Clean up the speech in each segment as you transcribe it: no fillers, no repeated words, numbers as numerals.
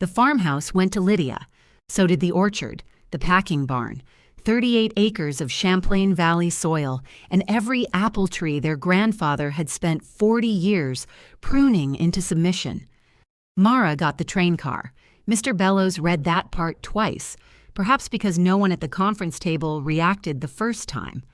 The farmhouse went to Lydia. So did the orchard, the packing barn, 38 acres of Champlain Valley soil, and every apple tree their grandfather had spent 40 years pruning into submission. Mara got the train car. Mr. Bellows read that part twice, perhaps because no one at the conference table reacted the first time.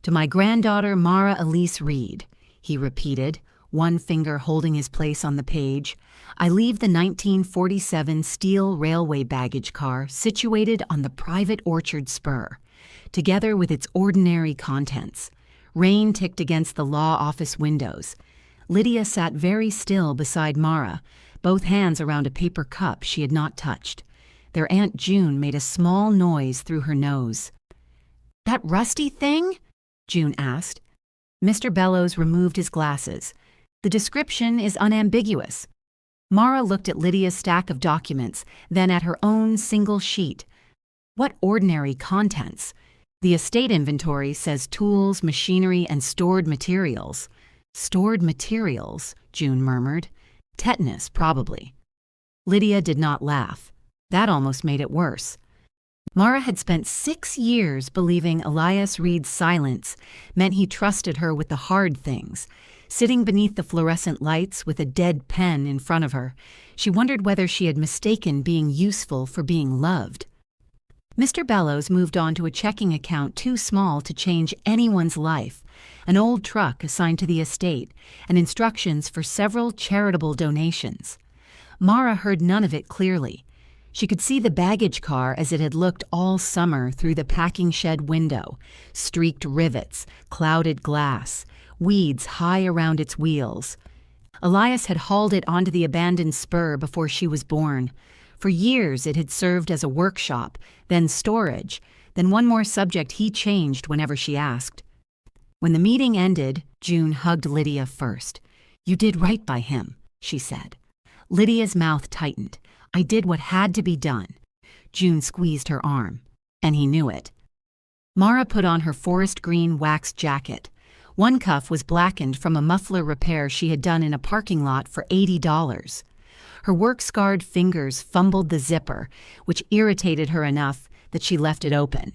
"To my granddaughter Mara Elise Reed," he repeated, one finger holding his place on the page, "I leave the 1947 steel railway baggage car situated on the private orchard spur, together with its ordinary contents." Rain ticked against the law office windows. Lydia sat very still beside Mara, both hands around a paper cup she had not touched. Their Aunt June made a small noise through her nose. "That rusty thing?" June asked. Mr. Bellows removed his glasses. "The description is unambiguous." Mara looked at Lydia's stack of documents, then at her own single sheet. "What ordinary contents? The estate inventory says tools, machinery, and stored materials." "Stored materials," June murmured. "Tetanus, probably." Lydia did not laugh. That almost made it worse. Mara had spent 6 years believing Elias Reed's silence meant he trusted her with the hard things. Sitting beneath the fluorescent lights with a dead pen in front of her, she wondered whether she had mistaken being useful for being loved. Mr. Bellows moved on to a checking account too small to change anyone's life, an old truck assigned to the estate, and instructions for several charitable donations. Mara heard none of it clearly. She could see the baggage car as it had looked all summer through the packing shed window, streaked rivets, clouded glass, weeds high around its wheels. Elias had hauled it onto the abandoned spur before she was born. For years it had served as a workshop, then storage, then one more subject he changed whenever she asked. When the meeting ended, June hugged Lydia first. "You did right by him," she said. Lydia's mouth tightened. "I did what had to be done." June squeezed her arm, and he knew it. Mara put on her forest green wax jacket. One cuff was blackened from a muffler repair she had done in a parking lot for $80. Her work-scarred fingers fumbled the zipper, which irritated her enough that she left it open.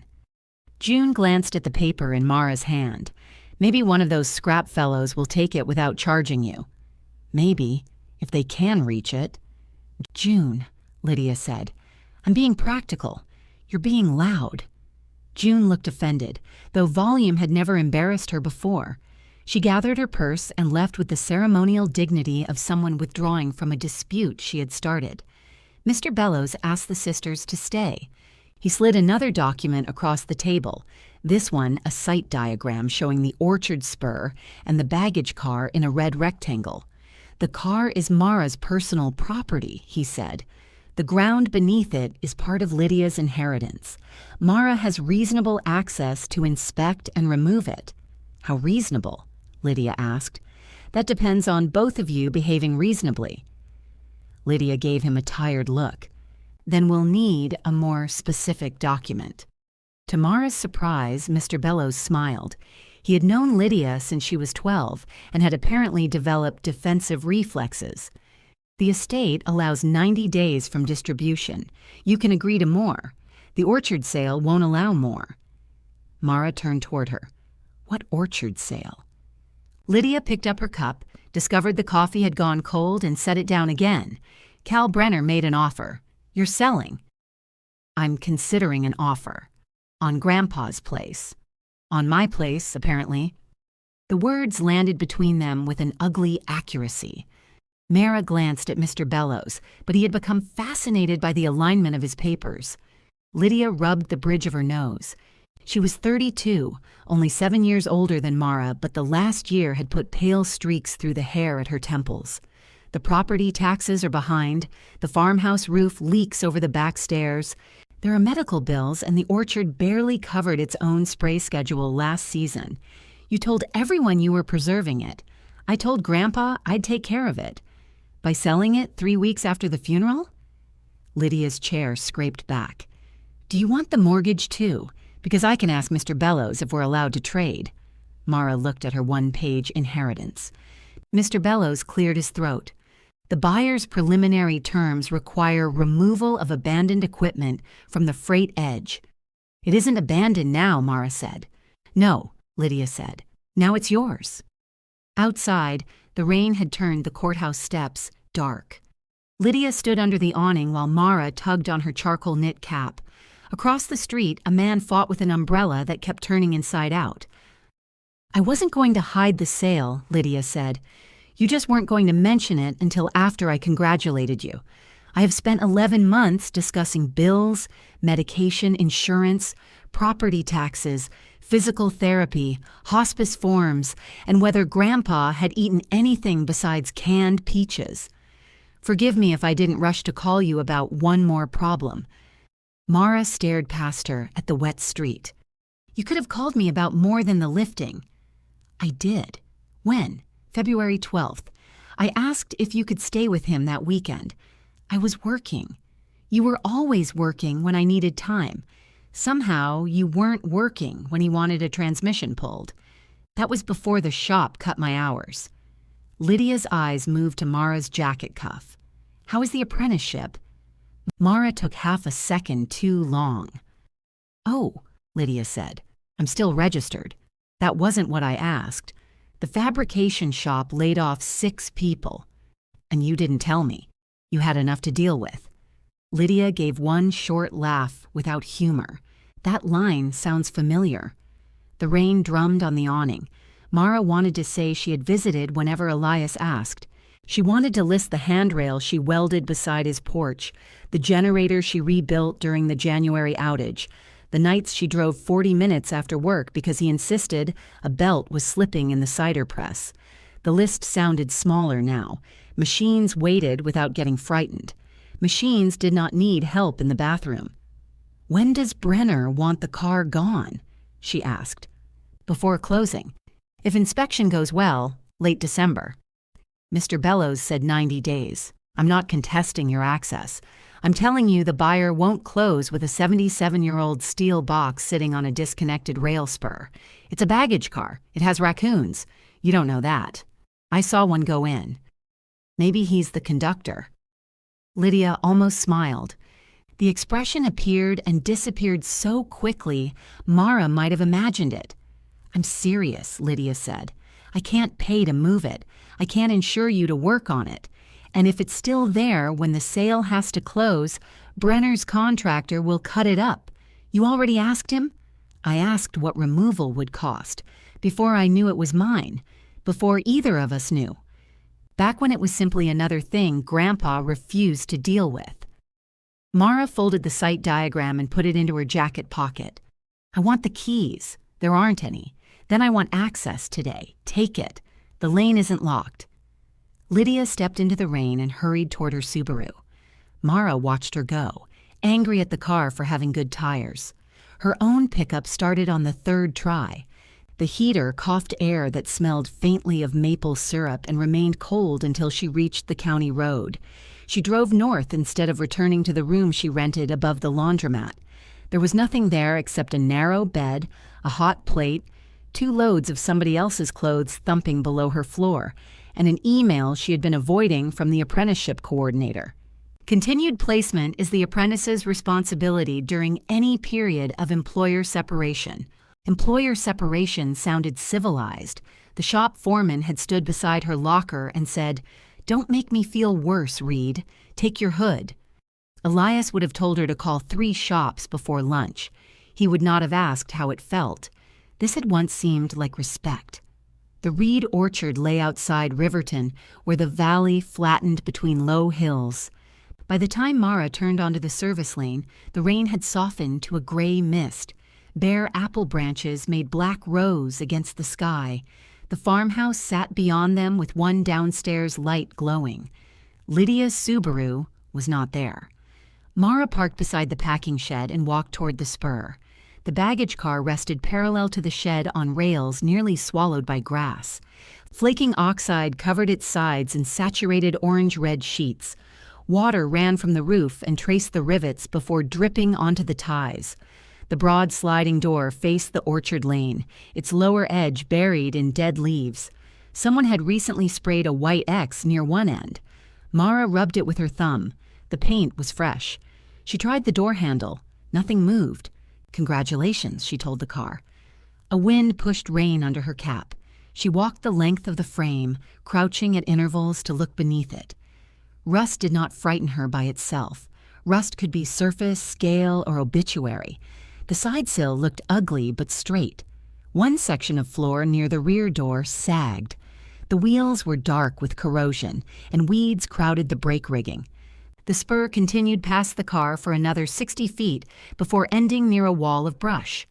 June glanced at the paper in Mara's hand. "Maybe one of those scrap fellows will take it without charging you." "Maybe, if they can reach it." "June," Lydia said, "I'm being practical. You're being loud." June looked offended, though volume had never embarrassed her before. She gathered her purse and left with the ceremonial dignity of someone withdrawing from a dispute she had started. Mr. Bellows asked the sisters to stay. He slid another document across the table, this one a site diagram showing the orchard spur and the baggage car in a red rectangle. "The car is Mara's personal property," he said. "The ground beneath it is part of Lydia's inheritance. Mara has reasonable access to inspect and remove it." "How reasonable?" Lydia asked. "That depends on both of you behaving reasonably." Lydia gave him a tired look. "Then we'll need a more specific document." To Mara's surprise, Mr. Bellows smiled. He had known Lydia since she was 12 and had apparently developed defensive reflexes. "The estate allows 90 days from distribution. You can agree to more. The orchard sale won't allow more." Mara turned toward her. "What orchard sale?" Lydia picked up her cup, discovered the coffee had gone cold, and set it down again. "Cal Brenner made an offer. You're selling." "I'm considering an offer. On Grandpa's place. On my place, apparently." The words landed between them with an ugly accuracy. Mara glanced at Mr. Bellows, but he had become fascinated by the alignment of his papers. Lydia rubbed the bridge of her nose. She was 32, only 7 years older than Mara, but the last year had put pale streaks through the hair at her temples. The property taxes are behind, the farmhouse roof leaks over the back stairs. There are medical bills, and the orchard barely covered its own spray schedule last season. You told everyone you were preserving it. I told Grandpa I'd take care of it. By selling it 3 weeks after the funeral?" Lydia's chair scraped back. "Do you want the mortgage too? Because I can ask Mr. Bellows if we're allowed to trade." Mara looked at her one-page inheritance. Mr. Bellows cleared his throat. The buyer's preliminary terms require removal of abandoned equipment from the freight edge. It isn't abandoned now, Mara said. No, Lydia said. Now it's yours. Outside, the rain had turned the courthouse steps dark. Lydia stood under the awning while Mara tugged on her charcoal knit cap. Across the street, a man fought with an umbrella that kept turning inside out. I wasn't going to hide the sale, Lydia said. You just weren't going to mention it until after I congratulated you. I have spent 11 months discussing bills, medication, insurance, property taxes, physical therapy, hospice forms, and whether Grandpa had eaten anything besides canned peaches. Forgive me if I didn't rush to call you about one more problem. Mara stared past her at the wet street. You could have called me about more than the lifting. I did. When? February 12th. I asked if you could stay with him that weekend. I was working. You were always working when I needed time. Somehow, you weren't working when he wanted a transmission pulled. That was before the shop cut my hours. Lydia's eyes moved to Mara's jacket cuff. How is the apprenticeship? Mara took half a second too long. Oh, Lydia said. I'm still registered. That wasn't what I asked. The fabrication shop laid off 6 people. And you didn't tell me. You had enough to deal with. Lydia gave one short laugh without humor. That line sounds familiar. The rain drummed on the awning. Mara wanted to say she had visited whenever Elias asked. She wanted to list the handrail she welded beside his porch, the generator she rebuilt during the January outage, the nights she drove 40 minutes after work because he insisted a belt was slipping in the cider press. The list sounded smaller now. Machines waited without getting frightened. Machines did not need help in the bathroom. When does Brenner want the car gone? She asked. Before closing. If inspection goes well, late December. Mr. Bellows said 90 days. I'm not contesting your access. I'm telling you the buyer won't close with a 77-year-old steel box sitting on a disconnected rail spur. It's a baggage car. It has raccoons. You don't know that. I saw one go in. Maybe he's the conductor. Lydia almost smiled. The expression appeared and disappeared so quickly, Mara might have imagined it. I'm serious, Lydia said. I can't pay to move it. I can't insure you to work on it. And if it's still there when the sale has to close, Brenner's contractor will cut it up. You already asked him? I asked what removal would cost, before I knew it was mine, before either of us knew. Back when it was simply another thing Grandpa refused to deal with. Mara folded the site diagram and put it into her jacket pocket. I want the keys. There aren't any. Then I want access today. Take it. The lane isn't locked. Lydia stepped into the rain and hurried toward her Subaru. Mara watched her go, angry at the car for having good tires. Her own pickup started on the 3rd try. The heater coughed air that smelled faintly of maple syrup and remained cold until she reached the county road. She drove north instead of returning to the room she rented above the laundromat. There was nothing there except a narrow bed, a hot plate, 2 loads of somebody else's clothes thumping below her floor, and an email she had been avoiding from the apprenticeship coordinator. Continued placement is the apprentice's responsibility during any period of employer separation. Employer separation sounded civilized. The shop foreman had stood beside her locker and said, "Don't make me feel worse, Reed. Take your hood." Elias would have told her to call 3 shops before lunch. He would not have asked how it felt. This had once seemed like respect. The reed orchard lay outside Riverton, where the valley flattened between low hills. By the time Mara turned onto the service lane, the rain had softened to a gray mist. Bare apple branches made black rows against the sky. The farmhouse sat beyond them with one downstairs light glowing. Lydia's Subaru was not there. Mara parked beside the packing shed and walked toward the spur. The baggage car rested parallel to the shed on rails nearly swallowed by grass. Flaking oxide covered its sides in saturated orange-red sheets. Water ran from the roof and traced the rivets before dripping onto the ties. The broad sliding door faced the orchard lane, its lower edge buried in dead leaves. Someone had recently sprayed a white X near one end. Mara rubbed it with her thumb. The paint was fresh. She tried the door handle. Nothing moved. "Congratulations," she told the car. A wind pushed rain under her cap. She walked the length of the frame, crouching at intervals to look beneath it. Rust did not frighten her by itself. Rust could be surface, scale, or obituary. The side sill looked ugly but straight. One section of floor near the rear door sagged. The wheels were dark with corrosion, and weeds crowded the brake rigging. The spur continued past the car for another 60 feet before ending near a wall of brush.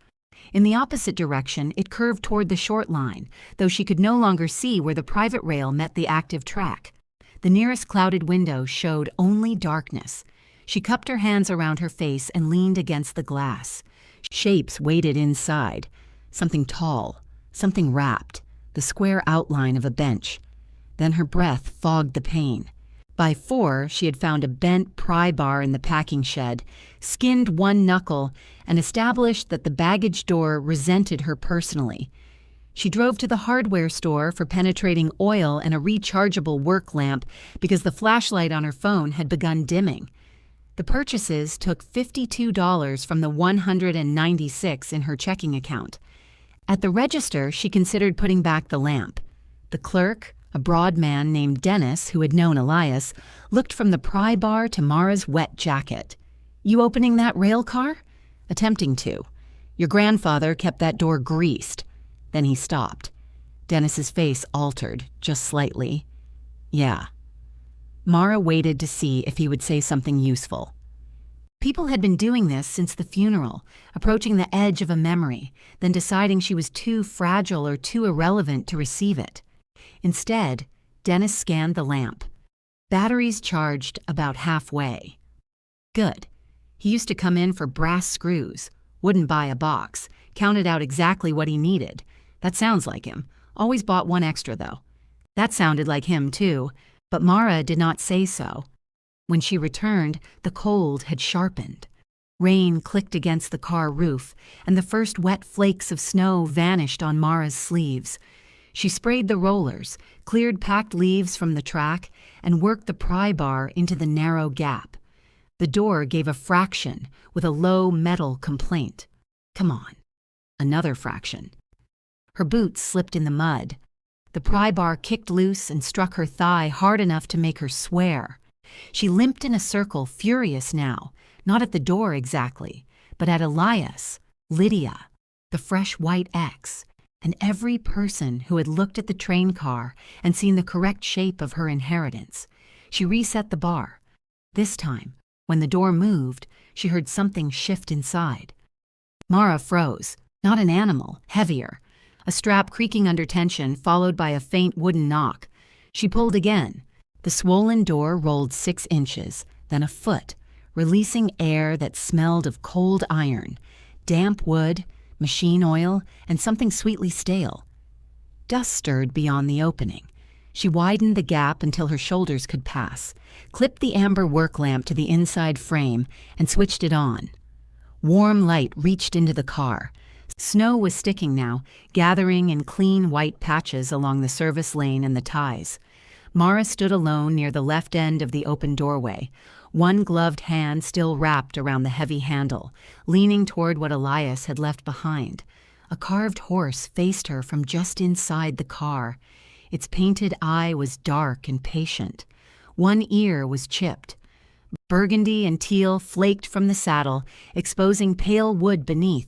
In the opposite direction, it curved toward the short line, though she could no longer see where the private rail met the active track. The nearest clouded window showed only darkness. She cupped her hands around her face and leaned against the glass. Shapes waited inside. Something tall, something wrapped, the square outline of a bench. Then her breath fogged the pain. By 4, she had found a bent pry bar in the packing shed, skinned one knuckle, and established that the baggage door resented her personally. She drove to the hardware store for penetrating oil and a rechargeable work lamp because the flashlight on her phone had begun dimming. The purchases took $52 from the $196 in her checking account. At the register, she considered putting back the lamp. The clerk, a broad man named Dennis who had known Elias, looked from the pry bar to Mara's wet jacket. "You opening that rail car?" "Attempting to. Your grandfather kept that door greased." Then he stopped. Dennis's face altered, just slightly. "Yeah." Mara waited to see if he would say something useful. People had been doing this since the funeral, approaching the edge of a memory, then deciding she was too fragile or too irrelevant to receive it. Instead, Dennis scanned the lamp. Batteries charged about halfway. Good. He used to come in for brass screws, wouldn't buy a box, counted out exactly what he needed. That sounds like him. Always bought one extra, though. That sounded like him, too, but Mara did not say so. When she returned, the cold had sharpened. Rain clicked against the car roof, and the first wet flakes of snow vanished on Mara's sleeves. She sprayed the rollers, cleared packed leaves from the track, and worked the pry bar into the narrow gap. The door gave a fraction with a low metal complaint. "Come on." Another fraction. Her boots slipped in the mud. The pry bar kicked loose and struck her thigh hard enough to make her swear. She limped in a circle, furious now, not at the door exactly, but at Elias, Lydia, the fresh white X, and every person who had looked at the train car and seen the correct shape of her inheritance. She reset the bar. This time, when the door moved, she heard something shift inside. Mara froze. Not an animal, heavier. A strap creaking under tension, followed by a faint wooden knock. She pulled again. The swollen door rolled 6 inches, then a foot, releasing air that smelled of cold iron, damp wood, machine oil, and something sweetly stale. Dust stirred beyond the opening. She widened the gap until her shoulders could pass, clipped the amber work lamp to the inside frame, and switched it on. Warm light reached into the car. Snow was sticking now, gathering in clean white patches along the service lane and the ties. Mara stood alone near the left end of the open doorway, one gloved hand still wrapped around the heavy handle, leaning toward what Elias had left behind. A carved horse faced her from just inside the car. Its painted eye was dark and patient. One ear was chipped. Burgundy and teal flaked from the saddle, exposing pale wood beneath.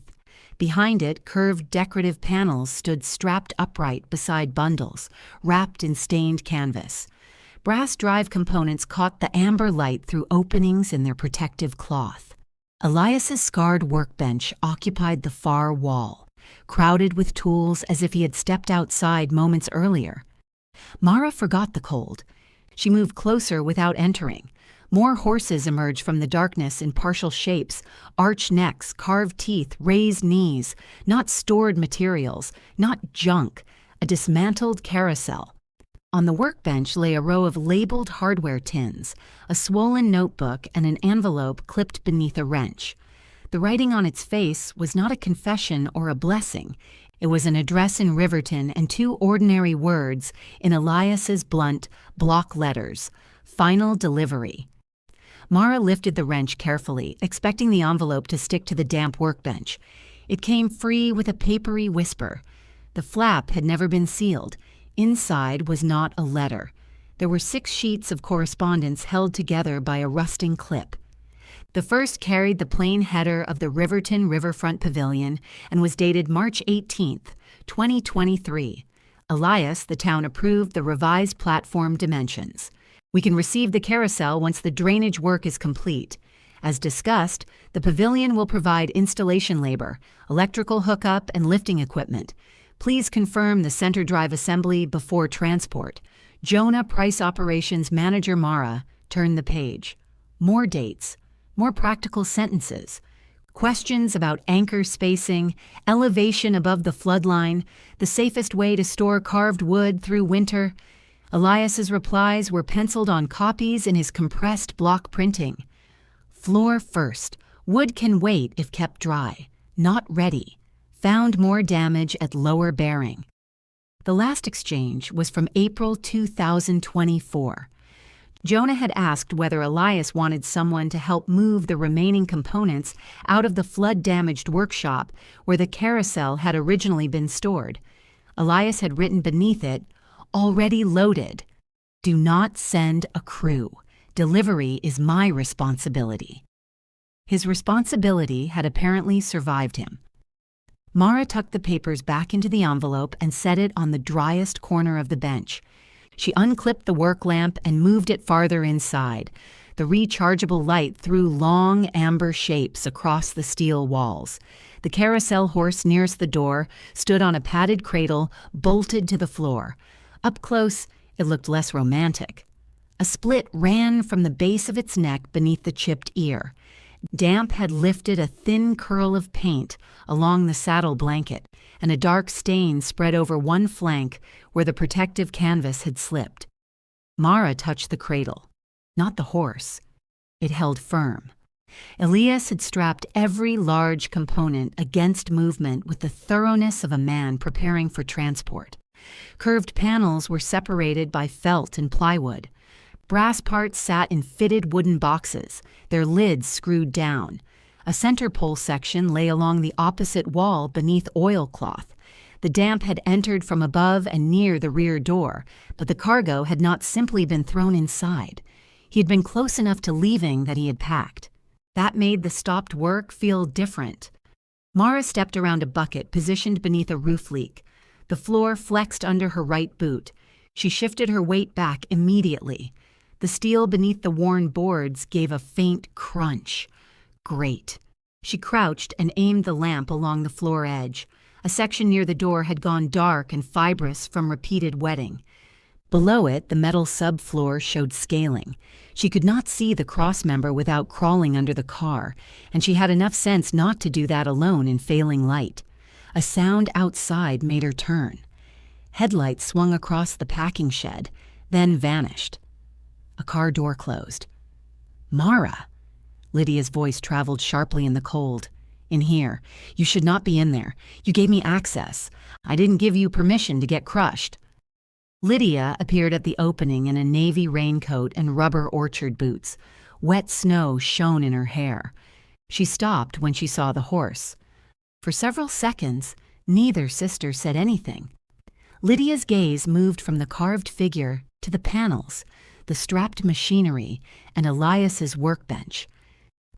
Behind it, curved decorative panels stood strapped upright beside bundles, wrapped in stained canvas. Brass drive components caught the amber light through openings in their protective cloth. Elias's scarred workbench occupied the far wall, crowded with tools as if he had stepped outside moments earlier. Mara forgot the cold. She moved closer without entering. More horses emerged from the darkness in partial shapes, arched necks, carved teeth, raised knees, not stored materials, not junk, a dismantled carousel. On the workbench lay a row of labeled hardware tins, a swollen notebook, and an envelope clipped beneath a wrench. The writing on its face was not a confession or a blessing. It was an address in Riverton and 2 ordinary words in Elias's blunt, block letters: Final delivery. Mara lifted the wrench carefully, expecting the envelope to stick to the damp workbench. It came free with a papery whisper. The flap had never been sealed. Inside was not a letter. There were 6 sheets of correspondence held together by a rusting clip. The first carried the plain header of the Riverton Riverfront Pavilion and was dated March 18, 2023. Elias, the town approved the revised platform dimensions. We can receive the carousel once the drainage work is complete. As discussed, the pavilion will provide installation labor, electrical hookup, and lifting equipment. Please confirm the center drive assembly before transport. Jonah Price Operations Manager Mara turned the page. More dates. More practical sentences. Questions about anchor spacing, elevation above the floodline, the safest way to store carved wood through winter. Elias's replies were penciled on copies in his compressed block printing. Floor first. Wood can wait if kept dry. Not ready. Found more damage at lower bearing. The last exchange was from April 2024. Jonah had asked whether Elias wanted someone to help move the remaining components out of the flood-damaged workshop where the carousel had originally been stored. Elias had written beneath it, "Already loaded. Do not send a crew. Delivery is my responsibility." His responsibility had apparently survived him. Mara tucked the papers back into the envelope and set it on the driest corner of the bench. She unclipped the work lamp and moved it farther inside. The rechargeable light threw long amber shapes across the steel walls. The carousel horse nearest the door stood on a padded cradle, bolted to the floor. Up close, it looked less romantic. A split ran from the base of its neck beneath the chipped ear. Damp had lifted a thin curl of paint along the saddle blanket, and a dark stain spread over one flank where the protective canvas had slipped. Mara touched the cradle, not the horse. It held firm. Elias had strapped every large component against movement with the thoroughness of a man preparing for transport. Curved panels were separated by felt and plywood. Brass parts sat in fitted wooden boxes, their lids screwed down. A center pole section lay along the opposite wall beneath oilcloth. The damp had entered from above and near the rear door, but the cargo had not simply been thrown inside. He had been close enough to leaving that he had packed. That made the stopped work feel different. Mara stepped around a bucket positioned beneath a roof leak. The floor flexed under her right boot. She shifted her weight back immediately. The steel beneath the worn boards gave a faint crunch. Great. She crouched and aimed the lamp along the floor edge. A section near the door had gone dark and fibrous from repeated wetting. Below it, the metal subfloor showed scaling. She could not see the crossmember without crawling under the car, and she had enough sense not to do that alone in failing light. A sound outside made her turn. Headlights swung across the packing shed, then vanished. A car door closed. "Mara!" Lydia's voice traveled sharply in the cold. "In here. You should not be in there. You gave me access. I didn't give you permission to get crushed." Lydia appeared at the opening in a navy raincoat and rubber orchard boots. Wet snow shone in her hair. She stopped when she saw the horse. For several seconds, neither sister said anything. Lydia's gaze moved from the carved figure to the panels, the strapped machinery, and Elias's workbench.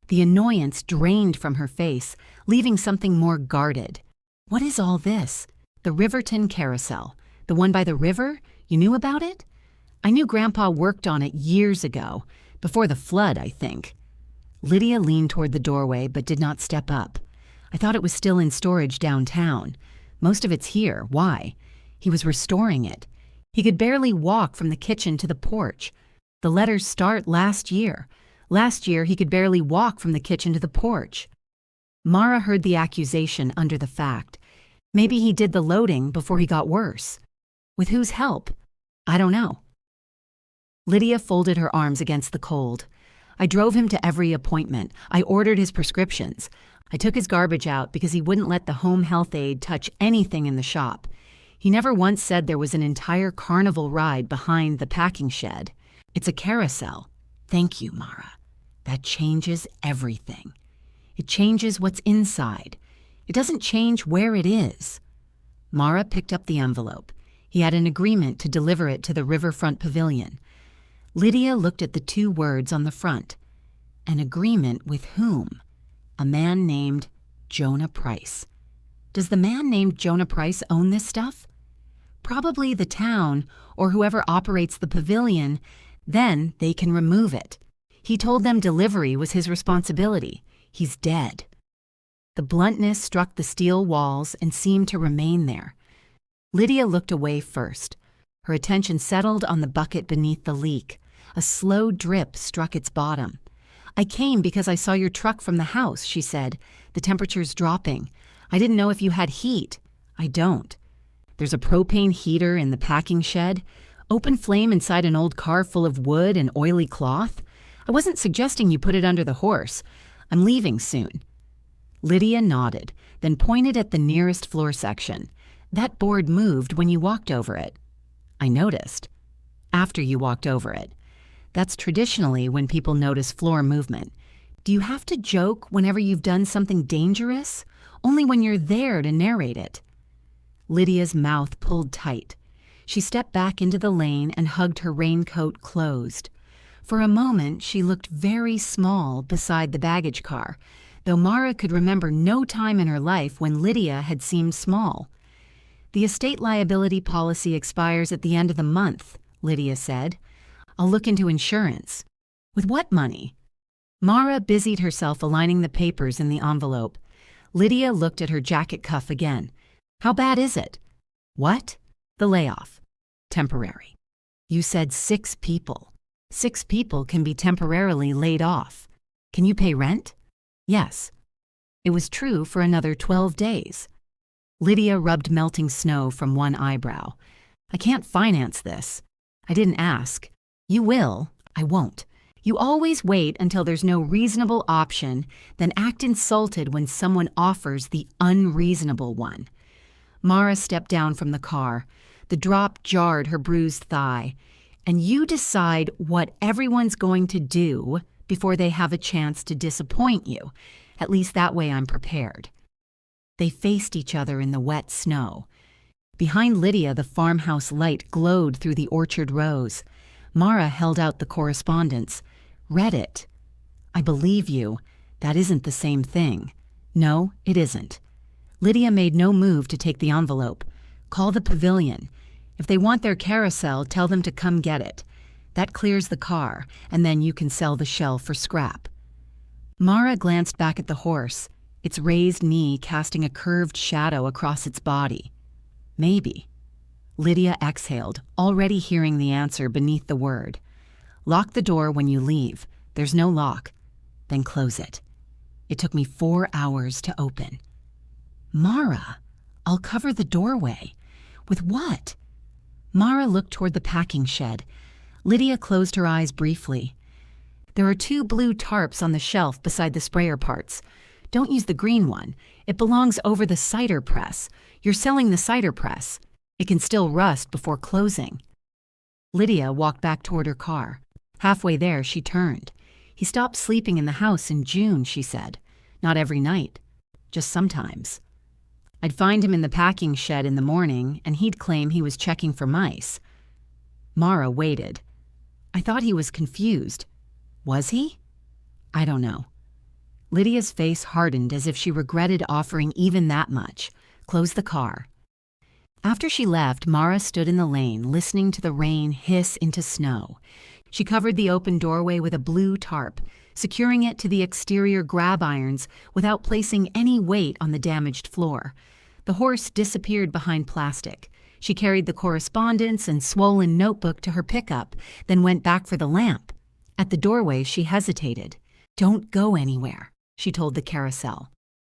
The annoyance drained from her face, leaving something more guarded. "What is all this?" "The Riverton carousel. The one by the river? You knew about it?" "I knew Grandpa worked on it years ago. Before the flood, I think." Lydia leaned toward the doorway but did not step up. "I thought it was still in storage downtown. Most of it's here. Why?" He was restoring it. He could barely walk from the kitchen to the porch. The letters start last year. Last year, he could barely walk from the kitchen to the porch. Mara heard the accusation under the fact. Maybe he did the loading before he got worse. With whose help? I don't know. Lydia folded her arms against the cold. "I drove him to every appointment. I ordered his prescriptions. I took his garbage out because he wouldn't let the home health aide touch anything in the shop. He never once said there was an entire carnival ride behind the packing shed. It's a carousel. Thank you, Mara. That changes everything. It changes what's inside. It doesn't change where it is. Mara picked up the envelope. He had an agreement to deliver it to the riverfront pavilion. Lydia looked at the 2 words on the front. An agreement with whom? A man named Jonah Price. Does the man named Jonah Price own this stuff? Probably the town or whoever operates the pavilion. Then they can remove it. He told them delivery was his responsibility. He's dead. The bluntness struck the steel walls and seemed to remain there. Lydia looked away first. Her attention settled on the bucket beneath the leak. A slow drip struck its bottom. I came because I saw your truck from the house, she said. The temperature's dropping. I didn't know if you had heat. I don't. There's a propane heater in the packing shed. Open flame inside an old car full of wood and oily cloth. I wasn't suggesting you put it under the horse. I'm leaving soon. Lydia nodded, then pointed at the nearest floor section. That board moved when you walked over it. I noticed. After you walked over it. That's traditionally when people notice floor movement. Do you have to joke whenever you've done something dangerous? Only when you're there to narrate it. Lydia's mouth pulled tight. She stepped back into the lane and hugged her raincoat closed. For a moment, she looked very small beside the baggage car, though Mara could remember no time in her life when Lydia had seemed small. The estate liability policy expires at the end of the month, Lydia said. I'll look into insurance. With what money? Mara busied herself aligning the papers in the envelope. Lydia looked at her jacket cuff again. How bad is it? What? The layoff. Temporary. You said 6 people. 6 people can be temporarily laid off. Can you pay rent? Yes. It was true for another 12 days. Lydia rubbed melting snow from one eyebrow. I can't finance this. I didn't ask. You will. I won't. You always wait until there's no reasonable option, then act insulted when someone offers the unreasonable one. Mara stepped down from the car. The drop jarred her bruised thigh. And you decide what everyone's going to do before they have a chance to disappoint you. At least that way I'm prepared. They faced each other in the wet snow. Behind Lydia, the farmhouse light glowed through the orchard rows. Mara held out the correspondence. Read it. I believe you. That isn't the same thing. No, it isn't. Lydia made no move to take the envelope. Call the pavilion. If they want their carousel, tell them to come get it. That clears the car, and then you can sell the shell for scrap. Mara glanced back at the horse, its raised knee casting a curved shadow across its body. Maybe. Lydia exhaled, already hearing the answer beneath the word. Lock the door when you leave. There's no lock. Then close it. It took me 4 hours to open. Mara, I'll cover the doorway. With what? Mara looked toward the packing shed. Lydia closed her eyes briefly. There are 2 blue tarps on the shelf beside the sprayer parts. Don't use the green one. It belongs over the cider press. You're selling the cider press. It can still rust before closing. Lydia walked back toward her car. Halfway there, she turned. He stopped sleeping in the house in June, she said. Not every night. Just sometimes. I'd find him in the packing shed in the morning, and he'd claim he was checking for mice. Mara waited. I thought he was confused. Was he? I don't know. Lydia's face hardened as if she regretted offering even that much. Close the car. After she left, Mara stood in the lane, listening to the rain hiss into snow. She covered the open doorway with a blue tarp, securing it to the exterior grab irons without placing any weight on the damaged floor. The horse disappeared behind plastic. She carried the correspondence and swollen notebook to her pickup, then went back for the lamp. At the doorway, she hesitated. Don't go anywhere, she told the carousel.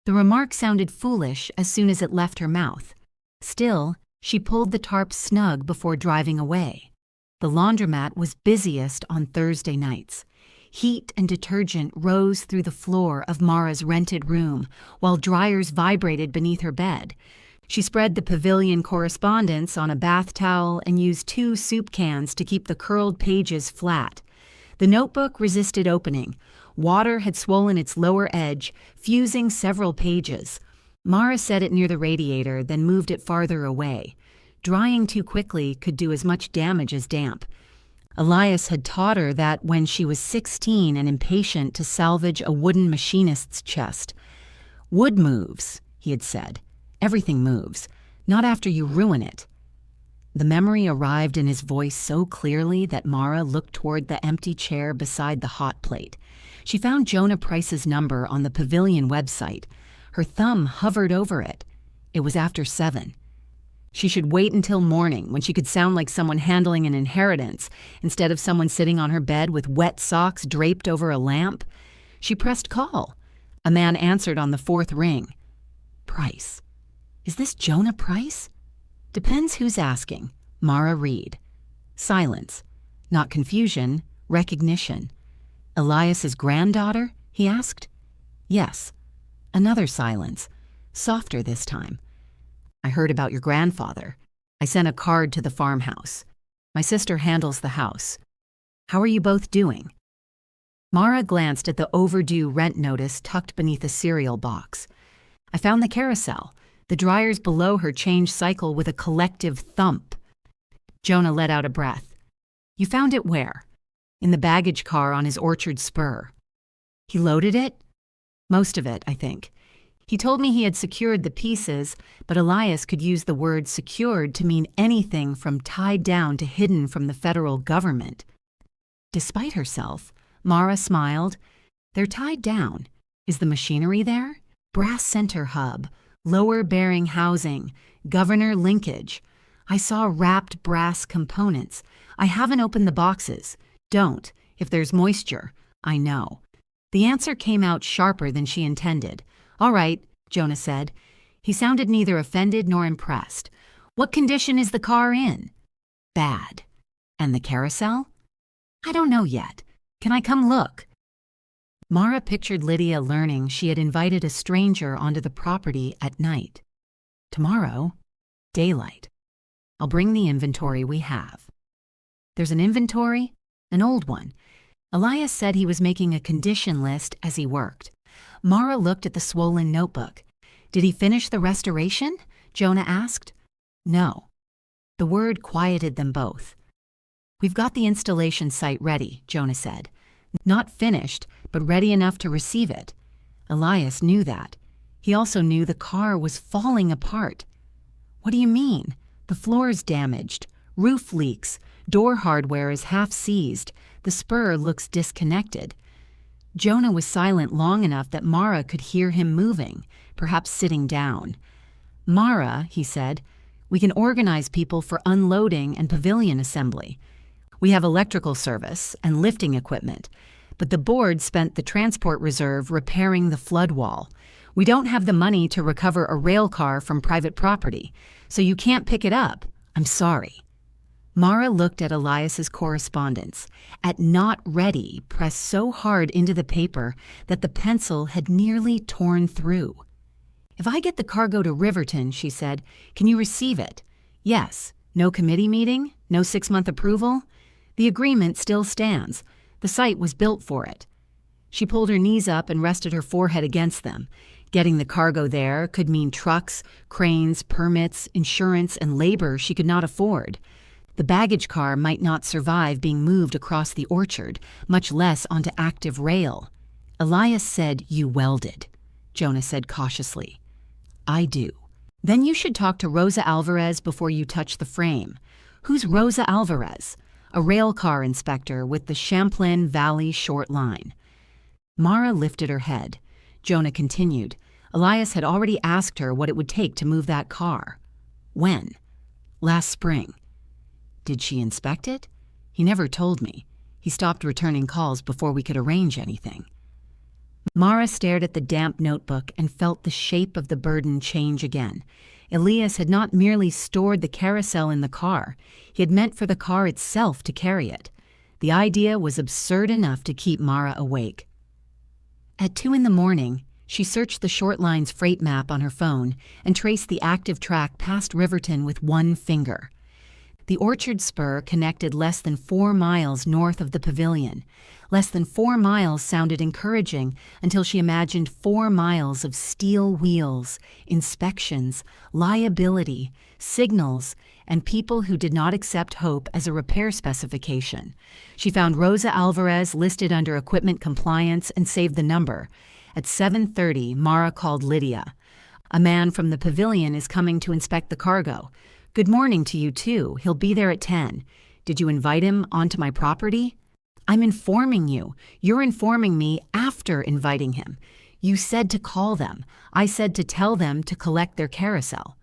The remark sounded foolish as soon as it left her mouth. Still, she pulled the tarp snug before driving away. The laundromat was busiest on Thursday nights. Heat and detergent rose through the floor of Mara's rented room, while dryers vibrated beneath her bed. She spread the pavilion correspondence on a bath towel and used 2 soup cans to keep the curled pages flat. The notebook resisted opening. Water had swollen its lower edge, fusing several pages. Mara set it near the radiator, then moved it farther away. Drying too quickly could do as much damage as damp. Elias had taught her that when she was 16 and impatient to salvage a wooden machinist's chest. "Wood moves," he had said. "Everything moves, not after you ruin it." The memory arrived in his voice so clearly that Mara looked toward the empty chair beside the hot plate. She found Jonah Price's number on the Pavilion website. Her thumb hovered over it. It was after 7. She should wait until morning, when she could sound like someone handling an inheritance, instead of someone sitting on her bed with wet socks draped over a lamp. She pressed call. A man answered on the 4th ring. "Price. Is this Jonah Price?" "Depends who's asking." Mara Reed. Silence. Not confusion, recognition. "Elias's granddaughter?" he asked. "Yes." Another silence, softer this time. "I heard about your grandfather. I sent a card to the farmhouse. My sister handles the house. How are you both doing?" Mara glanced at the overdue rent notice tucked beneath a cereal box. "I found the carousel." The dryers below her changed cycle with a collective thump. Jonah let out a breath. "You found it where?" "In the baggage car on his orchard spur." "He loaded it?" "Most of it, I think. He told me he had secured the pieces, but Elias could use the word secured to mean anything from tied down to hidden from the federal government." Despite herself, Mara smiled. "They're tied down. Is the machinery there? Brass center hub, lower bearing housing, governor linkage. I saw wrapped brass components. I haven't opened the boxes. Don't. If there's moisture, I know." The answer came out sharper than she intended. "All right," Jonah said. He sounded neither offended nor impressed. "What condition is the car in?" "Bad." "And the carousel?" "I don't know yet. Can I come look?" Mara pictured Lydia learning she had invited a stranger onto the property at night. "Tomorrow, daylight. I'll bring the inventory we have." "There's an inventory?" "An old one. Elias said he was making a condition list as he worked." Mara looked at the swollen notebook. "Did he finish the restoration?" Jonah asked. "No." The word quieted them both. "We've got the installation site ready," Jonah said. "Not finished, but ready enough to receive it." Elias knew that. He also knew the car was falling apart. "What do you mean?" "The floor's damaged. Roof leaks. Door hardware is half seized. The spur looks disconnected." Jonah was silent long enough that Mara could hear him moving, perhaps sitting down. "Mara," he said, "we can organize people for unloading and pavilion assembly. We have electrical service and lifting equipment, but the board spent the transport reserve repairing the flood wall. We don't have the money to recover a railcar from private property, so you can't pick it up. I'm sorry." Mara looked at Elias's correspondence, at "not ready" pressed so hard into the paper that the pencil had nearly torn through. "If I get the cargo to Riverton," she said, "can you receive it?" "Yes." "No committee meeting? No 6-month approval?" "The agreement still stands. The site was built for it." She pulled her knees up and rested her forehead against them. Getting the cargo there could mean trucks, cranes, permits, insurance, and labor she could not afford. The baggage car might not survive being moved across the orchard, much less onto active rail. "Elias said you welded," Jonah said cautiously. "I do." "Then you should talk to Rosa Alvarez before you touch the frame." "Who's Rosa Alvarez?" "A railcar inspector with the Champlain Valley Short Line." Mara lifted her head. Jonah continued. Elias had already asked her what it would take to move that car. "When?" "Last spring." "Did she inspect it?" "He never told me. He stopped returning calls before we could arrange anything." Mara stared at the damp notebook and felt the shape of the burden change again. Elias had not merely stored the carousel in the car. He had meant for the car itself to carry it. The idea was absurd enough to keep Mara awake. At 2 in the morning, She searched the short line's freight map on her phone and traced the active track past Riverton with one finger. The orchard spur connected less than 4 miles north of the pavilion. Less than 4 miles sounded encouraging until she imagined 4 miles of steel wheels, inspections, liability, signals, and people who did not accept hope as a repair specification. She found Rosa Alvarez listed under equipment compliance and saved the number. At 7:30, Mara called Lydia. "A man from the pavilion is coming to inspect the cargo. Good morning to you, too. He'll be there at 10. Did you invite him onto my property?" "I'm informing you. You're informing me after inviting him. You said to call them. I said to tell them to collect their carousel."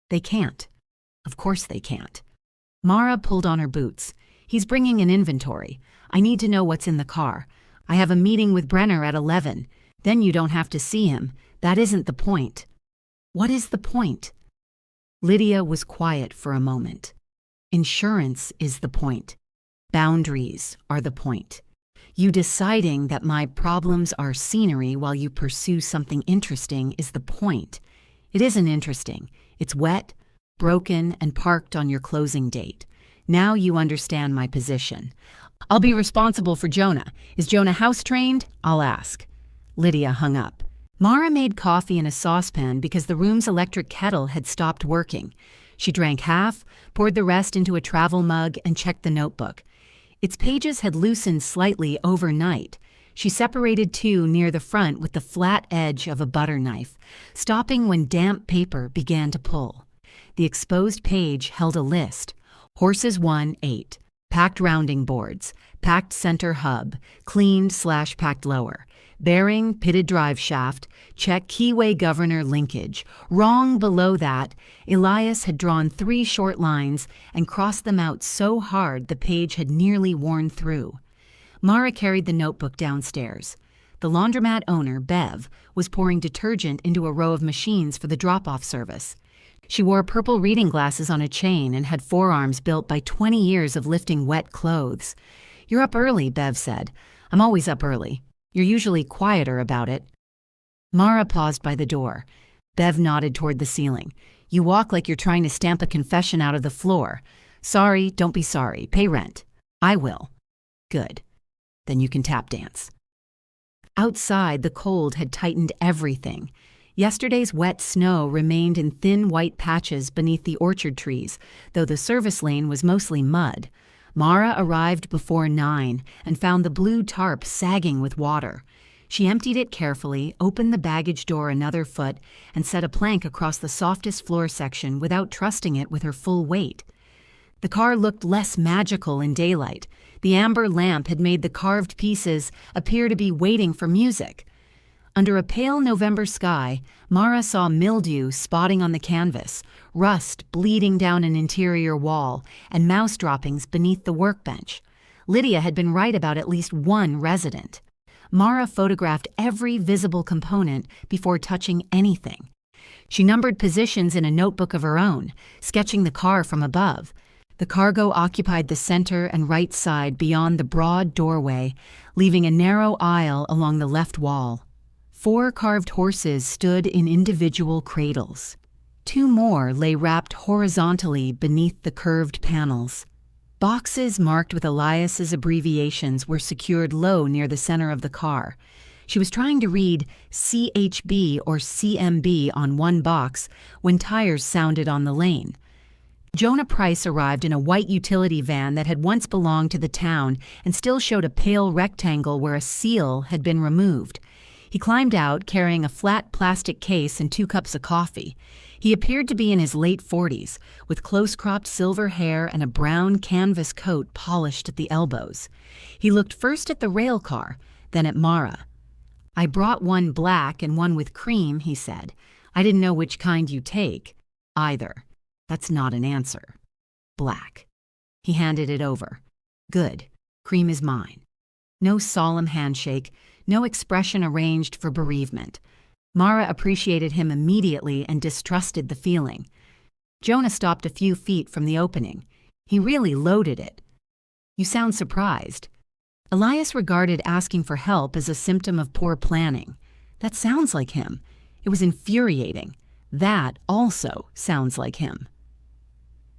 "They can't." "Of course they can't." Mara pulled on her boots. "He's bringing an inventory. I need to know what's in the car. I have a meeting with Brenner at 11. Then you don't have to see him. That isn't the point." "What is the point?" Lydia was quiet for a moment. "Insurance is the point. Boundaries are the point. You deciding that my problems are scenery while you pursue something interesting is the point. It isn't interesting. It's wet, broken, and parked on your closing date. Now you understand my position. I'll be responsible for Jonah. Is Jonah house-trained? I'll ask." Lydia hung up. Mara made coffee in a saucepan because the room's electric kettle had stopped working. She drank half, poured the rest into a travel mug, and checked the notebook. Its pages had loosened slightly overnight. She separated two near the front with the flat edge of a butter knife, stopping when damp paper began to pull. The exposed page held a list. Horses 1-8, packed rounding boards, packed center hub, cleaned/packed lower. Bearing, pitted drive shaft, check keyway governor linkage. Wrong below that, Elias had drawn 3 short lines and crossed them out so hard the page had nearly worn through. Mara carried the notebook downstairs. The laundromat owner, Bev, was pouring detergent into a row of machines for the drop-off service. She wore purple reading glasses on a chain and had forearms built by 20 years of lifting wet clothes. "You're up early," Bev said. "I'm always up early. You're usually quieter about it." Mara paused by the door. Bev nodded toward the ceiling. "You walk like you're trying to stamp a confession out of the floor. Sorry, don't be sorry. Pay rent." "I will." "Good. Then you can tap dance." Outside, the cold had tightened everything. Yesterday's wet snow remained in thin white patches beneath the orchard trees, though the service lane was mostly mud. Mara arrived before 9 and found the blue tarp sagging with water. She emptied it carefully, opened the baggage door another foot, and set a plank across the softest floor section without trusting it with her full weight. The car looked less magical in daylight. The amber lamp had made the carved pieces appear to be waiting for music. Under a pale November sky, Mara saw mildew spotting on the canvas, rust bleeding down an interior wall, and mouse droppings beneath the workbench. Lydia had been right about at least one resident. Mara photographed every visible component before touching anything. She numbered positions in a notebook of her own, sketching the car from above. The cargo occupied the center and right side beyond the broad doorway, leaving a narrow aisle along the left wall. 4 carved horses stood in individual cradles. 2 more lay wrapped horizontally beneath the curved panels. Boxes marked with Elias's abbreviations were secured low near the center of the car. She was trying to read CHB or CMB on one box when tires sounded on the lane. Jonah Price arrived in a white utility van that had once belonged to the town and still showed a pale rectangle where a seal had been removed. He climbed out carrying a flat plastic case and 2 cups of coffee. He appeared to be in his late 40s, with close-cropped silver hair and a brown canvas coat polished at the elbows. He looked first at the Railcar, then at Mara. "I brought one black and one with cream," he said. "I didn't know which kind you take." "Either." "That's not an answer." "Black." He handed it over. "Good. Cream is mine." No solemn handshake, no expression arranged for bereavement. Mara appreciated him immediately and distrusted the feeling. Jonah stopped a few feet from the opening. He really loaded it. "You sound surprised." Elias regarded asking for help as a symptom of poor planning. That sounds like him. It was infuriating. That also sounds like him.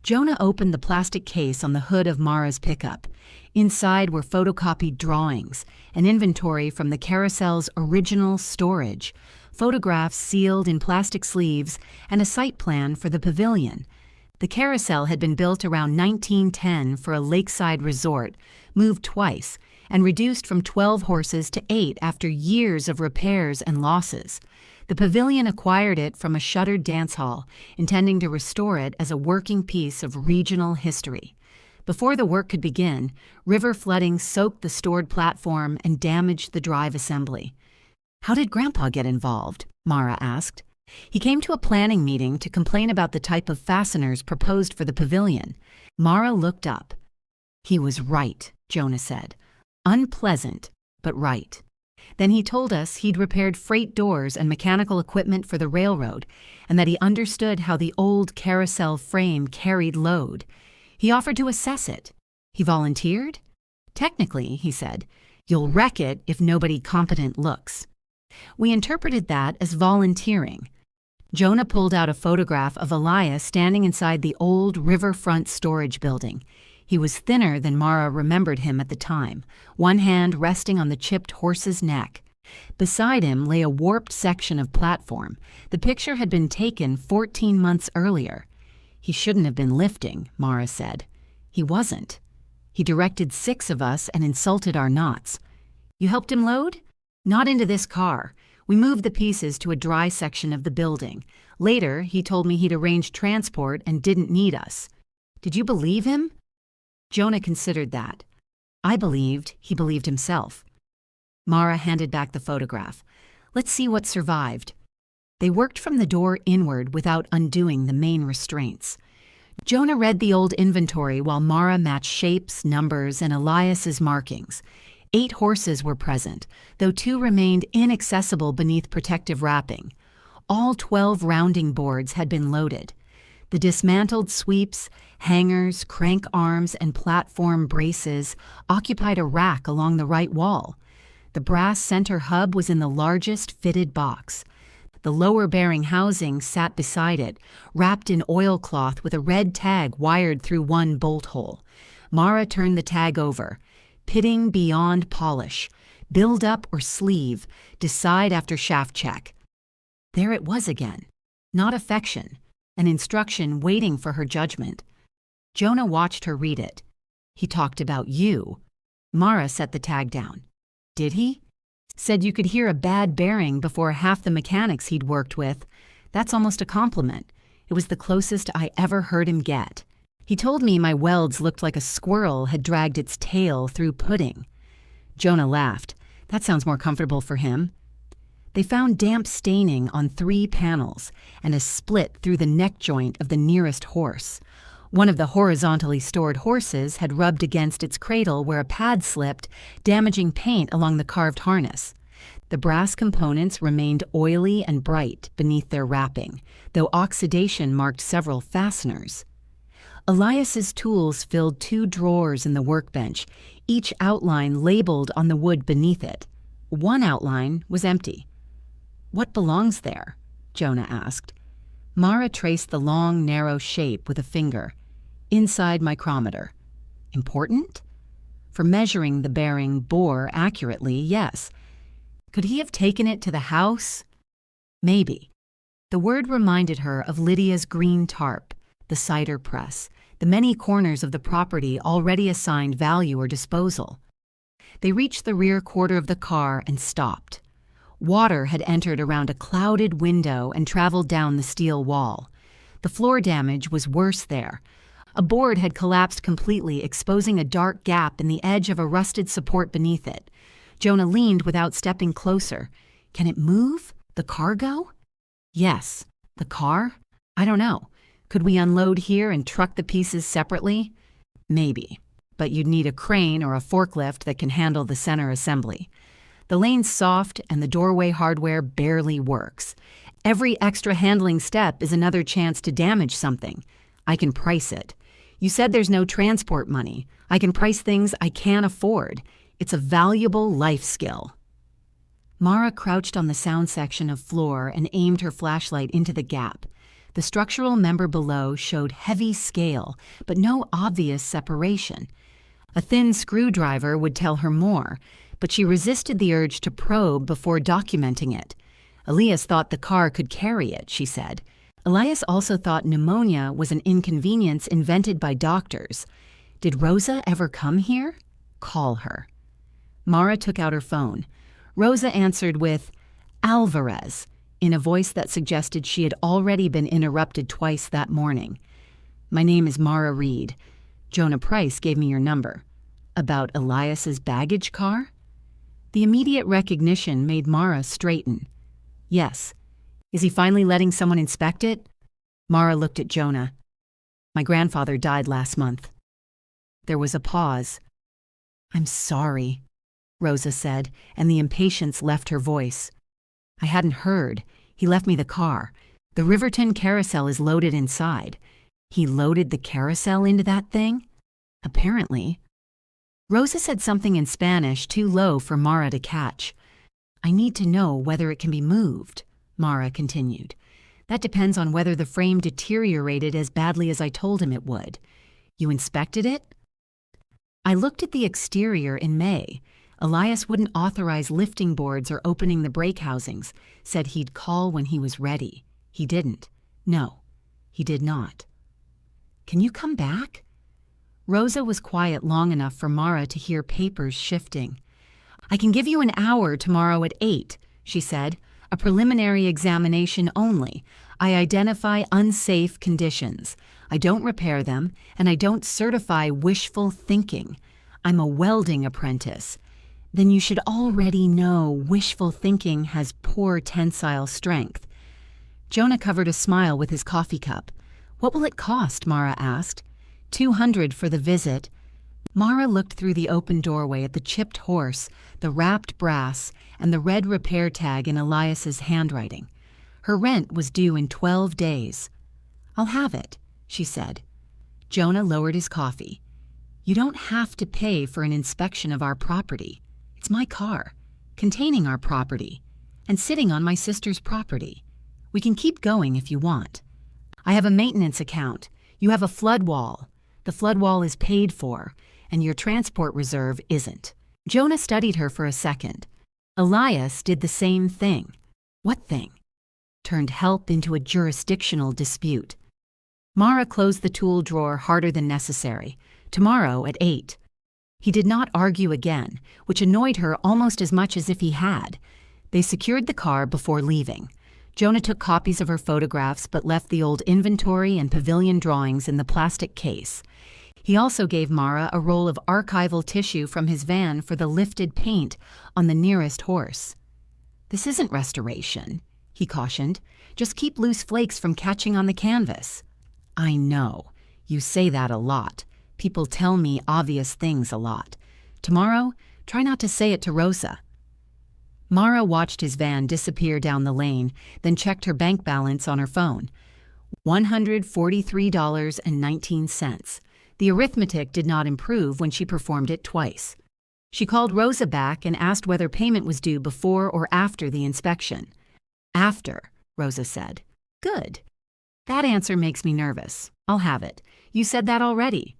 Jonah opened the plastic case on the hood of Mara's pickup. Inside were photocopied drawings, an inventory from the carousel's original storage, photographs sealed in plastic sleeves, and a site plan for the pavilion. The carousel had been built around 1910 for a lakeside resort, moved twice, and reduced from 12 horses to 8 after years of repairs and losses. The pavilion acquired it from a shuttered dance hall, intending to restore it as a working piece of regional history. Before the work could begin, river flooding soaked the stored platform and damaged the drive assembly. "How did Grandpa get involved?" Mara asked. "He came to a planning meeting to complain about the type of fasteners proposed for the pavilion." Mara looked up. "He was right," Jonah said. "Unpleasant, but right. Then he told us he'd repaired freight doors and mechanical equipment for the railroad, and that he understood how the old carousel frame carried load. He offered to assess it. He volunteered? Technically, he said, you'll wreck it if nobody competent looks. We interpreted that as volunteering. Jonah pulled out a photograph of Elias standing inside the old riverfront storage building. He was thinner than Mara remembered him at the time, one hand resting on the chipped horse's neck. Beside him lay a warped section of platform. The picture had been taken 14 months earlier. He shouldn't have been lifting, Mara said. He wasn't. He directed 6 of us and insulted our knots. You helped him load? Not into this car. We moved the pieces to a dry section of the building. Later, he told me he'd arranged transport and didn't need us. Did you believe him? Jonah considered that. I believed he believed himself. Mara handed back the photograph. Let's see what survived. They worked from the door inward without undoing the main restraints. Jonah read the old inventory while Mara matched shapes, numbers, and Elias's markings. 8 horses were present, though 2 remained inaccessible beneath protective wrapping. All 12 rounding boards had been loaded. The dismantled sweeps, hangers, crank arms, and platform braces occupied a rack along the right wall. The brass center hub was in the largest fitted box. The lower-bearing housing sat beside it, wrapped in oilcloth with a red tag wired through one bolt hole. Mara turned the tag over. Pitting beyond polish. Build up or sleeve. Decide after shaft check. There it was again. Not affection. An instruction waiting for her judgment. Jonah watched her read it. He talked about you. Mara set the tag down. Did he? Said you could hear a bad bearing before half the mechanics he'd worked with. That's almost a compliment. It was the closest I ever heard him get. He told me my welds looked like a squirrel had dragged its tail through pudding. Jonah laughed. That sounds more comfortable for him. They found damp staining on 3 panels and a split through the neck joint of the nearest horse. One of the horizontally stored horses had rubbed against its cradle where a pad slipped, damaging paint along the carved harness. The brass components remained oily and bright beneath their wrapping, though oxidation marked several fasteners. Elias's tools filled 2 drawers in the workbench, each outline labeled on the wood beneath it. One outline was empty. What belongs there? Jonah asked. Mara traced the long, narrow shape with a finger. Inside micrometer. Important? For measuring the bearing bore accurately, yes. Could he have taken it to the house? Maybe. The word reminded her of Lydia's green tarp, the cider press, the many corners of the property already assigned value or disposal. They reached the rear quarter of the car and stopped. Water had entered around a clouded window and traveled down the steel wall. The floor damage was worse there. A board had collapsed completely, exposing a dark gap in the edge of a rusted support beneath it. Jonah leaned without stepping closer. Can it move? The cargo? Yes. The car? I don't know. Could we unload here and truck the pieces separately? Maybe. But you'd need a crane or a forklift that can handle the center assembly. The lane's soft and the doorway hardware barely works. Every extra handling step is another chance to damage something. I can price it. You said there's no transport money. I can price things I can't afford. It's a valuable life skill. Mara crouched on the sound section of floor and aimed her flashlight into the gap. The structural member below showed heavy scale, but no obvious separation. A thin screwdriver would tell her more, but she resisted the urge to probe before documenting it. Elias thought the car could carry it, she said. Elias also thought pneumonia was an inconvenience invented by doctors. Did Rosa ever come here? Call her. Mara took out her phone. Rosa answered with, "Alvarez," in a voice that suggested she had already been interrupted twice that morning. "My name is Mara Reed. Jonah Price gave me your number." "About Elias's baggage car?" The immediate recognition made Mara straighten. "Yes. Is he finally letting someone inspect it?" Mara looked at Jonah. "My grandfather died last month." There was a pause. "I'm sorry," Rosa said, and the impatience left her voice. "I hadn't heard. He left me the car. The Riverton carousel is loaded inside." "He loaded the carousel into that thing?" "Apparently." Rosa said something in Spanish too low for Mara to catch. "I need to know whether it can be moved," Mara continued. "That depends on whether the frame deteriorated as badly as I told him it would. You inspected it?" "I looked at the exterior in May. Elias wouldn't authorize lifting boards or opening the brake housings, said he'd call when he was ready. He didn't. No, he did not." "Can you come back?" Rosa was quiet long enough for Mara to hear papers shifting. "I can give you an hour tomorrow at 8, she said. "A preliminary examination only. I identify unsafe conditions. I don't repair them, and I don't certify wishful thinking. I'm a welding apprentice." "Then you should already know wishful thinking has poor tensile strength." Jonah covered a smile with his coffee cup. "What will it cost?" Mara asked. $200 for the visit." Mara looked through the open doorway at the chipped horse, the wrapped brass, and the red repair tag in Elias's handwriting. Her rent was due in 12 days. "I'll have it," she said. Jonah lowered his coffee. "You don't have to pay for an inspection of our property. It's my car, containing our property, and sitting on my sister's property. We can keep going if you want. I have a maintenance account. You have a flood wall. The flood wall is paid for, and your transport reserve isn't." Jonah studied her for a second. Elias did the same thing. What thing? Turned help into a jurisdictional dispute. Mara closed the tool drawer harder than necessary. "Tomorrow at 8. He did not argue again, which annoyed her almost as much as if he had. They secured the car before leaving. Jonah took copies of her photographs but left the old inventory and pavilion drawings in the plastic case. He also gave Mara a roll of archival tissue from his van for the lifted paint on the nearest horse. "This isn't restoration," he cautioned. "Just keep loose flakes from catching on the canvas." "I know. You say that a lot. People tell me obvious things a lot. Tomorrow, try not to say it to Rosa." Mara watched his van disappear down the lane, then checked her bank balance on her phone. $143.19. The arithmetic did not improve when she performed it twice. She called Rosa back and asked whether payment was due before or after the inspection. "After," Rosa said. "Good. That answer makes me nervous. I'll have it. You said that already."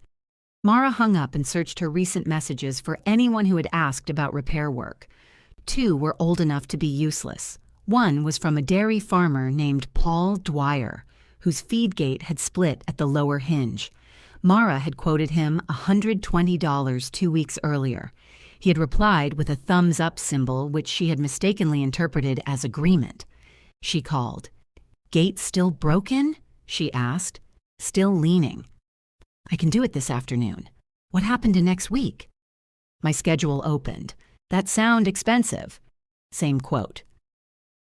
Mara hung up and searched her recent messages for anyone who had asked about repair work. 2 were old enough to be useless. One was from a dairy farmer named Paul Dwyer, whose feed gate had split at the lower hinge. Mara had quoted him $120 2 weeks earlier. He had replied with a thumbs-up symbol, which she had mistakenly interpreted as agreement. She called. "Gate still broken?" she asked. "Still leaning." "I can do it this afternoon. What happened to next week?" "My schedule opened. That sound expensive?" Same quote.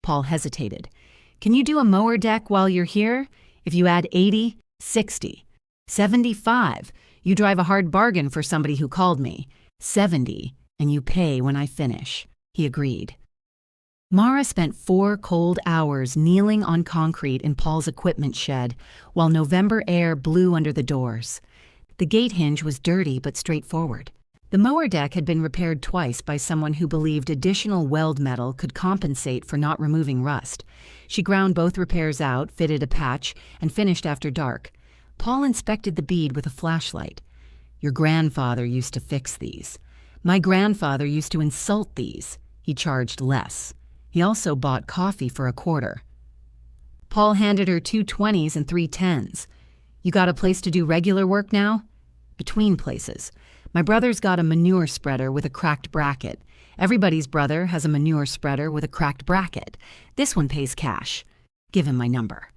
Paul hesitated. "Can you do a mower deck while you're here? If you add 80, 60. 75. You drive a hard bargain for somebody who called me. 70, and you pay when I finish," he agreed. Mara spent 4 cold hours kneeling on concrete in Paul's equipment shed while November air blew under the doors. The gate hinge was dirty but straightforward. The mower deck had been repaired twice by someone who believed additional weld metal could compensate for not removing rust. She ground both repairs out, fitted a patch, and finished after dark. Paul inspected the bead with a flashlight. "Your grandfather used to fix these. My grandfather used to insult these. He charged less. He also bought coffee for $1.25." Paul handed her 2 20s and 3 10s. "You got a place to do regular work now?" "Between places. My brother's got a manure spreader with a cracked bracket. Everybody's brother has a manure spreader with a cracked bracket. This one pays cash. Give him my number."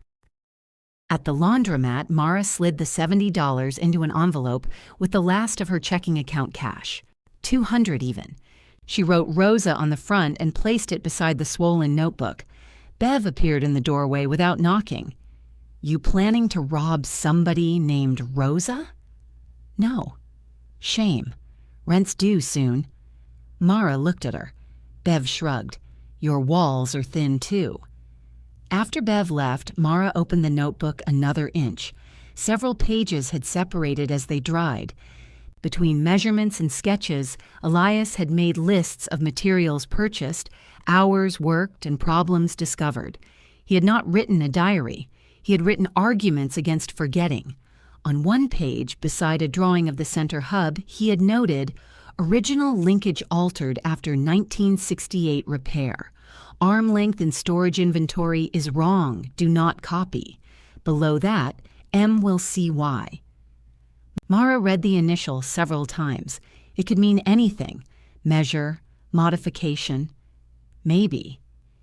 At the laundromat, Mara slid the $70 into an envelope with the last of her checking account cash. 200 even. She wrote Rosa on the front and placed it beside the swollen notebook. Bev appeared in the doorway without knocking. "You planning to rob somebody named Rosa?" "No." "Shame. Rent's due soon." Mara looked at her. Bev shrugged. "Your walls are thin too." After Bev left, Mara opened the notebook another inch. Several pages had separated as they dried. Between measurements and sketches, Elias had made lists of materials purchased, hours worked, and problems discovered. He had not written a diary. He had written arguments against forgetting. On one page, beside a drawing of the center hub, he had noted, "Original linkage altered after 1968 repair. Arm length in storage inventory is wrong. Do not copy." Below that, "M will see why." Mara read the initial several times. It could mean anything. Measure, modification. Maybe.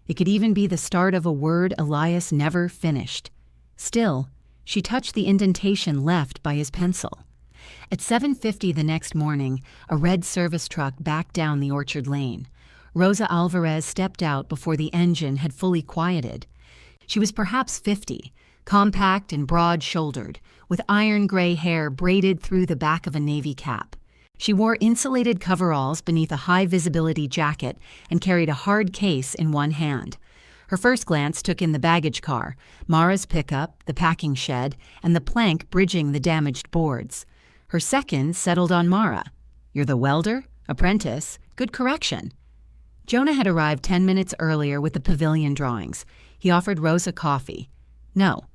It could even be the start of a word Elias never finished. Still, she touched the indentation left by his pencil. At 7:50 the next morning, a red service truck backed down the orchard lane. Rosa Alvarez stepped out before the engine had fully quieted. She was perhaps 50, compact and broad-shouldered, with iron gray hair braided through the back of a navy cap. She wore insulated coveralls beneath a high-visibility jacket and carried a hard case in one hand. Her first glance took in the baggage car, Mara's pickup, the packing shed, and the plank bridging the damaged boards. Her second settled on Mara. "You're the welder? Apprentice? Good correction." Jonah had arrived 10 minutes earlier with the pavilion drawings. He offered Rosa coffee. "No."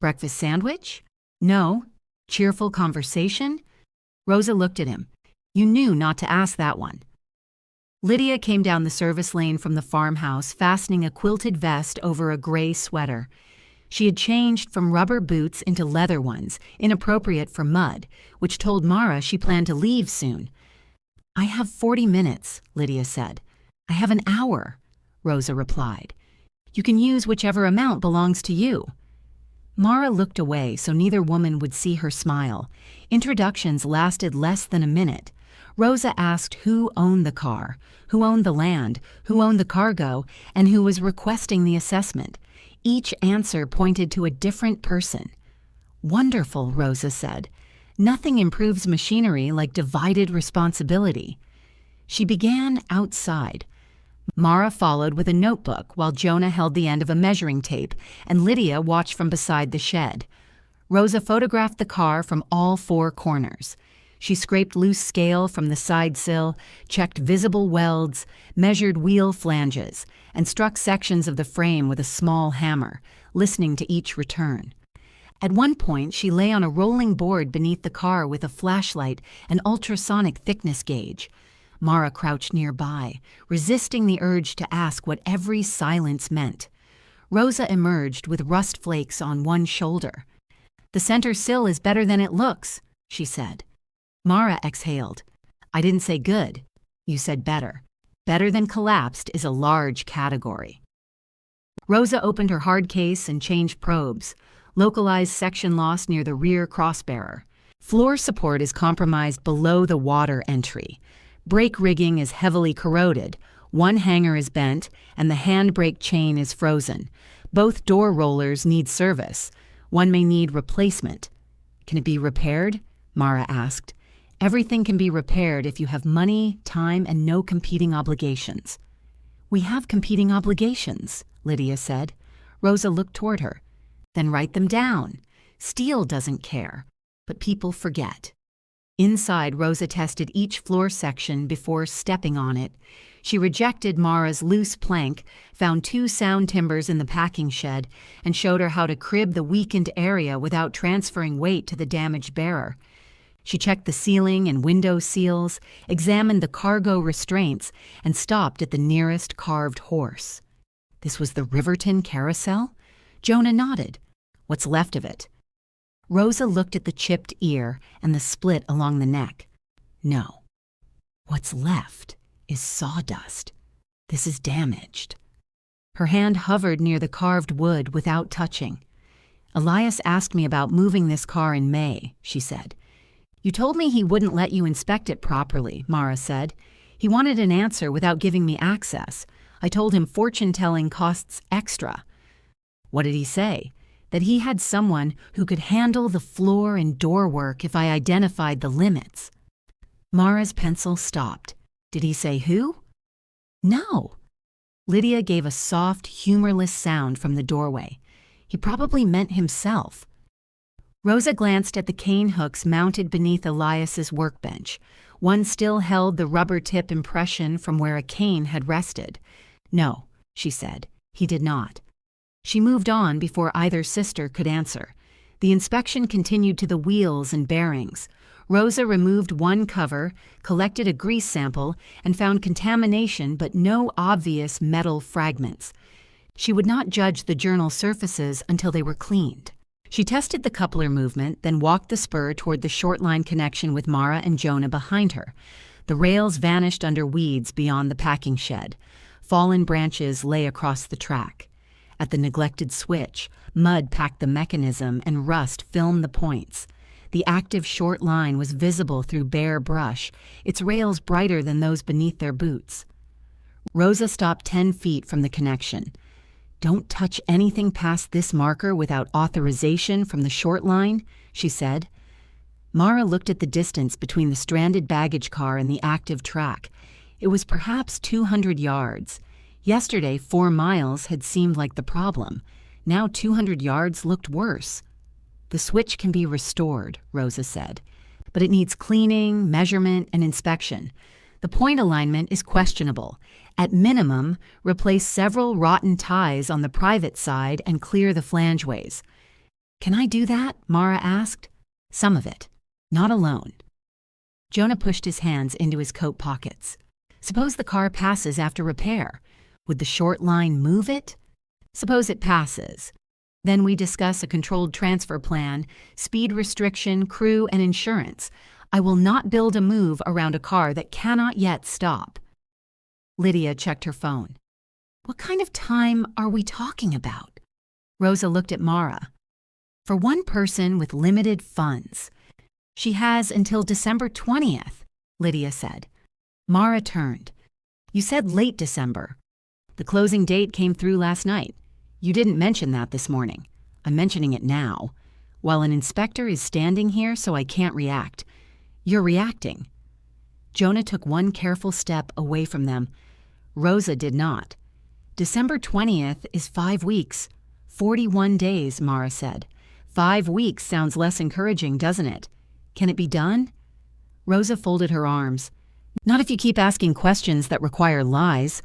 "Breakfast sandwich?" "No." "Cheerful conversation?" Rosa looked at him. "You knew not to ask that one." Lydia came down the service lane from the farmhouse, fastening a quilted vest over a gray sweater. She had changed from rubber boots into leather ones, inappropriate for mud, which told Mara she planned to leave soon. "I have 40 minutes, Lydia said. "I have an hour," Rosa replied. "You can use whichever amount belongs to you." Mara looked away so neither woman would see her smile. Introductions lasted less than a minute. Rosa asked who owned the car, who owned the land, who owned the cargo, and who was requesting the assessment. Each answer pointed to a different person. "Wonderful," Rosa said. "Nothing improves machinery like divided responsibility." She began outside. Mara followed with a notebook while Jonah held the end of a measuring tape and Lydia watched from beside the shed. Rosa photographed the car from all 4 corners. She scraped loose scale from the side sill, checked visible welds, measured wheel flanges, and struck sections of the frame with a small hammer, listening to each return. At one point, she lay on a rolling board beneath the car with a flashlight and ultrasonic thickness gauge. Mara crouched nearby, resisting the urge to ask what every silence meant. Rosa emerged with rust flakes on one shoulder. "The center sill is better than it looks," she said. Mara exhaled. "I didn't say good. You said better. Better than collapsed is a large category." Rosa opened her hard case and changed probes. Localized section loss near the rear crossbearer. Floor support is compromised below the water entry. Brake rigging is heavily corroded. One hanger is bent, and the handbrake chain is frozen. Both door rollers need service. One may need replacement. "Can it be repaired?" Mara asked. "Everything can be repaired if you have money, time, and no competing obligations." "We have competing obligations," Lydia said. Rosa looked toward her. "Then write them down. Steel doesn't care, but people forget." Inside, Rosa tested each floor section before stepping on it. She rejected Mara's loose plank, found 2 sound timbers in the packing shed, and showed her how to crib the weakened area without transferring weight to the damaged bearer. She checked the ceiling and window seals, examined the cargo restraints, and stopped at the nearest carved horse. This was the Riverton carousel? Jonah nodded. What's left of it? Rosa looked at the chipped ear and the split along the neck. No. What's left is sawdust. This is damaged. Her hand hovered near the carved wood without touching. Elias asked me about moving this car in May, she said. You told me he wouldn't let you inspect it properly, Mara said. He wanted an answer without giving me access. I told him fortune-telling costs extra. What did he say? That he had someone who could handle the floor and door work if I identified the limits. Mara's pencil stopped. Did he say who? No. Lydia gave a soft, humorless sound from the doorway. He probably meant himself. Rosa glanced at the cane hooks mounted beneath Elias's workbench. One still held the rubber tip impression from where a cane had rested. No, she said, he did not. She moved on before either sister could answer. The inspection continued to the wheels and bearings. Rosa removed one cover, collected a grease sample, and found contamination but no obvious metal fragments. She would not judge the journal surfaces until they were cleaned. She tested the coupler movement, then walked the spur toward the short line connection with Mara and Jonah behind her. The rails vanished under weeds beyond the packing shed. Fallen branches lay across the track. At the neglected switch, mud packed the mechanism and rust filmed the points. The active short line was visible through bare brush, its rails brighter than those beneath their boots. Rosa stopped 10 feet from the connection. Don't touch anything past this marker without authorization from the short line, she said. Mara looked at the distance between the stranded baggage car and the active track. It was perhaps 200 yards. Yesterday, 4 miles had seemed like the problem. Now 200 yards looked worse. The switch can be restored, Rosa said, but it needs cleaning, measurement, and inspection. The point alignment is questionable. At minimum, replace several rotten ties on the private side and clear the flangeways. Can I do that? Mara asked. Some of it. Not alone. Jonah pushed his hands into his coat pockets. Suppose the car passes after repair. Would the short line move it? Suppose it passes. Then we discuss a controlled transfer plan, speed restriction, crew, and insurance. I will not build a move around a car that cannot yet stop. Lydia checked her phone. What kind of time are we talking about? Rosa looked at Mara. For one person with limited funds. She has until December 20th, Lydia said. Mara turned. You said late December. The closing date came through last night. You didn't mention that this morning. I'm mentioning it now. While an inspector is standing here, so I can't react. You're reacting. Jonah took one careful step away from them. Rosa did not. December 20th is 5 weeks. 41 days, Mara said. 5 weeks sounds less encouraging, doesn't it? Can it be done? Rosa folded her arms. Not if you keep asking questions that require lies.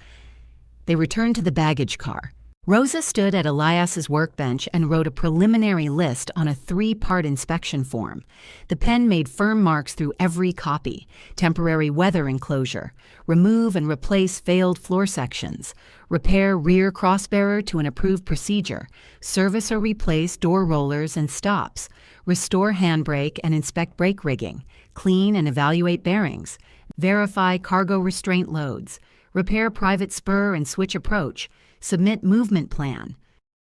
They returned to the baggage car. Rosa stood at Elias's workbench and wrote a preliminary list on a 3-part inspection form. The pen made firm marks through every copy. Temporary weather enclosure. Remove and replace failed floor sections. Repair rear crossbearer to an approved procedure. Service or replace door rollers and stops. Restore handbrake and inspect brake rigging. Clean and evaluate bearings. Verify cargo restraint loads. Repair private spur and switch approach. Submit movement plan.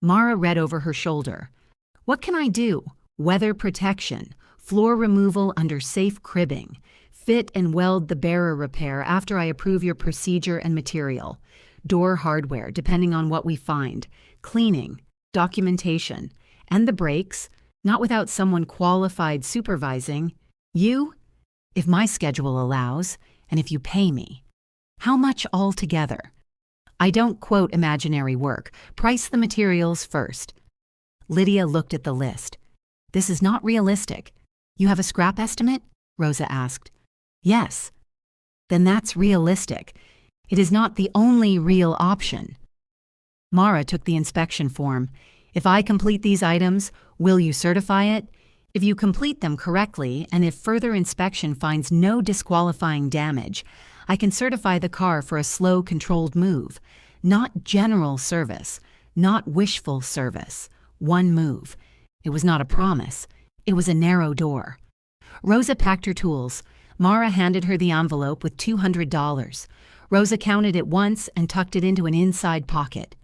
Mara read over her shoulder. What can I do? Weather protection. Floor removal under safe cribbing. Fit and weld the bearer repair after I approve your procedure and material. Door hardware, depending on what we find. Cleaning. Documentation. And the brakes, not without someone qualified supervising. You? If my schedule allows, and if you pay me. How much altogether? I don't quote imaginary work. Price the materials first. Lydia looked at the list. This is not realistic. You have a scrap estimate? Rosa asked. Yes. Then that's realistic. It is not the only real option. Mara took the inspection form. If I complete these items, will you certify it? If you complete them correctly and if further inspection finds no disqualifying damage, I can certify the car for a slow, controlled move. Not general service, not wishful service. One move. It was not a promise. It was a narrow door. Rosa packed her tools. Mara handed her the envelope with $200. Rosa counted it once and tucked it into an inside pocket.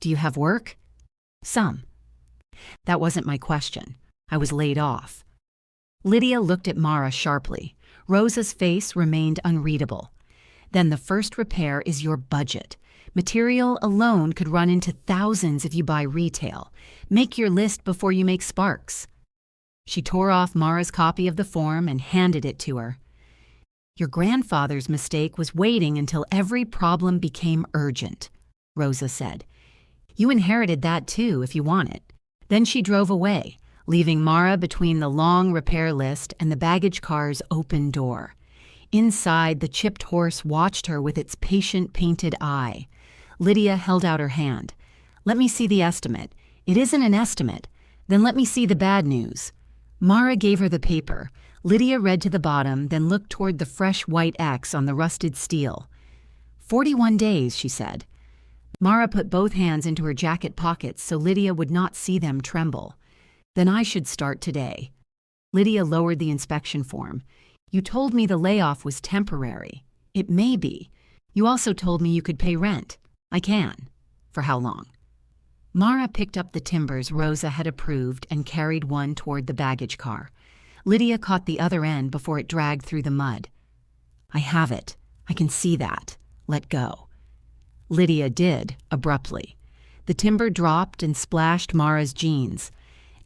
Do you have work? Some. That wasn't my question. I was laid off. Lydia looked at Mara sharply. Rosa's face remained unreadable. Then the first repair is your budget. Material alone could run into thousands if you buy retail. Make your list before you make sparks. She tore off Mara's copy of the form and handed it to her. Your grandfather's mistake was waiting until every problem became urgent, Rosa said. You inherited that too, if you want it. Then she drove away, leaving Mara between the long repair list and the baggage car's open door. Inside, the chipped horse watched her with its patient painted eye. Lydia held out her hand. Let me see the estimate. It isn't an estimate. Then let me see the bad news. Mara gave her the paper. Lydia read to the bottom, then looked toward the fresh white X on the rusted steel. 41 days, she said. Mara put both hands into her jacket pockets so Lydia would not see them tremble. Then I should start today. Lydia lowered the inspection form. You told me the layoff was temporary. It may be. You also told me you could pay rent. I can. For how long? Mara picked up the timbers Rosa had approved and carried one toward the baggage car. Lydia caught the other end before it dragged through the mud. I have it. I can see that. Let go. Lydia did, abruptly. The timber dropped and splashed Mara's jeans.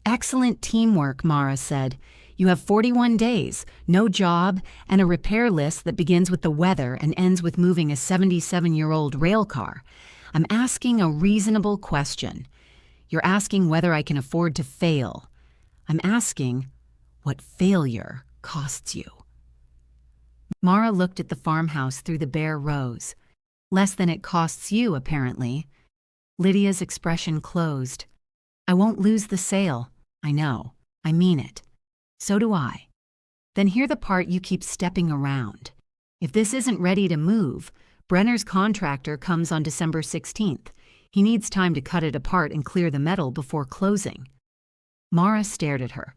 Excellent teamwork, Mara said. You have 41 days, no job, and a repair list that begins with the weather and ends with moving a 77-year-old railcar. I'm asking a reasonable question. You're asking whether I can afford to fail. I'm asking what failure costs you. Mara looked at the farmhouse through the bare rows. Less than it costs you, apparently. Lydia's expression closed. I won't lose the sale. I know. I mean it. So do I. Then hear the part you keep stepping around. If this isn't ready to move, Brenner's contractor comes on December 16th. He needs time to cut it apart and clear the metal before closing. Mara stared at her.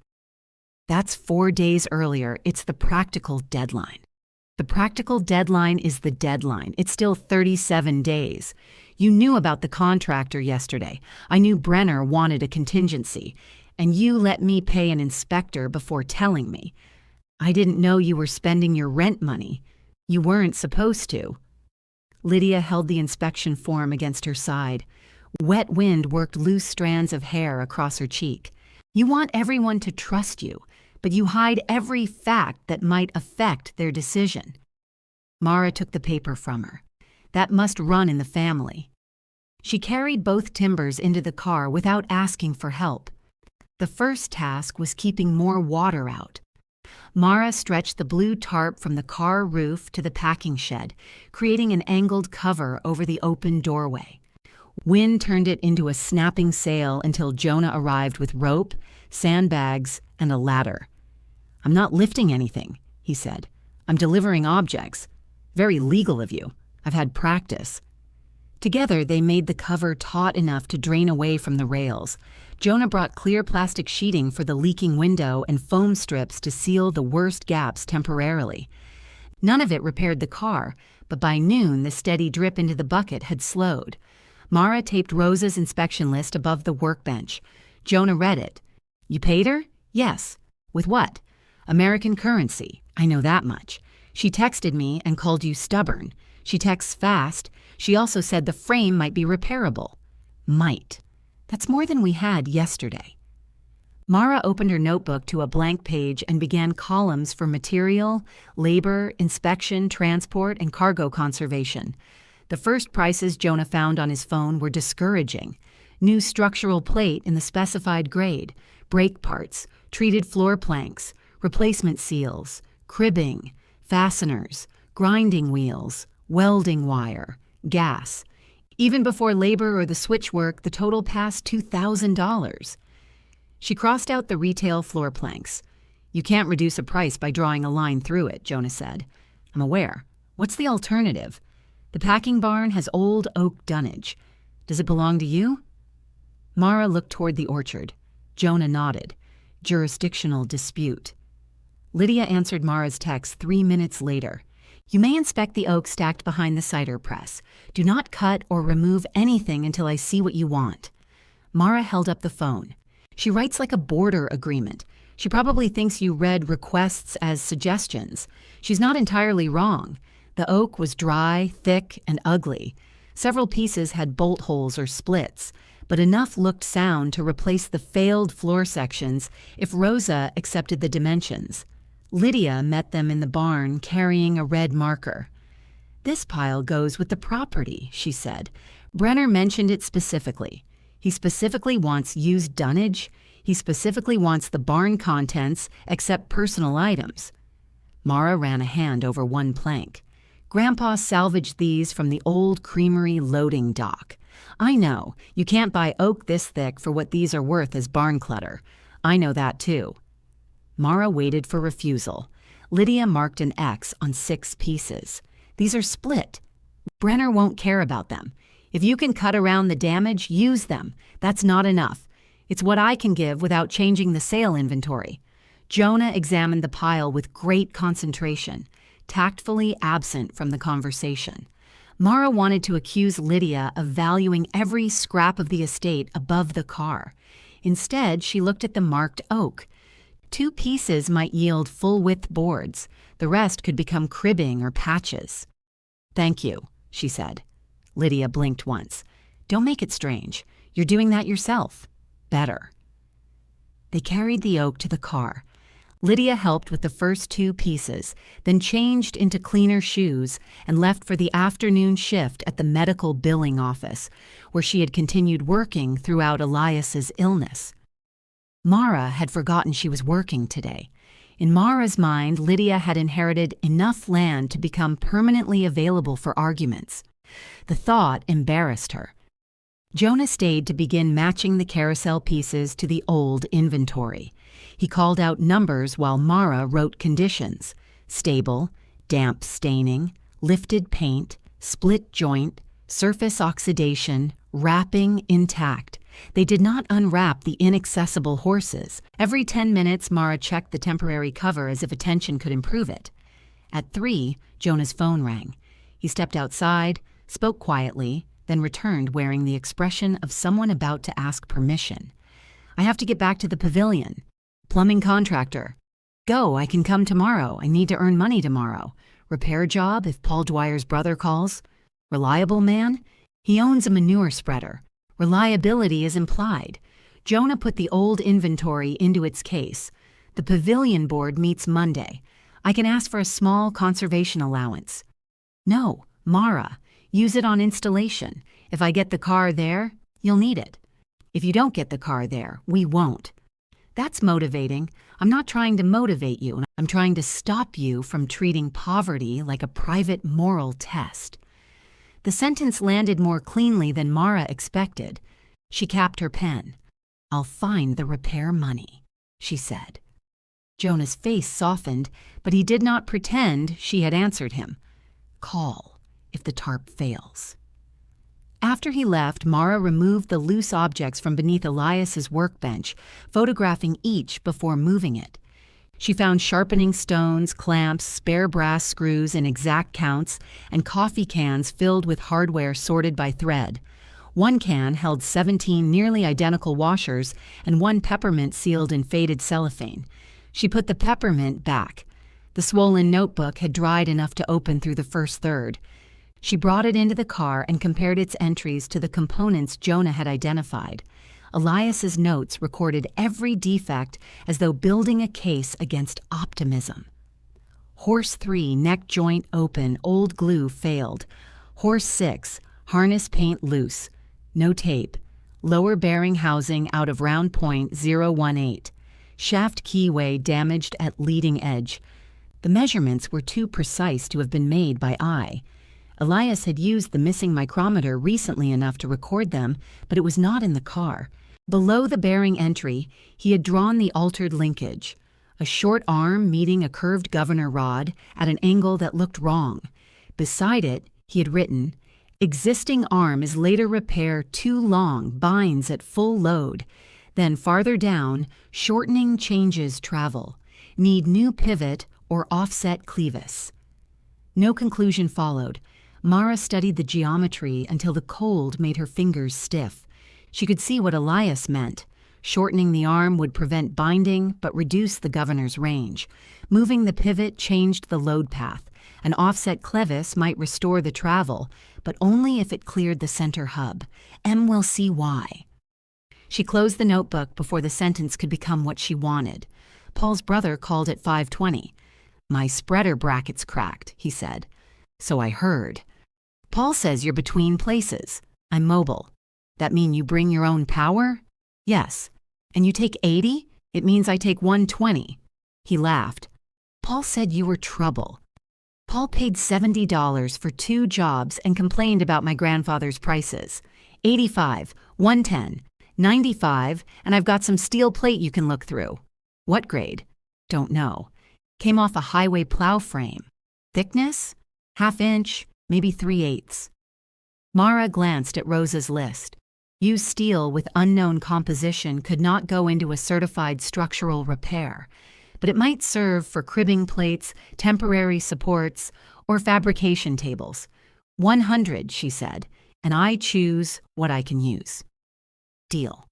That's 4 days earlier. It's the practical deadline. The practical deadline is the deadline. It's still 37 days. You knew about the contractor yesterday. I knew Brenner wanted a contingency, and you let me pay an inspector before telling me. I didn't know you were spending your rent money. You weren't supposed to. Lydia held the inspection form against her side. Wet wind worked loose strands of hair across her cheek. You want everyone to trust you, but you hide every fact that might affect their decision. Mara took the paper from her. That must run in the family. She carried both timbers into the car without asking for help. The first task was keeping more water out. Mara stretched the blue tarp from the car roof to the packing shed, creating an angled cover over the open doorway. Wind turned it into a snapping sail until Jonah arrived with rope, sandbags, and a ladder. I'm not lifting anything, he said. I'm delivering objects. Very legal of you. I've had practice. Together, they made the cover taut enough to drain away from the rails. Jonah brought clear plastic sheeting for the leaking window and foam strips to seal the worst gaps temporarily. None of it repaired the car, but by noon the steady drip into the bucket had slowed. Mara taped Rosa's inspection list above the workbench. Jonah read it. You paid her? Yes. With what? American currency. I know that much. She texted me and called you stubborn. She texts fast. She also said the frame might be repairable. Might. That's more than we had yesterday. Mara opened her notebook to a blank page and began columns for material, labor, inspection, transport, and cargo conservation. The first prices Jonah found on his phone were discouraging. New structural plate in the specified grade, brake parts, treated floor planks, replacement seals, cribbing, fasteners, grinding wheels, welding wire, gas. Even before labor or the switch work, the total passed $2,000. She crossed out the retail floor planks. "You can't reduce a price by drawing a line through it," Jonah said. "I'm aware. What's the alternative? The packing barn has old oak dunnage. Does it belong to you?" Mara looked toward the orchard. Jonah nodded. Jurisdictional dispute. Lydia answered Mara's text 3 minutes later. "You may inspect the oak stacked behind the cider press. Do not cut or remove anything until I see what you want." Mara held up the phone. "She writes like a border agreement. She probably thinks you read requests as suggestions. She's not entirely wrong. The oak was dry, thick, and ugly. Several pieces had bolt holes or splits, but enough looked sound to replace the failed floor sections if Rosa accepted the dimensions. Lydia met them in the barn carrying a red marker. "This pile goes with the property," she said. "Brenner mentioned it specifically. He specifically wants used dunnage. He specifically wants the barn contents except personal items." Mara ran a hand over one plank. "Grandpa salvaged these from the old creamery loading dock. I know, you can't buy oak this thick for what these are worth as barn clutter. I know that too." Mara waited for refusal. Lydia marked an X on 6 pieces. "These are split. Brenner won't care about them. If you can cut around the damage, use them. That's not enough. It's what I can give without changing the sale inventory." Jonah examined the pile with great concentration, tactfully absent from the conversation. Mara wanted to accuse Lydia of valuing every scrap of the estate above the car. Instead, she looked at the marked oak. 2 pieces might yield full-width boards. The rest could become cribbing or patches. "Thank you," she said. Lydia blinked once. "Don't make it strange. You're doing that yourself. Better." They carried the oak to the car. Lydia helped with the first 2 pieces, then changed into cleaner shoes and left for the afternoon shift at the medical billing office, where she had continued working throughout Elias's illness. Mara had forgotten she was working today. In Mara's mind, Lydia had inherited enough land to become permanently available for arguments. The thought embarrassed her. Jonah stayed to begin matching the carousel pieces to the old inventory. He called out numbers while Mara wrote conditions: stable, damp staining, lifted paint, split joint, surface oxidation, wrapping intact. They did not unwrap the inaccessible horses. Every 10 minutes, Mara checked the temporary cover as if attention could improve it. At 3, Jonah's phone rang. He stepped outside, spoke quietly, then returned wearing the expression of someone about to ask permission. "I have to get back to the pavilion. Plumbing contractor. Go, I can come tomorrow. I need to earn money tomorrow. Repair job if Paul Dwyer's brother calls. Reliable man? He owns a manure spreader. Reliability is implied." Jonah put the old inventory into its case. "The pavilion board meets Monday. I can ask for a small conservation allowance." "No, Mara. Use it on installation. If I get the car there, you'll need it. If you don't get the car there, we won't." "That's motivating. I'm not trying to motivate you. I'm trying to stop you from treating poverty like a private moral test." The sentence landed more cleanly than Mara expected. She capped her pen. "I'll find the repair money," she said. Jonah's face softened, but he did not pretend she had answered him. "Call if the tarp fails." After he left, Mara removed the loose objects from beneath Elias's workbench, photographing each before moving it. She found sharpening stones, clamps, spare brass screws in exact counts, and coffee cans filled with hardware sorted by thread. One can held 17 nearly identical washers and 1 peppermint sealed in faded cellophane. She put the peppermint back. The swollen notebook had dried enough to open through the first third. She brought it into the car and compared its entries to the components Jonah had identified. Elias's notes recorded every defect as though building a case against optimism. Horse 3, neck joint open, old glue failed. Horse 6, harness paint loose. No tape. Lower bearing housing out of round point 018. Shaft keyway damaged at leading edge. The measurements were too precise to have been made by eye. Elias had used the missing micrometer recently enough to record them, but it was not in the car. Below the bearing entry, he had drawn the altered linkage, a short arm meeting a curved governor rod at an angle that looked wrong. Beside it, he had written, "Existing arm is later repair too long, binds at full load." Then farther down, shortening changes travel. Need new pivot or offset clevis. No conclusion followed. Mara studied the geometry until the cold made her fingers stiff. She could see what Elias meant. Shortening the arm would prevent binding but reduce the governor's range. Moving the pivot changed the load path. An offset clevis might restore the travel, but only if it cleared the center hub. M will see why. She closed the notebook before the sentence could become what she wanted. Paul's brother called at 5:20. "My spreader bracket's cracked," he said. "So I heard." "Paul says you're between places. I'm mobile. That mean you bring your own power?" "Yes." "And you take 80? It means I take 120. He laughed. "Paul said you were trouble." Paul paid $70 for 2 jobs and complained about my grandfather's prices. 85, 110, 95, and I've got some steel plate you can look through. "What grade?" "Don't know." "Came off a highway plow frame." "Thickness?" "1/2 inch, maybe 3/8." Mara glanced at Rosa's list. Used steel with unknown composition could not go into a certified structural repair, but it might serve for cribbing plates, temporary supports, or fabrication tables. 100, she said, and I choose what I can use. Deal.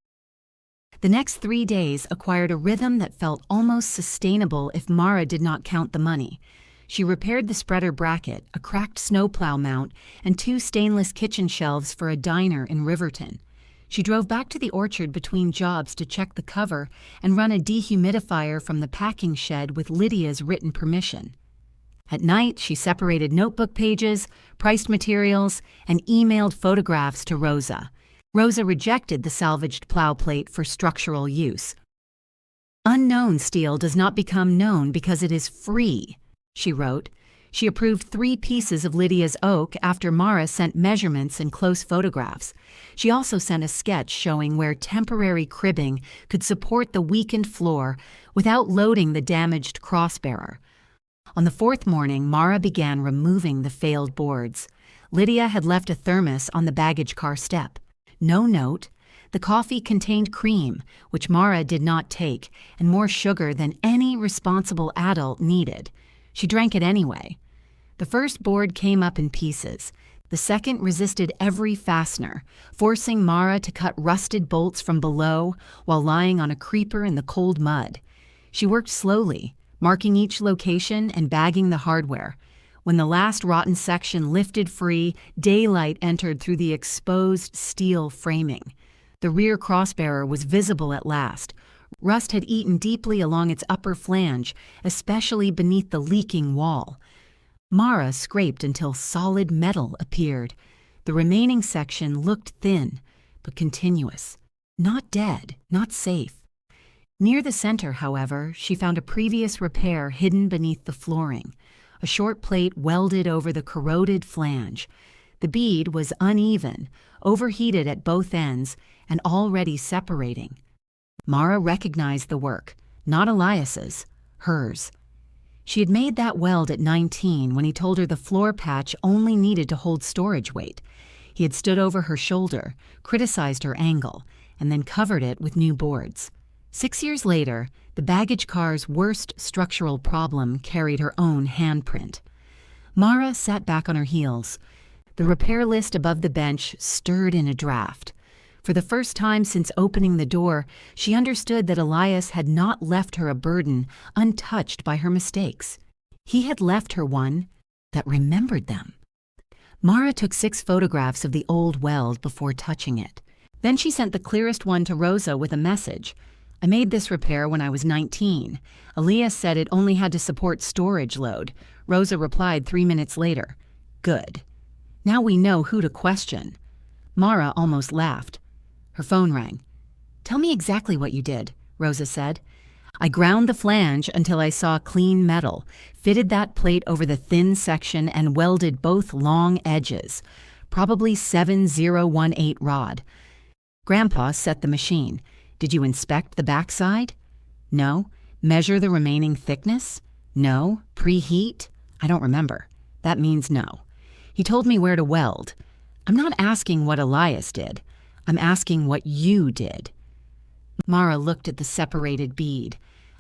The next 3 days acquired a rhythm that felt almost sustainable if Mara did not count the money. She repaired the spreader bracket, a cracked snowplow mount, and 2 stainless kitchen shelves for a diner in Riverton. She drove back to the orchard between jobs to check the cover and run a dehumidifier from the packing shed with Lydia's written permission. At night, she separated notebook pages, priced materials, and emailed photographs to Rosa. Rosa rejected the salvaged plow plate for structural use. "Unknown steel does not become known because it is free," she wrote. She approved 3 pieces of Lydia's oak after Mara sent measurements and close photographs. She also sent a sketch showing where temporary cribbing could support the weakened floor without loading the damaged crossbearer. On the 4th morning, Mara began removing the failed boards. Lydia had left a thermos on the baggage car step. No note. The coffee contained cream, which Mara did not take, and more sugar than any responsible adult needed. She drank it anyway. The first board came up in pieces. The second resisted every fastener, forcing Mara to cut rusted bolts from below while lying on a creeper in the cold mud. She worked slowly, marking each location and bagging the hardware. When the last rotten section lifted free, daylight entered through the exposed steel framing. The rear crossbearer was visible at last. Rust had eaten deeply along its upper flange, especially beneath the leaking wall. Mara scraped until solid metal appeared. The remaining section looked thin, but continuous. Not dead, not safe. Near the center, however, she found a previous repair hidden beneath the flooring. A short plate welded over the corroded flange. The bead was uneven, overheated at both ends, and already separating. Mara recognized the work, not Elias's, hers. She had made that weld at 19 when he told her the floor patch only needed to hold storage weight. He had stood over her shoulder, criticized her angle, and then covered it with new boards. 6 years later, the baggage car's worst structural problem carried her own handprint. Mara sat back on her heels. The repair list above the bench stirred in a draft. For the first time since opening the door, she understood that Elias had not left her a burden untouched by her mistakes. He had left her one that remembered them. Mara took 6 photographs of the old weld before touching it. Then she sent the clearest one to Rosa with a message. "I made this repair when I was 19. Elias said it only had to support storage load." Rosa replied 3 minutes later. "Good. Now we know who to question." Mara almost laughed. Her phone rang. "Tell me exactly what you did," Rosa said. I ground the flange until I saw clean metal, fitted that plate over the thin section, and welded both long edges, probably 7018 rod. Grandpa set the machine. Did you inspect the backside? No. Measure the remaining thickness? No. Preheat? I don't remember. That means no. He told me where to weld. I'm not asking what Elias did. I'm asking what you did. Mara looked at the separated bead.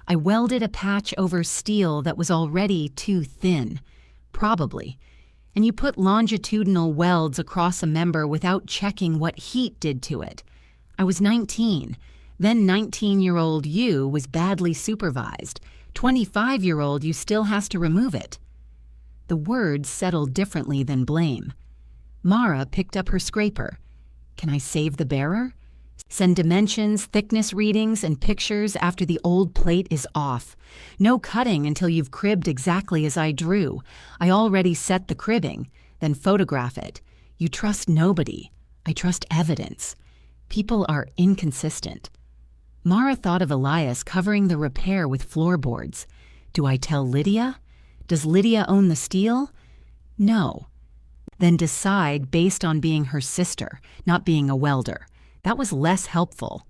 I welded a patch over steel that was already too thin. Probably. And you put longitudinal welds across a member without checking what heat did to it. I was 19. Then 19-year-old you was badly supervised. 25-year-old you still has to remove it. The words settled differently than blame. Mara picked up her scraper. Can I save the bearer? Send dimensions, thickness readings, and pictures after the old plate is off. No cutting until you've cribbed exactly as I drew. I already set the cribbing. Then photograph it. You trust nobody. I trust evidence. People are inconsistent. Mara thought of Elias covering the repair with floorboards. Do I tell Lydia? Does Lydia own the steel? No. Then decide based on being her sister, not being a welder. That was less helpful.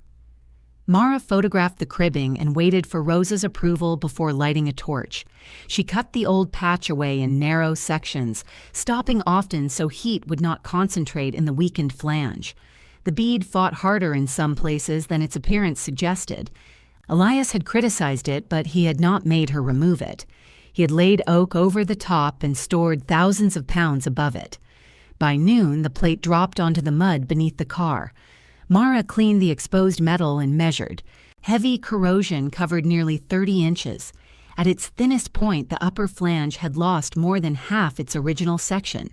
Mara photographed the cribbing and waited for Rosa's approval before lighting a torch. She cut the old patch away in narrow sections, stopping often so heat would not concentrate in the weakened flange. The bead fought harder in some places than its appearance suggested. Elias had criticized it, but he had not made her remove it. He had laid oak over the top and stored thousands of pounds above it. By noon, the plate dropped onto the mud beneath the car. Mara cleaned the exposed metal and measured. Heavy corrosion covered nearly 30 inches. At its thinnest point, the upper flange had lost more than half its original section.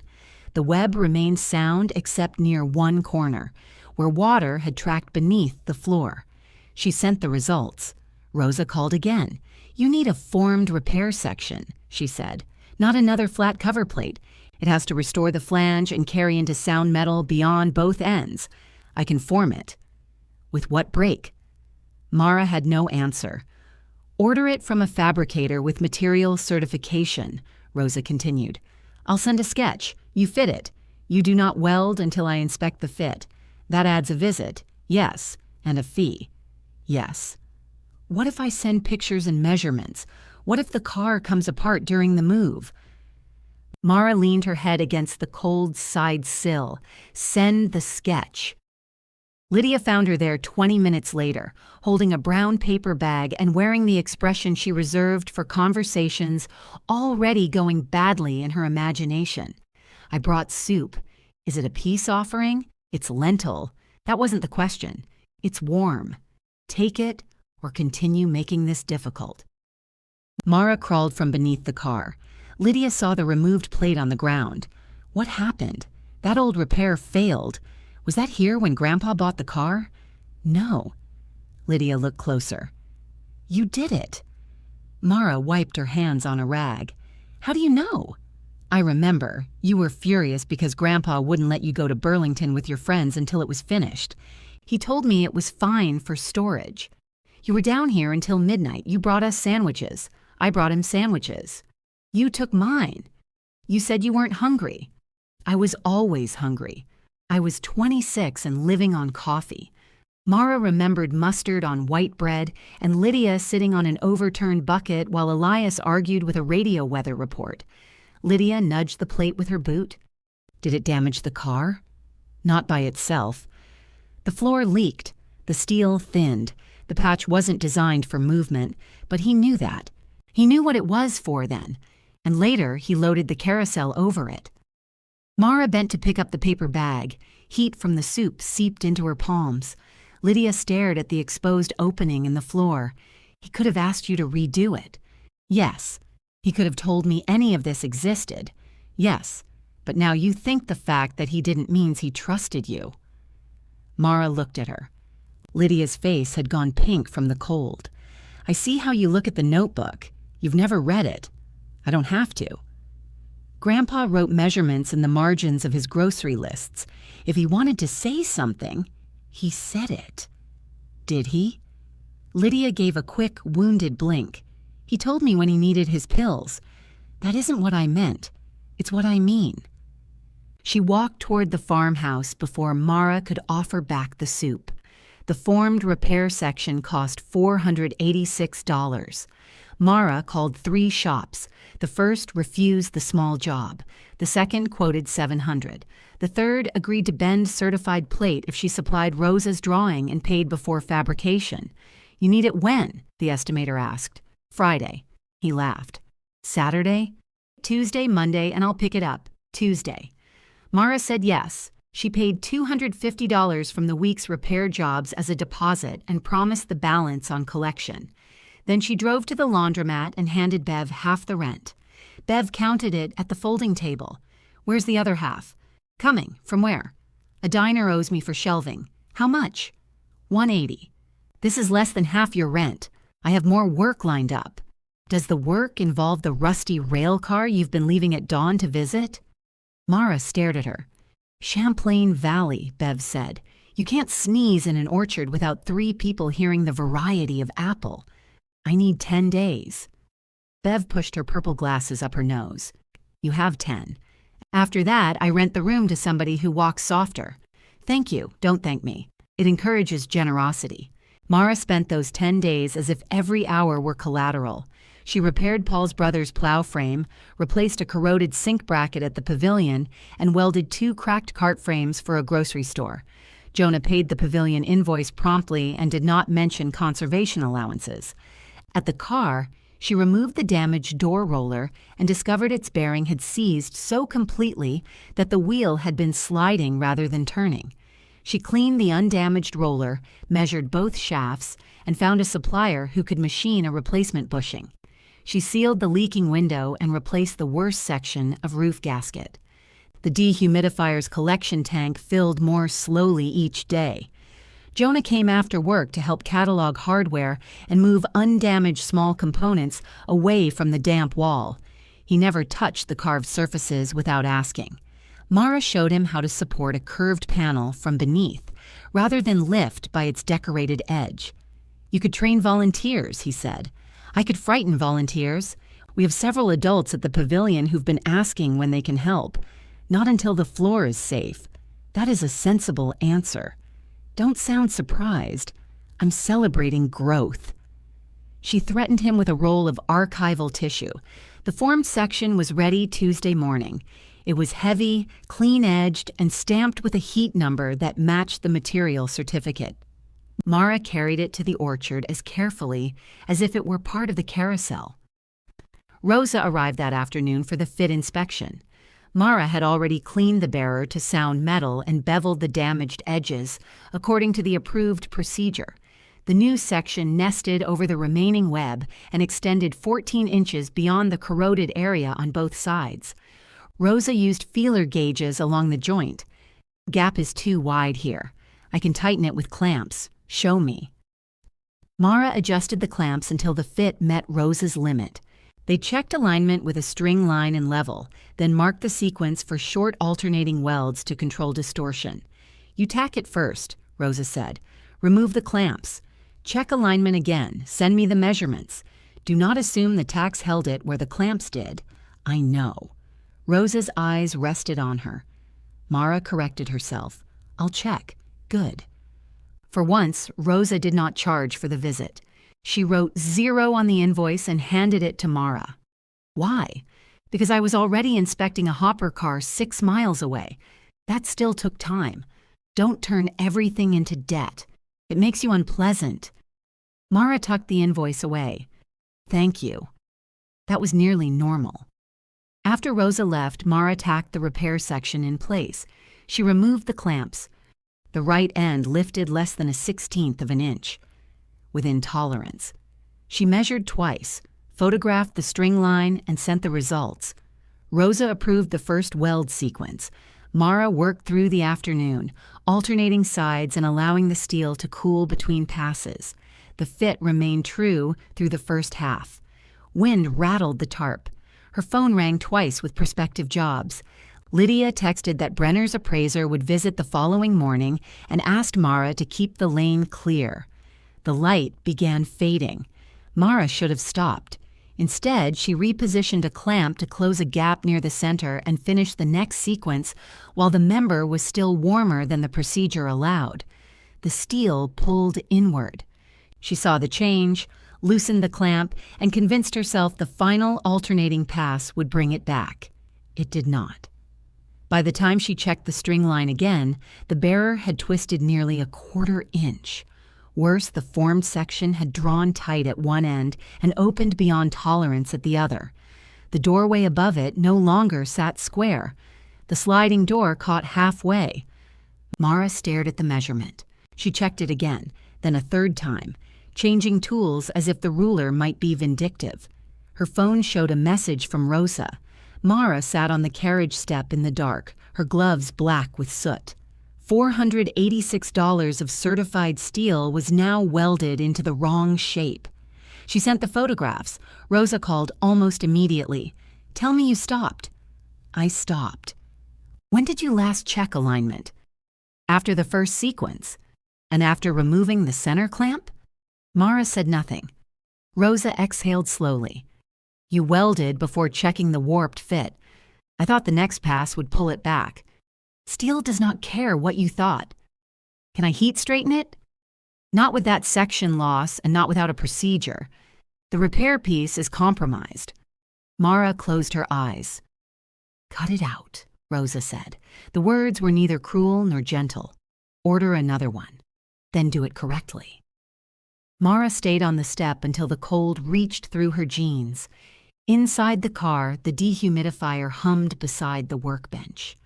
The web remained sound except near one corner, where water had tracked beneath the floor. She sent the results. Rosa called again. You need a formed repair section, she said, not another flat cover plate. It has to restore the flange and carry into sound metal beyond both ends. I can form it. With what break? Mara had no answer. Order it from a fabricator with material certification, Rosa continued. I'll send a sketch. You fit it. You do not weld until I inspect the fit. That adds a visit, yes, and a fee, yes. What if I send pictures and measurements? What if the car comes apart during the move? Mara leaned her head against the cold side sill. Send the sketch. Lydia found her there 20 minutes later, holding a brown paper bag and wearing the expression she reserved for conversations already going badly in her imagination. I brought soup. Is it a peace offering? It's lentil. That wasn't the question. It's warm. Take it or continue making this difficult. Mara crawled from beneath the car. Lydia saw the removed plate on the ground. What happened? That old repair failed. Was that here when Grandpa bought the car? No. Lydia looked closer. You did it. Mara wiped her hands on a rag. How do you know? I remember. You were furious because Grandpa wouldn't let you go to Burlington with your friends until it was finished. He told me it was fine for storage. You were down here until midnight. You brought us sandwiches. I brought him sandwiches. You took mine. You said you weren't hungry. I was always hungry. I was 26 and living on coffee. Mara remembered mustard on white bread and Lydia sitting on an overturned bucket while Elias argued with a radio weather report. Lydia nudged the plate with her boot. Did it damage the car? Not by itself. The floor leaked. The steel thinned. The patch wasn't designed for movement, but he knew that. He knew what it was for then, and later he loaded the carousel over it. Mara bent to pick up the paper bag. Heat from the soup seeped into her palms. Lydia stared at the exposed opening in the floor. He could have asked you to redo it. Yes. He could have told me any of this existed. Yes. But now you think the fact that he didn't means he trusted you. Mara looked at her. Lydia's face had gone pink from the cold. I see how you look at the notebook. You've never read it. I don't have to. Grandpa wrote measurements in the margins of his grocery lists. If he wanted to say something, he said it. Did he? Lydia gave a quick, wounded blink. He told me when he needed his pills. That isn't what I meant. It's what I mean. She walked toward the farmhouse before Mara could offer back the soup. The formed repair section cost $486. Mara called 3 shops. The first refused the small job. The second quoted $700. The third agreed to bend certified plate if she supplied Rosa's drawing and paid before fabrication. You need it when? The estimator asked. Friday. He laughed. Saturday? Tuesday, Monday, and I'll pick it up. Tuesday. Mara said yes. She paid $250 from the week's repair jobs as a deposit and promised the balance on collection. Then she drove to the laundromat and handed Bev half the rent. Bev counted it at the folding table. Where's the other half? Coming. From where? A diner owes me for shelving. How much? $180. This is less than half your rent. I have more work lined up. Does the work involve the rusty railcar you've been leaving at dawn to visit? Mara stared at her. Champlain Valley, Bev said. You can't sneeze in an orchard without 3 people hearing the variety of apple. I need 10 days. Bev pushed her purple glasses up her nose. You have 10. After that, I rent the room to somebody who walks softer. Thank you, don't thank me. It encourages generosity. Mara spent those 10 days as if every hour were collateral. She repaired Paul's brother's plow frame, replaced a corroded sink bracket at the pavilion, and welded 2 cracked cart frames for a grocery store. Jonah paid the pavilion invoice promptly and did not mention conservation allowances. At the car, she removed the damaged door roller and discovered its bearing had seized so completely that the wheel had been sliding rather than turning. She cleaned the undamaged roller, measured both shafts, and found a supplier who could machine a replacement bushing. She sealed the leaking window and replaced the worst section of roof gasket. The dehumidifier's collection tank filled more slowly each day. Jonah came after work to help catalog hardware and move undamaged small components away from the damp wall. He never touched the carved surfaces without asking. Mara showed him how to support a curved panel from beneath, rather than lift by its decorated edge. You could train volunteers, he said. I could frighten volunteers. We have several adults at the pavilion who've been asking when they can help. Not until the floor is safe. That is a sensible answer. Don't sound surprised. I'm celebrating growth. She threatened him with a roll of archival tissue. The formed section was ready Tuesday morning. It was heavy, clean-edged, and stamped with a heat number that matched the material certificate. Mara carried it to the orchard as carefully as if it were part of the carousel. Rosa arrived that afternoon for the fit inspection. Mara had already cleaned the bearer to sound metal and beveled the damaged edges, according to the approved procedure. The new section nested over the remaining web and extended 14 inches beyond the corroded area on both sides. Rosa used feeler gauges along the joint. Gap is too wide here. I can tighten it with clamps. Show me. Mara adjusted the clamps until the fit met Rosa's limit. They checked alignment with a string line and level, then marked the sequence for short alternating welds to control distortion. You tack it first, Rosa said. Remove the clamps. Check alignment again. Send me the measurements. Do not assume the tacks held it where the clamps did. I know. Rosa's eyes rested on her. Mara corrected herself. I'll check. Good. For once, Rosa did not charge for the visit. She wrote 0 on the invoice and handed it to Mara. Why? Because I was already inspecting a hopper car 6 miles away. That still took time. Don't turn everything into debt. It makes you unpleasant. Mara tucked the invoice away. Thank you. That was nearly normal. After Rosa left, Mara tacked the repair section in place. She removed the clamps. The right end lifted less than a 1/16 of an inch. Within tolerance. She measured twice, photographed the string line, and sent the results. Rosa approved the first weld sequence. Mara worked through the afternoon, alternating sides and allowing the steel to cool between passes. The fit remained true through the first half. Wind rattled the tarp. Her phone rang twice with prospective jobs. Lydia texted that Brenner's appraiser would visit the following morning and asked Mara to keep the lane clear. The light began fading. Mara should have stopped. Instead, she repositioned a clamp to close a gap near the center and finish the next sequence while the member was still warmer than the procedure allowed. The steel pulled inward. She saw the change, loosened the clamp, and convinced herself the final alternating pass would bring it back. It did not. By the time she checked the string line again, the bearer had twisted nearly a quarter inch. Worse, the formed section had drawn tight at one end and opened beyond tolerance at the other. The doorway above it no longer sat square. The sliding door caught halfway. Mara stared at the measurement. She checked it again, then a third time, changing tools as if the ruler might be vindictive. Her phone showed a message from Rosa. Mara sat on the carriage step in the dark, her gloves black with soot. $486 of certified steel was now welded into the wrong shape. She sent the photographs. Rosa called almost immediately. "Tell me you stopped." "I stopped." "When did you last check alignment?" "After the first sequence." "And after removing the center clamp?" Mara said nothing. Rosa exhaled slowly. "You welded before checking the warped fit. I thought the next pass would pull it back. Steel does not care what you thought." "Can I heat straighten it?" "Not with that section loss and not without a procedure. The repair piece is compromised." Mara closed her eyes. "Cut it out," Rosa said. The words were neither cruel nor gentle. "Order another one. Then do it correctly." Mara stayed on the step until the cold reached through her jeans. Inside the car, the dehumidifier hummed beside the workbench.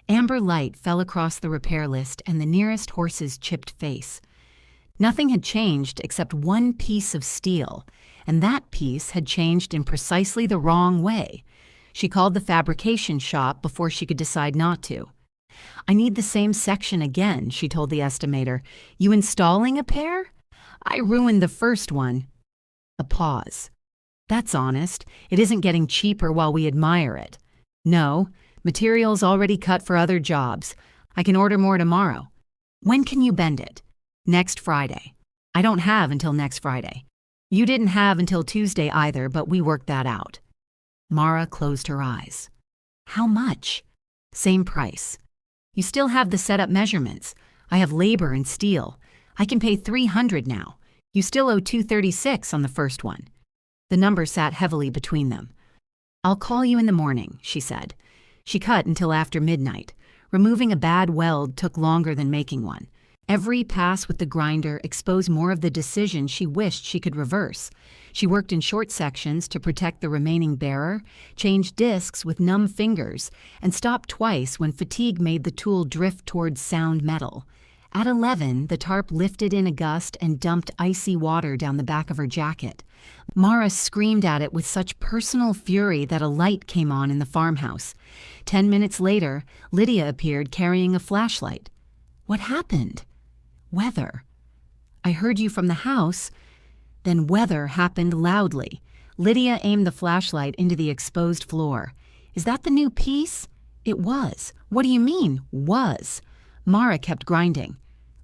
Amber light fell across the repair list and the nearest horse's chipped face. Nothing had changed except one piece of steel, and that piece had changed in precisely the wrong way. She called the fabrication shop before she could decide not to. "I need the same section again," she told the estimator. "You installing a pair?" "I ruined the first one." A pause. "That's honest. It isn't getting cheaper while we admire it." "No. Material's already cut for other jobs. I can order more tomorrow." "When can you bend it?" "Next Friday." "I don't have until next Friday." "You didn't have until Tuesday either, but we worked that out." Mara closed her eyes. "How much?" "Same price." "You still have the setup measurements. I have labor and steel. I can pay $300 now. You still owe $236 on the first one." The number sat heavily between them. "I'll call you in the morning," she said. She cut until after midnight. Removing a bad weld took longer than making one. Every pass with the grinder exposed more of the decision she wished she could reverse. She worked in short sections to protect the remaining bearer, changed discs with numb fingers, and stopped twice when fatigue made the tool drift towards sound metal. At 11, the tarp lifted in a gust and dumped icy water down the back of her jacket. Mara screamed at it with such personal fury that a light came on in the farmhouse. 10 minutes later, Lydia appeared carrying a flashlight. "What happened?" "Weather." "I heard you from the house." Then weather happened loudly. Lydia aimed the flashlight into the exposed floor. "Is that the new piece?" "It was." "What do you mean, was?" Mara kept grinding.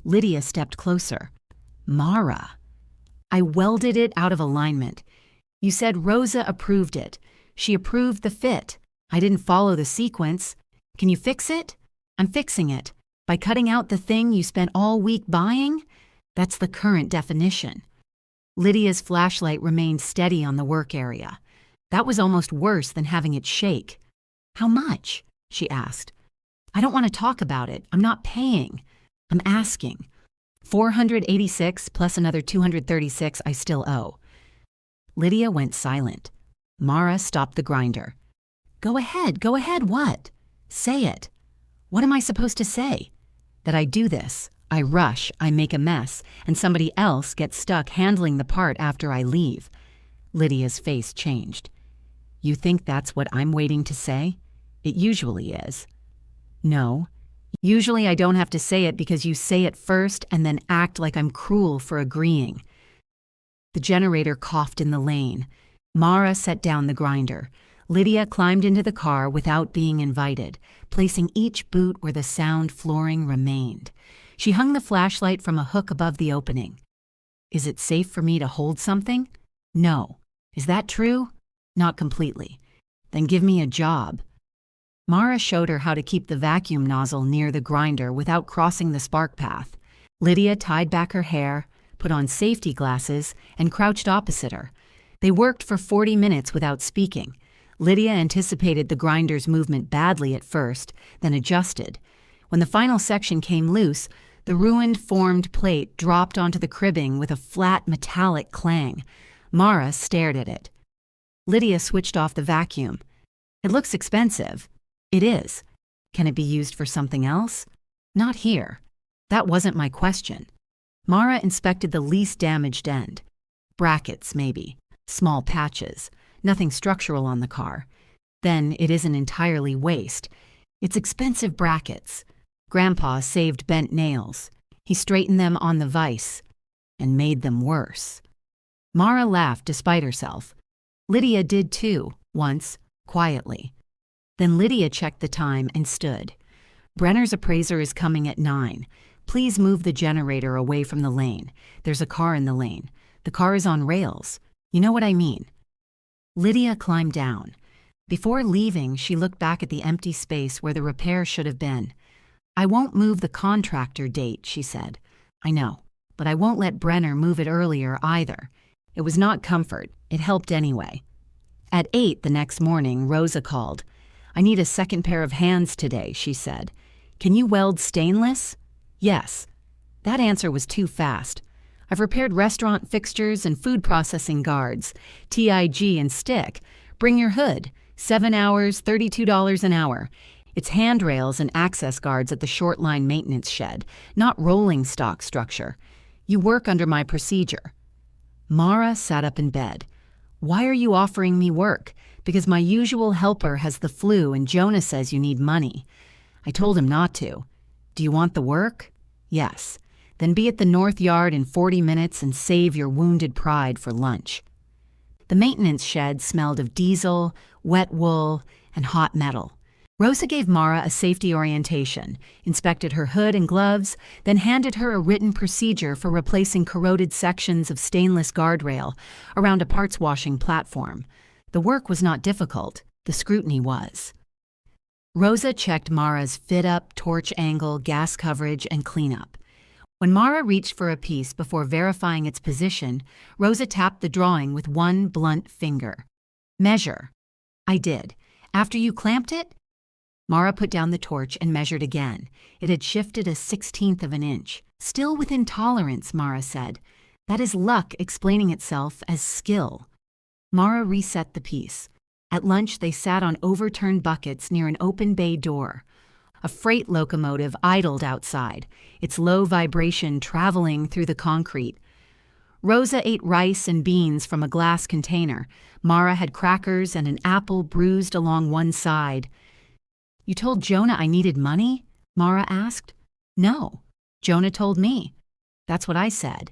Lydia stepped closer. "Mara." "I welded it out of alignment. You said Rosa approved it. She approved the fit. I didn't follow the sequence. Can you fix it?" "I'm fixing it. By cutting out the thing you spent all week buying?" "That's the current definition." Lydia's flashlight remained steady on the work area. That was almost worse than having it shake. "How much?" she asked. "I don't want to talk about it. I'm not paying. I'm asking." $486 plus another $236 I still owe." Lydia went silent. Mara stopped the grinder. Go ahead, what?" "Say it." "What am I supposed to say?" "That I do this. I rush, I make a mess, and somebody else gets stuck handling the part after I leave." Lydia's face changed. "You think that's what I'm waiting to say? It usually is." "No. Usually I don't have to say it because you say it first and then act like I'm cruel for agreeing." The generator coughed in the lane. Mara set down the grinder. Lydia climbed into the car without being invited, placing each boot where the sound flooring remained. She hung the flashlight from a hook above the opening. Is it safe for me to hold something? No. Is that true? Not completely. Then give me a job. Mara showed her how to keep the vacuum nozzle near the grinder without crossing the spark path. Lydia tied back her hair, put on safety glasses, and crouched opposite her. They worked for 40 minutes without speaking. Lydia anticipated the grinder's movement badly at first, then adjusted. When the final section came loose, the ruined formed plate dropped onto the cribbing with a flat metallic clang. Mara stared at it. Lydia switched off the vacuum. It looks expensive. It is. Can it be used for something else? Not here. That wasn't my question. Mara inspected the least damaged end. Brackets, maybe. Small patches. Nothing structural on the car. Then it isn't entirely waste. It's expensive brackets. Grandpa saved bent nails. He straightened them on the vise and made them worse. Mara laughed despite herself. Lydia did too, once, quietly. Then Lydia checked the time and stood. Brenner's appraiser is coming at 9. Please move the generator away from the lane. There's a car in the lane. The car is on rails. You know what I mean. Lydia climbed down. Before leaving, she looked back at the empty space where the repair should have been. I won't move the contractor date, she said. I know, but I won't let Brenner move it earlier either. It was not comfort. It helped anyway. At 8 the next morning, Rosa called. I need a second pair of hands today, she said. Can you weld stainless? Yes. That answer was too fast. I've repaired restaurant fixtures and food processing guards, TIG and stick. Bring your hood. 7 hours, $32 an hour. It's handrails and access guards at the short line maintenance shed, not rolling stock structure. You work under my procedure. Mara sat up in bed. Why are you offering me work? Because my usual helper has the flu and Jonah says you need money. I told him not to. Do you want the work? Yes. Then be at the North Yard in 40 minutes and save your wounded pride for lunch. The maintenance shed smelled of diesel, wet wool, and hot metal. Rosa gave Mara a safety orientation, inspected her hood and gloves, then handed her a written procedure for replacing corroded sections of stainless guardrail around a parts washing platform. The work was not difficult. The scrutiny was. Rosa checked Mara's fit-up, torch angle, gas coverage, and cleanup. When Mara reached for a piece before verifying its position, Rosa tapped the drawing with one blunt finger. Measure. I did. After you clamped it? Mara put down the torch and measured again. It had shifted 1/16 of an inch. Still within tolerance, Mara said. That is luck explaining itself as skill. Mara reset the piece. At lunch, they sat on overturned buckets near an open bay door. A freight locomotive idled outside, its low vibration traveling through the concrete. Rosa ate rice and beans from a glass container. Mara had crackers and an apple bruised along one side. You told Jonah I needed money? Mara asked. No, Jonah told me. That's what I said.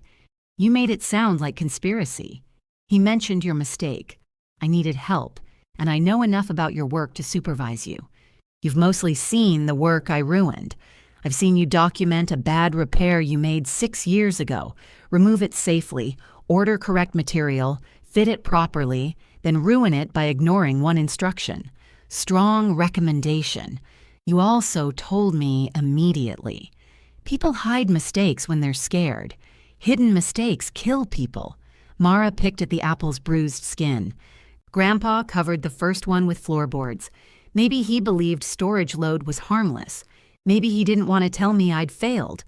You made it sound like conspiracy. He mentioned your mistake. I needed help, and I know enough about your work to supervise you. You've mostly seen the work I ruined. I've seen you document a bad repair you made 6 years ago, remove it safely, order correct material, fit it properly, then ruin it by ignoring one instruction. Strong recommendation. You also told me immediately. People hide mistakes when they're scared. Hidden mistakes kill people. Mara picked at the apple's bruised skin. Grandpa covered the first one with floorboards. Maybe he believed storage load was harmless. Maybe he didn't want to tell me I'd failed.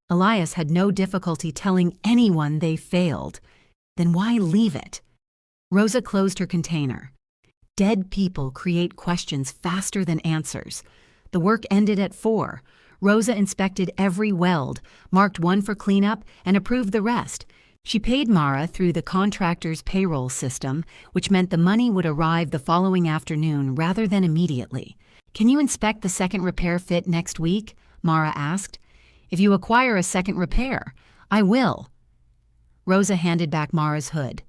Elias had no difficulty telling anyone they failed. Then why leave it? Rosa closed her container. Dead people create questions faster than answers. The work ended at 4. Rosa inspected every weld, marked one for cleanup, and approved the rest. She paid Mara through the contractor's payroll system, which meant the money would arrive the following afternoon rather than immediately. Can you inspect the second repair fit next week? Mara asked. If you acquire a second repair, I will. Rosa handed back Mara's hood.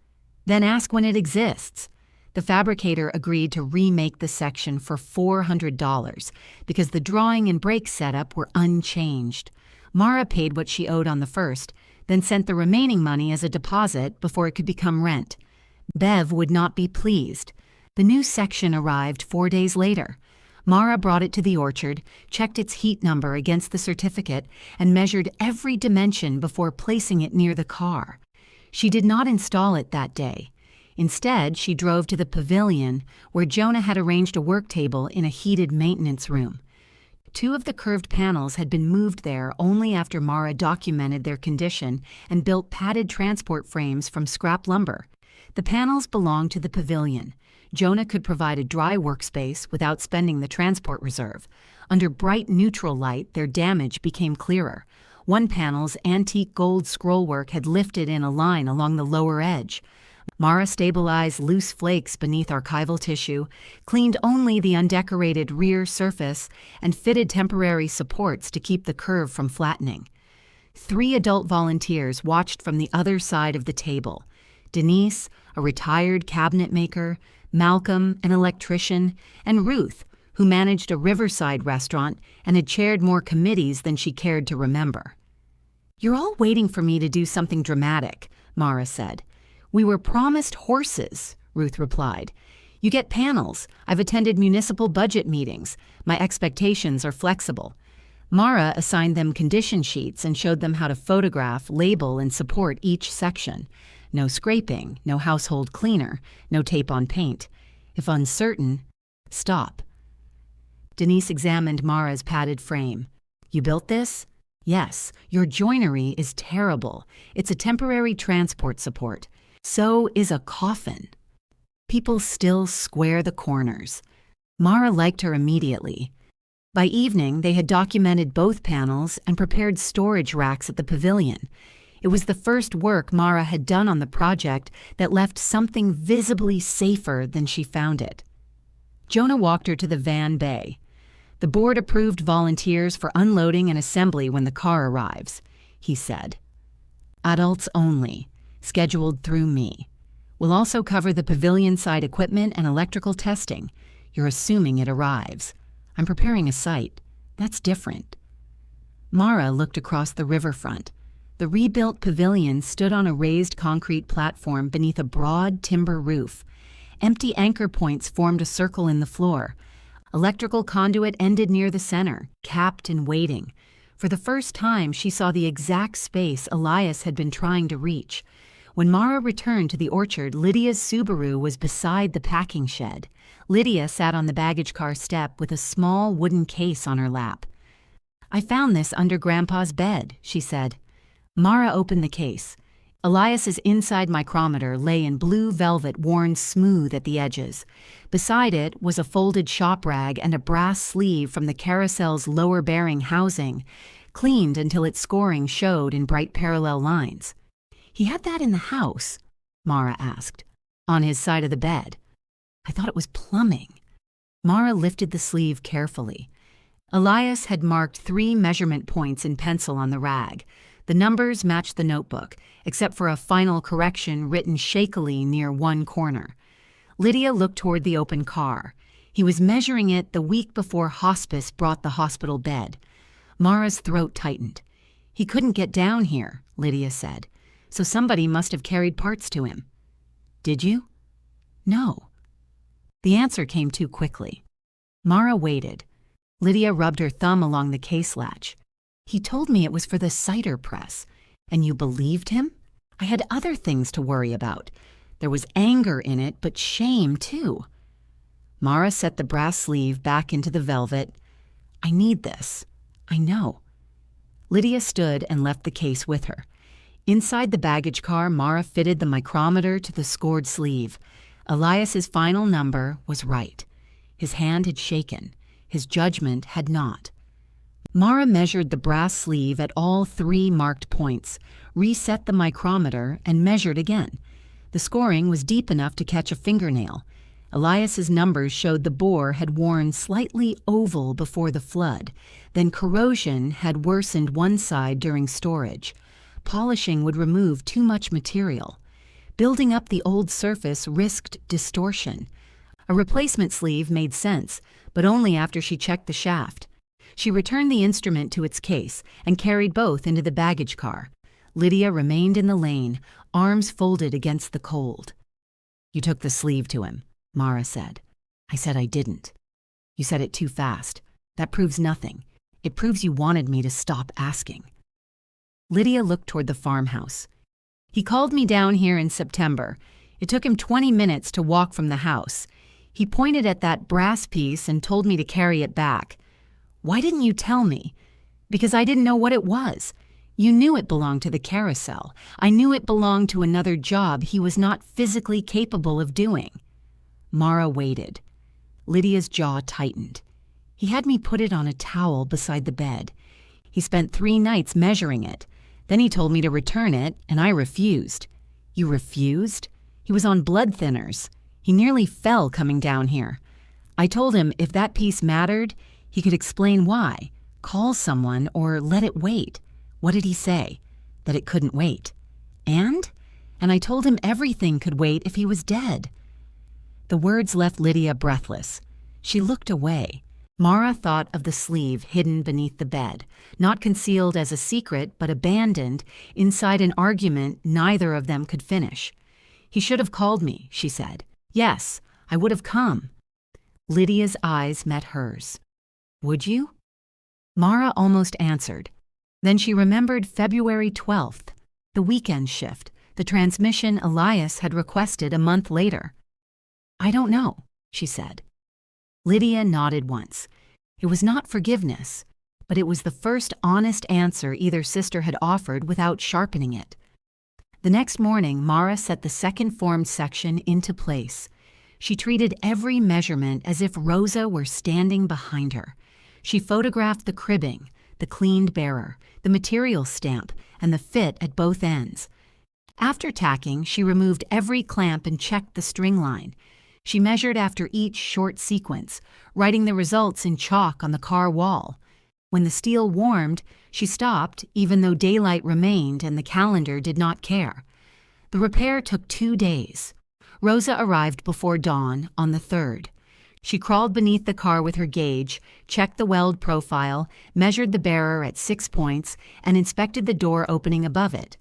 Then ask when it exists. The fabricator agreed to remake the section for $400 because the drawing and brake setup were unchanged. Mara paid what she owed on the first, then sent the remaining money as a deposit before it could become rent. Bev would not be pleased. The new section arrived 4 days later. Mara brought it to the orchard, checked its heat number against the certificate, and measured every dimension before placing it near the car. She did not install it that day. Instead, she drove to the pavilion, where Jonah had arranged a work table in a heated maintenance room. 2 of the curved panels had been moved there only after Mara documented their condition and built padded transport frames from scrap lumber. The panels belonged to the pavilion. Jonah could provide a dry workspace without spending the transport reserve. Under bright neutral light, their damage became clearer. One panel's antique gold scrollwork had lifted in a line along the lower edge. Mara stabilized loose flakes beneath archival tissue, cleaned only the undecorated rear surface, and fitted temporary supports to keep the curve from flattening. 3 adult volunteers watched from the other side of the table. Denise, a retired cabinet maker, Malcolm, an electrician, and Ruth, who managed a riverside restaurant and had chaired more committees than she cared to remember. "You're all waiting for me to do something dramatic," Mara said. "We were promised horses," Ruth replied. "You get panels. I've attended municipal budget meetings. My expectations are flexible." Mara assigned them condition sheets and showed them how to photograph, label, and support each section. No scraping, no household cleaner, no tape on paint. If uncertain, stop. Denise examined Mara's padded frame. "You built this?" "Yes. Your joinery is terrible. It's a temporary transport support. So is a coffin." People still square the corners. Mara liked her immediately. By evening, they had documented both panels and prepared storage racks at the pavilion. It was the first work Mara had done on the project that left something visibly safer than she found it. Jonah walked her to the van bay. "The board approved volunteers for unloading and assembly when the car arrives," he said. "Adults only, scheduled through me. We'll also cover the pavilion side equipment and electrical testing. You're assuming it arrives. I'm preparing a site. That's different." Mara looked across the riverfront. The rebuilt pavilion stood on a raised concrete platform beneath a broad timber roof. Empty anchor points formed a circle in the floor. Electrical conduit ended near the center, capped and waiting. For the first time, she saw the exact space Elias had been trying to reach. When Mara returned to the orchard, Lydia's Subaru was beside the packing shed. Lydia sat on the baggage car step with a small wooden case on her lap. "I found this under Grandpa's bed," she said. Mara opened the case. Elias's inside micrometer lay in blue velvet worn smooth at the edges. Beside it was a folded shop rag and a brass sleeve from the carousel's lower bearing housing, cleaned until its scoring showed in bright parallel lines. "He had that in the house?" Mara asked. "On his side of the bed." "I thought it was plumbing." Mara lifted the sleeve carefully. Elias had marked 3 measurement points in pencil on the rag. The numbers matched the notebook, except for a final correction written shakily near one corner. Lydia looked toward the open car. He was measuring it the week before hospice brought the hospital bed. Mara's throat tightened. "He couldn't get down here," Lydia said, "so somebody must have carried parts to him." "Did you?" "No." The answer came too quickly. Mara waited. Lydia rubbed her thumb along the case latch. "He told me it was for the cider press. And you believed him? I had other things to worry about. There was anger in it, but shame, too." Mara set the brass sleeve back into the velvet. "I need this. I know." Lydia stood and left the case with her. Inside the baggage car, Mara fitted the micrometer to the scored sleeve. Elias's final number was right. His hand had shaken. His judgment had not. Mara measured the brass sleeve at all 3 marked points, reset the micrometer, and measured again. The scoring was deep enough to catch a fingernail. Elias's numbers showed the bore had worn slightly oval before the flood, then corrosion had worsened one side during storage. Polishing would remove too much material. Building up the old surface risked distortion. A replacement sleeve made sense, but only after she checked the shaft. She returned the instrument to its case and carried both into the baggage car. Lydia remained in the lane, arms folded against the cold. "You took the sleeve to him," Mara said. "I said I didn't." "You said it too fast. That proves nothing. It proves you wanted me to stop asking." Lydia looked toward the farmhouse. "He called me down here in September. It took him 20 minutes to walk from the house. He pointed at that brass piece and told me to carry it back. Why didn't you tell me?" "Because I didn't know what it was. You knew it belonged to the carousel. I knew it belonged to another job he was not physically capable of doing." Mara waited. Lydia's jaw tightened. "He had me put it on a towel beside the bed. He spent 3 nights measuring it. Then he told me to return it, and I refused." "You refused?" "He was on blood thinners. He nearly fell coming down here. I told him if that piece mattered, he could explain why, call someone, or let it wait. What did he say? That it couldn't wait. And I told him everything could wait if he was dead." The words left Lydia breathless. She looked away. Mara thought of the sleeve hidden beneath the bed, not concealed as a secret but abandoned inside an argument neither of them could finish. "He should have called me," she said. "Yes, I would have come." Lydia's eyes met hers. "Would you?" Mara almost answered. Then she remembered February 12th, the weekend shift, the transmission Elias had requested a month later. "I don't know," she said. Lydia nodded once. It was not forgiveness, but it was the first honest answer either sister had offered without sharpening it. The next morning, Mara set the second formed section into place. She treated every measurement as if Rosa were standing behind her. She photographed the cribbing, the cleaned bearer, the material stamp, and the fit at both ends. After tacking, she removed every clamp and checked the string line. She measured after each short sequence, writing the results in chalk on the car wall. When the steel warmed, she stopped, even though daylight remained and the calendar did not care. The repair took 2 days. Rosa arrived before dawn on the 3rd. She crawled beneath the car with her gauge, checked the weld profile, measured the bearer at 6 points, and inspected the door opening above it.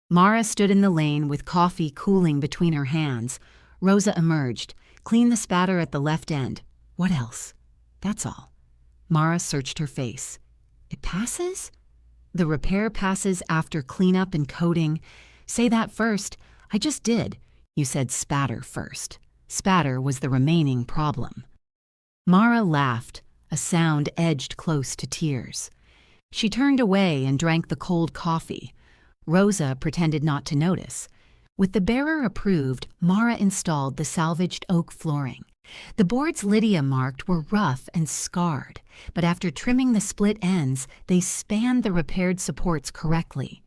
Mara stood in the lane with coffee cooling between her hands. Rosa emerged, cleaned the spatter at the left end. "What else?" "That's all." Mara searched her face. "It passes?" "The repair passes after cleanup and coating. Say that first." "I just did." "You said spatter first." Spatter was the remaining problem. Mara laughed, a sound edged close to tears. She turned away and drank the cold coffee. Rosa pretended not to notice. With the bearer approved, Mara installed the salvaged oak flooring. The boards Lydia marked were rough and scarred, but after trimming the split ends, they spanned the repaired supports correctly.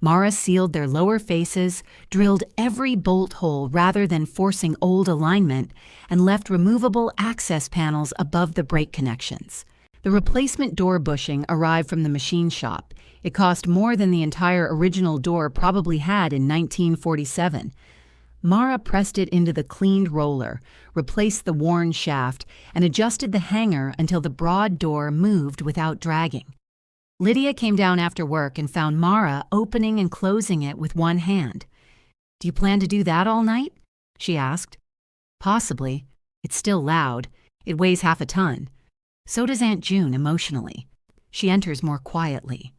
Mara sealed their lower faces, drilled every bolt hole rather than forcing old alignment, and left removable access panels above the brake connections. The replacement door bushing arrived from the machine shop. It cost more than the entire original door probably had in 1947. Mara pressed it into the cleaned roller, replaced the worn shaft, and adjusted the hanger until the broad door moved without dragging. Lydia came down after work and found Mara opening and closing it with one hand. "Do you plan to do that all night?" she asked. "Possibly. It's still loud. It weighs half a ton. So does Aunt June emotionally. She enters more quietly."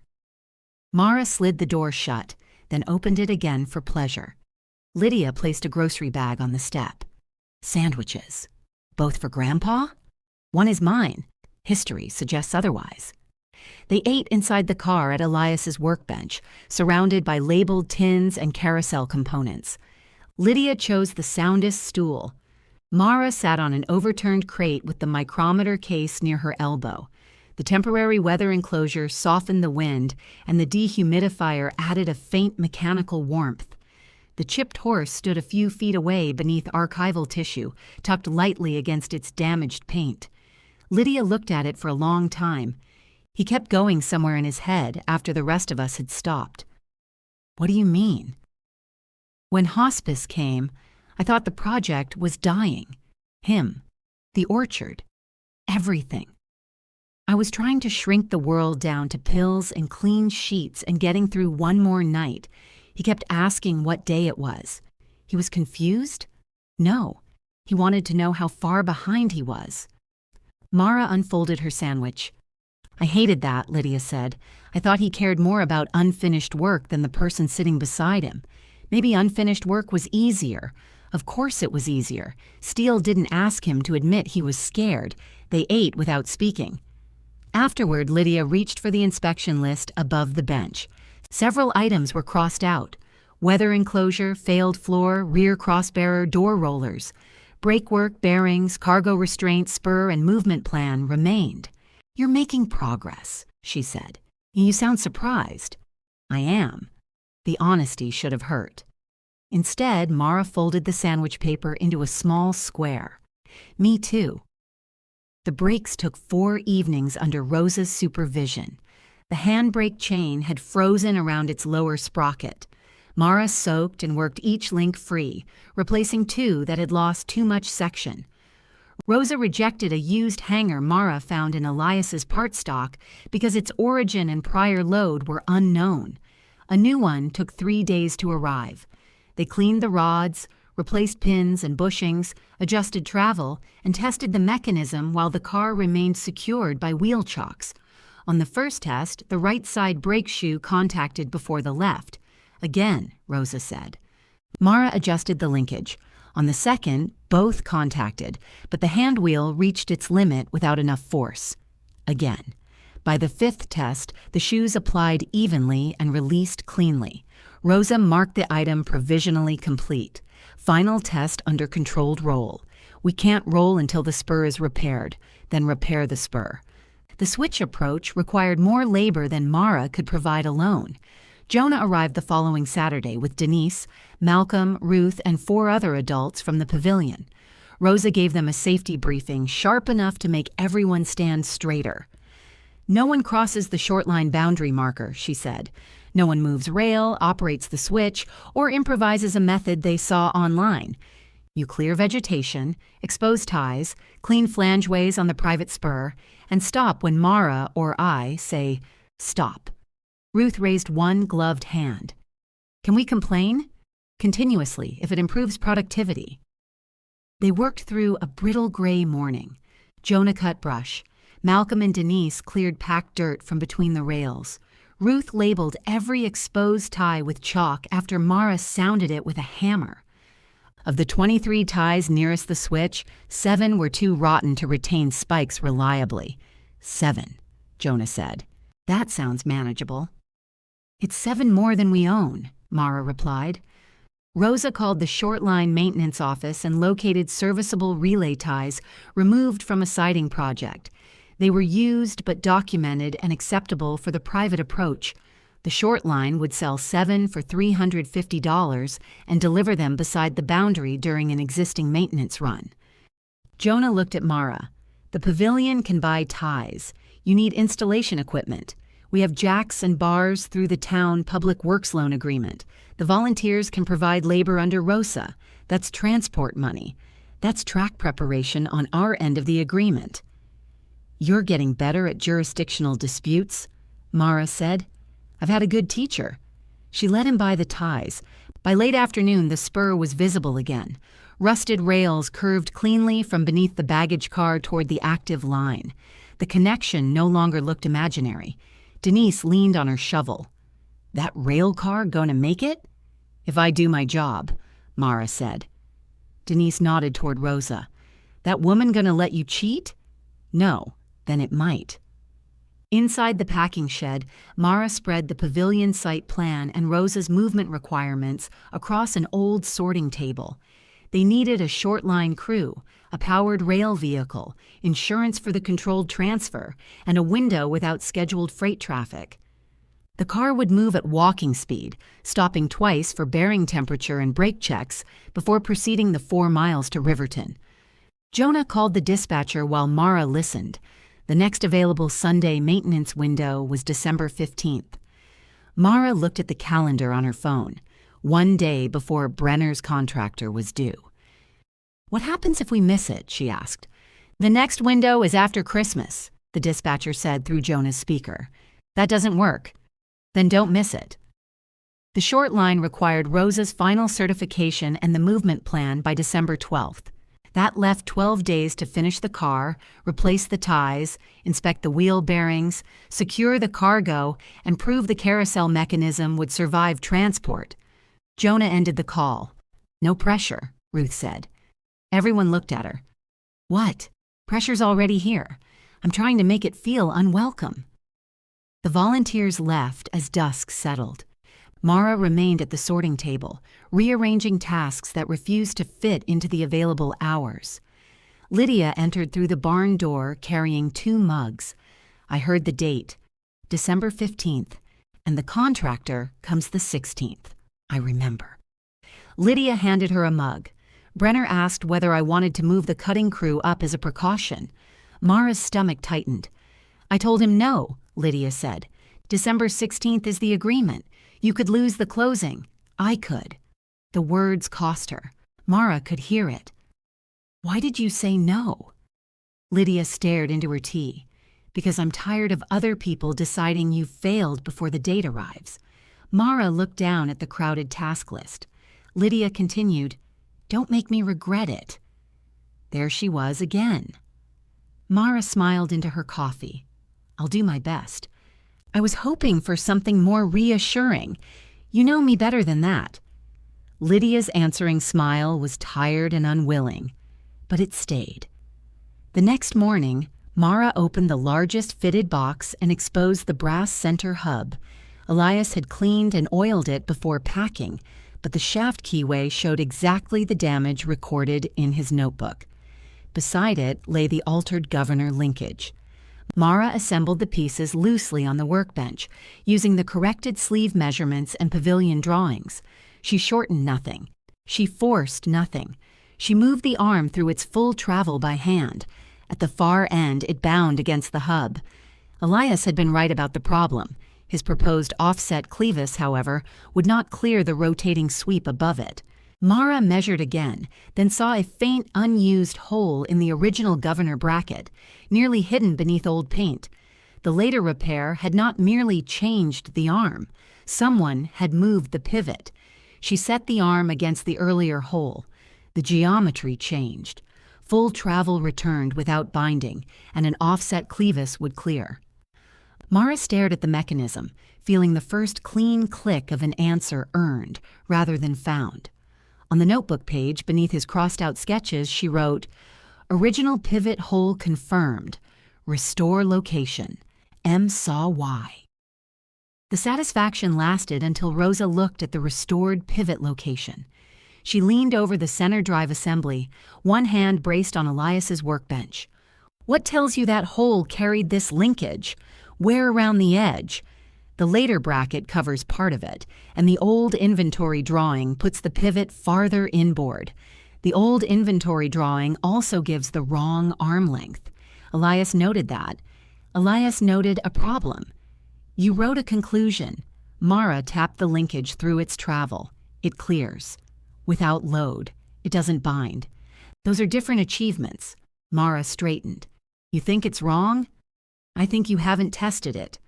Mara slid the door shut, then opened it again for pleasure. Lydia placed a grocery bag on the step. "Sandwiches. Both for Grandpa?" "One is mine. History suggests otherwise." They ate inside the car at Elias's workbench, surrounded by labeled tins and carousel components. Lydia chose the soundest stool. Mara sat on an overturned crate with the micrometer case near her elbow. The temporary weather enclosure softened the wind, and the dehumidifier added a faint mechanical warmth. The chipped horse stood a few feet away beneath archival tissue, tucked lightly against its damaged paint. Lydia looked at it for a long time. He kept going somewhere in his head after the rest of us had stopped. "What do you mean?" "When hospice came, I thought the project was dying. Him. The orchard. Everything. I was trying to shrink the world down to pills and clean sheets and getting through one more night. He kept asking what day it was. He was confused? No. He wanted to know how far behind he was. Mara unfolded her sandwich. I hated that, Lydia said. I thought he cared more about unfinished work than the person sitting beside him. Maybe unfinished work was easier. Of course it was easier. Steele didn't ask him to admit he was scared. They ate without speaking. Afterward, Lydia reached for the inspection list above the bench. Several items were crossed out. Weather enclosure, failed floor, rear crossbearer, door rollers. Brakework, bearings, cargo restraint, spur, and movement plan remained. You're making progress, she said. You sound surprised. I am. The honesty should have hurt. Instead, Mara folded the sandwich paper into a small square. Me too. The brakes took 4 evenings under Rosa's supervision. The handbrake chain had frozen around its lower sprocket. Mara soaked and worked each link free, replacing 2 that had lost too much section. Rosa rejected a used hanger Mara found in Elias's part stock because its origin and prior load were unknown. A new one took 3 days to arrive. They cleaned the rods, replaced pins and bushings, adjusted travel, and tested the mechanism while the car remained secured by wheel chocks. On the first test, the right side brake shoe contacted before the left. Again, Rosa said. Mara adjusted the linkage. On the second, both contacted, but the hand wheel reached its limit without enough force. Again. By the 5th test, the shoes applied evenly and released cleanly. Rosa marked the item provisionally complete. Final test under controlled roll. We can't roll until the spur is repaired, then repair the spur. The switch approach required more labor than Mara could provide alone. Jonah arrived the following Saturday with Denise, Malcolm, Ruth, and 4 other adults from the pavilion. Rosa gave them a safety briefing sharp enough to make everyone stand straighter. No one crosses the short line boundary marker, she said. No one moves rail, operates the switch, or improvises a method they saw online. You clear vegetation, expose ties, clean flangeways on the private spur, and stop when Mara or I say, stop. Ruth raised one gloved hand. Can we complain? Continuously, if it improves productivity. They worked through a brittle gray morning. Jonah cut brush. Malcolm and Denise cleared packed dirt from between the rails. Ruth labeled every exposed tie with chalk after Mara sounded it with a hammer. Of the 23 ties nearest the switch, 7 were too rotten to retain spikes reliably. 7, Jonah said. That sounds manageable. It's 7 more than we own, Mara replied. Rosa called the short line maintenance office and located serviceable relay ties removed from a siding project. They were used but documented and acceptable for the private approach. The short line would sell 7 for $350 and deliver them beside the boundary during an existing maintenance run. Jonah looked at Mara. The pavilion can buy ties. You need installation equipment. We have jacks and bars through the town public works loan agreement. The volunteers can provide labor under ROSA. That's transport money. That's track preparation on our end of the agreement. You're getting better at jurisdictional disputes, Mara said. I've had a good teacher. She let him buy the ties. By late afternoon, the spur was visible again. Rusted rails curved cleanly from beneath the baggage car toward the active line. The connection no longer looked imaginary. Denise leaned on her shovel. That railcar gonna make it? If I do my job, Mara said. Denise nodded toward Rosa. That woman gonna let you cheat? No, then it might. Inside the packing shed, Mara spread the pavilion site plan and Rosa's movement requirements across an old sorting table. They needed a short line crew, a powered rail vehicle, insurance for the controlled transfer, and a window without scheduled freight traffic. The car would move at walking speed, stopping twice for bearing temperature and brake checks before proceeding the 4 miles to Riverton. Jonah called the dispatcher while Mara listened. The next available Sunday maintenance window was December 15th. Mara looked at the calendar on her phone, 1 day before Brenner's contractor was due. What happens if we miss it? She asked. The next window is after Christmas, the dispatcher said through Jonah's speaker. "That doesn't work." "Then don't miss it." The short line required Rosa's final certification and the movement plan by December 12th. That left 12 days to finish the car, replace the ties, inspect the wheel bearings, secure the cargo, and prove the carousel mechanism would survive transport. Jonah ended the call. "No pressure," Ruth said. Everyone looked at her. "What? Pressure's already here. I'm trying to make it feel unwelcome." The volunteers left as dusk settled. Mara remained at the sorting table, rearranging tasks that refused to fit into the available hours. Lydia entered through the barn door carrying 2 mugs. I heard the date, December 15th, and the contractor comes the 16th. I remember. Lydia handed her a mug. Brenner asked whether I wanted to move the cutting crew up as a precaution. Mara's stomach tightened. "I told him no," Lydia said. "December 16th is the agreement. You could lose the closing. I could." The words cost her. Mara could hear it. "Why did you say no?" Lydia stared into her tea. "Because I'm tired of other people deciding you failed before the date arrives." Mara looked down at the crowded task list. Lydia continued, "Don't make me regret it." There she was again. Mara smiled into her coffee. "I'll do my best. I was hoping for something more reassuring. You know me better than that." Lydia's answering smile was tired and unwilling, but it stayed. The next morning, Mara opened the largest fitted box and exposed the brass center hub. Elias had cleaned and oiled it before packing, but the shaft keyway showed exactly the damage recorded in his notebook. Beside it lay the altered governor linkage. Mara assembled the pieces loosely on the workbench, using the corrected sleeve measurements and pavilion drawings. She shortened nothing. She forced nothing. She moved the arm through its full travel by hand. At the far end, it bound against the hub. Elias had been right about the problem. His proposed offset clevis, however, would not clear the rotating sweep above it. Mara measured again, then saw a faint, unused hole in the original governor bracket, nearly hidden beneath old paint. The later repair had not merely changed the arm. Someone had moved the pivot. She set the arm against the earlier hole. The geometry changed. Full travel returned without binding, and an offset clevis would clear. Mara stared at the mechanism, feeling the first clean click of an answer earned rather than found. On the notebook page beneath his crossed-out sketches, she wrote, "Original pivot hole confirmed. Restore location. M saw why." The satisfaction lasted until Rosa looked at the restored pivot location. She leaned over the center drive assembly, one hand braced on Elias's workbench. "What tells you that hole carried this linkage? Where around the edge?" The later bracket covers part of it, and the old inventory drawing puts the pivot farther inboard. The old inventory drawing also gives the wrong arm length. Elias noted that. Elias noted a problem. "You wrote a conclusion." Mara tapped the linkage through its travel. It clears. Without load. It doesn't bind. Those are different achievements. Mara straightened. "You think it's wrong?" "I think you haven't tested it."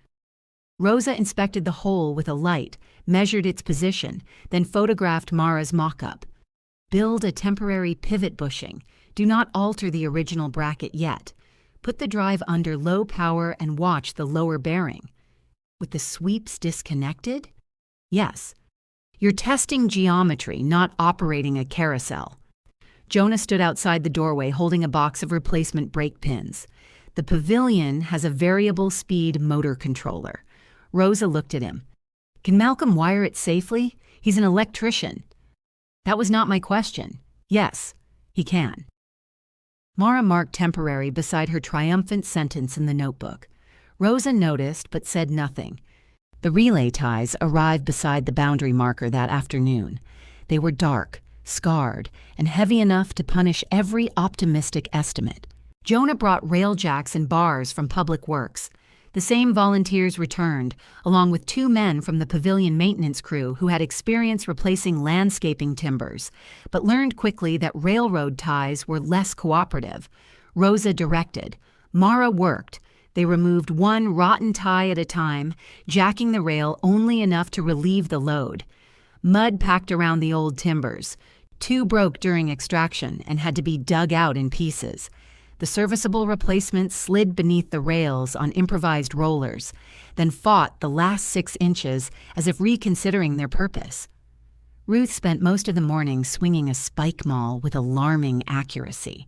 Rosa inspected the hole with a light, measured its position, then photographed Mara's mock-up. "Build a temporary pivot bushing. Do not alter the original bracket yet. Put the drive under low power and watch the lower bearing." "With the sweeps disconnected?" "Yes. You're testing geometry, not operating a carousel." Jonah stood outside the doorway holding a box of replacement brake pins. "The pavilion has a variable speed motor controller." Rosa looked at him. "Can Malcolm wire it safely? He's an electrician." "That was not my question." "Yes, he can." Mara marked temporary beside her triumphant sentence in the notebook. Rosa noticed but said nothing. The relay ties arrived beside the boundary marker that afternoon. They were dark, scarred, and heavy enough to punish every optimistic estimate. Jonah brought rail jacks and bars from Public Works. The same volunteers returned, along with 2 men from the pavilion maintenance crew who had experience replacing landscaping timbers, but learned quickly that railroad ties were less cooperative. Rosa directed. Mara worked. They removed one rotten tie at a time, jacking the rail only enough to relieve the load. Mud packed around the old timbers. Two broke during extraction and had to be dug out in pieces. The serviceable replacements slid beneath the rails on improvised rollers, then fought the last 6 inches as if reconsidering their purpose. Ruth spent most of the morning swinging a spike maul with alarming accuracy.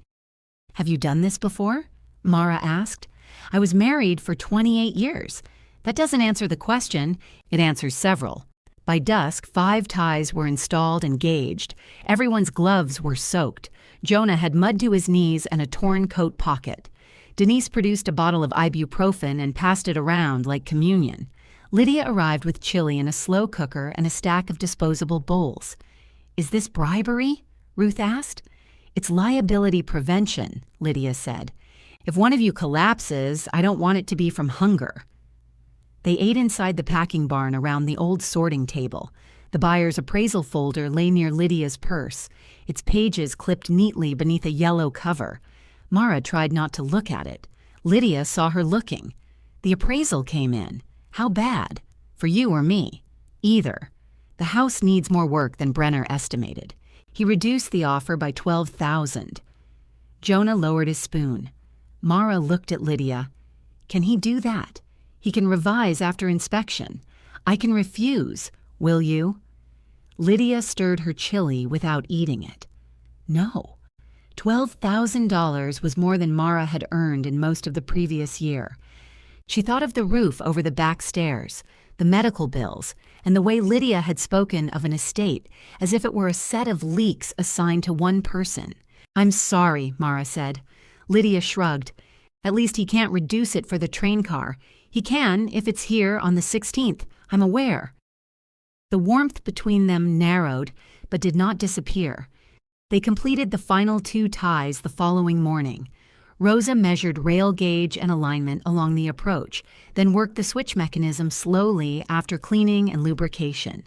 "Have you done this before?" Mara asked. "I was married for 28 years. That doesn't answer the question. It answers several." By dusk, 5 ties were installed and gauged. Everyone's gloves were soaked. Jonah had mud to his knees and a torn coat pocket. Denise produced a bottle of ibuprofen and passed it around like communion. Lydia arrived with chili in a slow cooker and a stack of disposable bowls. "Is this bribery?" Ruth asked. "It's liability prevention," Lydia said. "If one of you collapses, I don't want it to be from hunger." They ate inside the packing barn around the old sorting table. The buyer's appraisal folder lay near Lydia's purse, its pages clipped neatly beneath a yellow cover. Mara tried not to look at it. Lydia saw her looking. The appraisal came in. How bad? For you or me? Either. The house needs more work than Brenner estimated. He reduced the offer by $12,000. Jonah lowered his spoon. Mara looked at Lydia. "Can he do that? He can revise after inspection. I can refuse. Will you?" Lydia stirred her chili without eating it. No. $12,000 was more than Mara had earned in most of the previous year. She thought of the roof over the back stairs, the medical bills, and the way Lydia had spoken of an estate as if it were a set of leaks assigned to one person. "I'm sorry," Mara said. Lydia shrugged. "At least he can't reduce it for the train car. He can if it's here on the 16th. I'm aware." The warmth between them narrowed, but did not disappear. They completed the final 2 ties the following morning. Rosa measured rail gauge and alignment along the approach, then worked the switch mechanism slowly after cleaning and lubrication.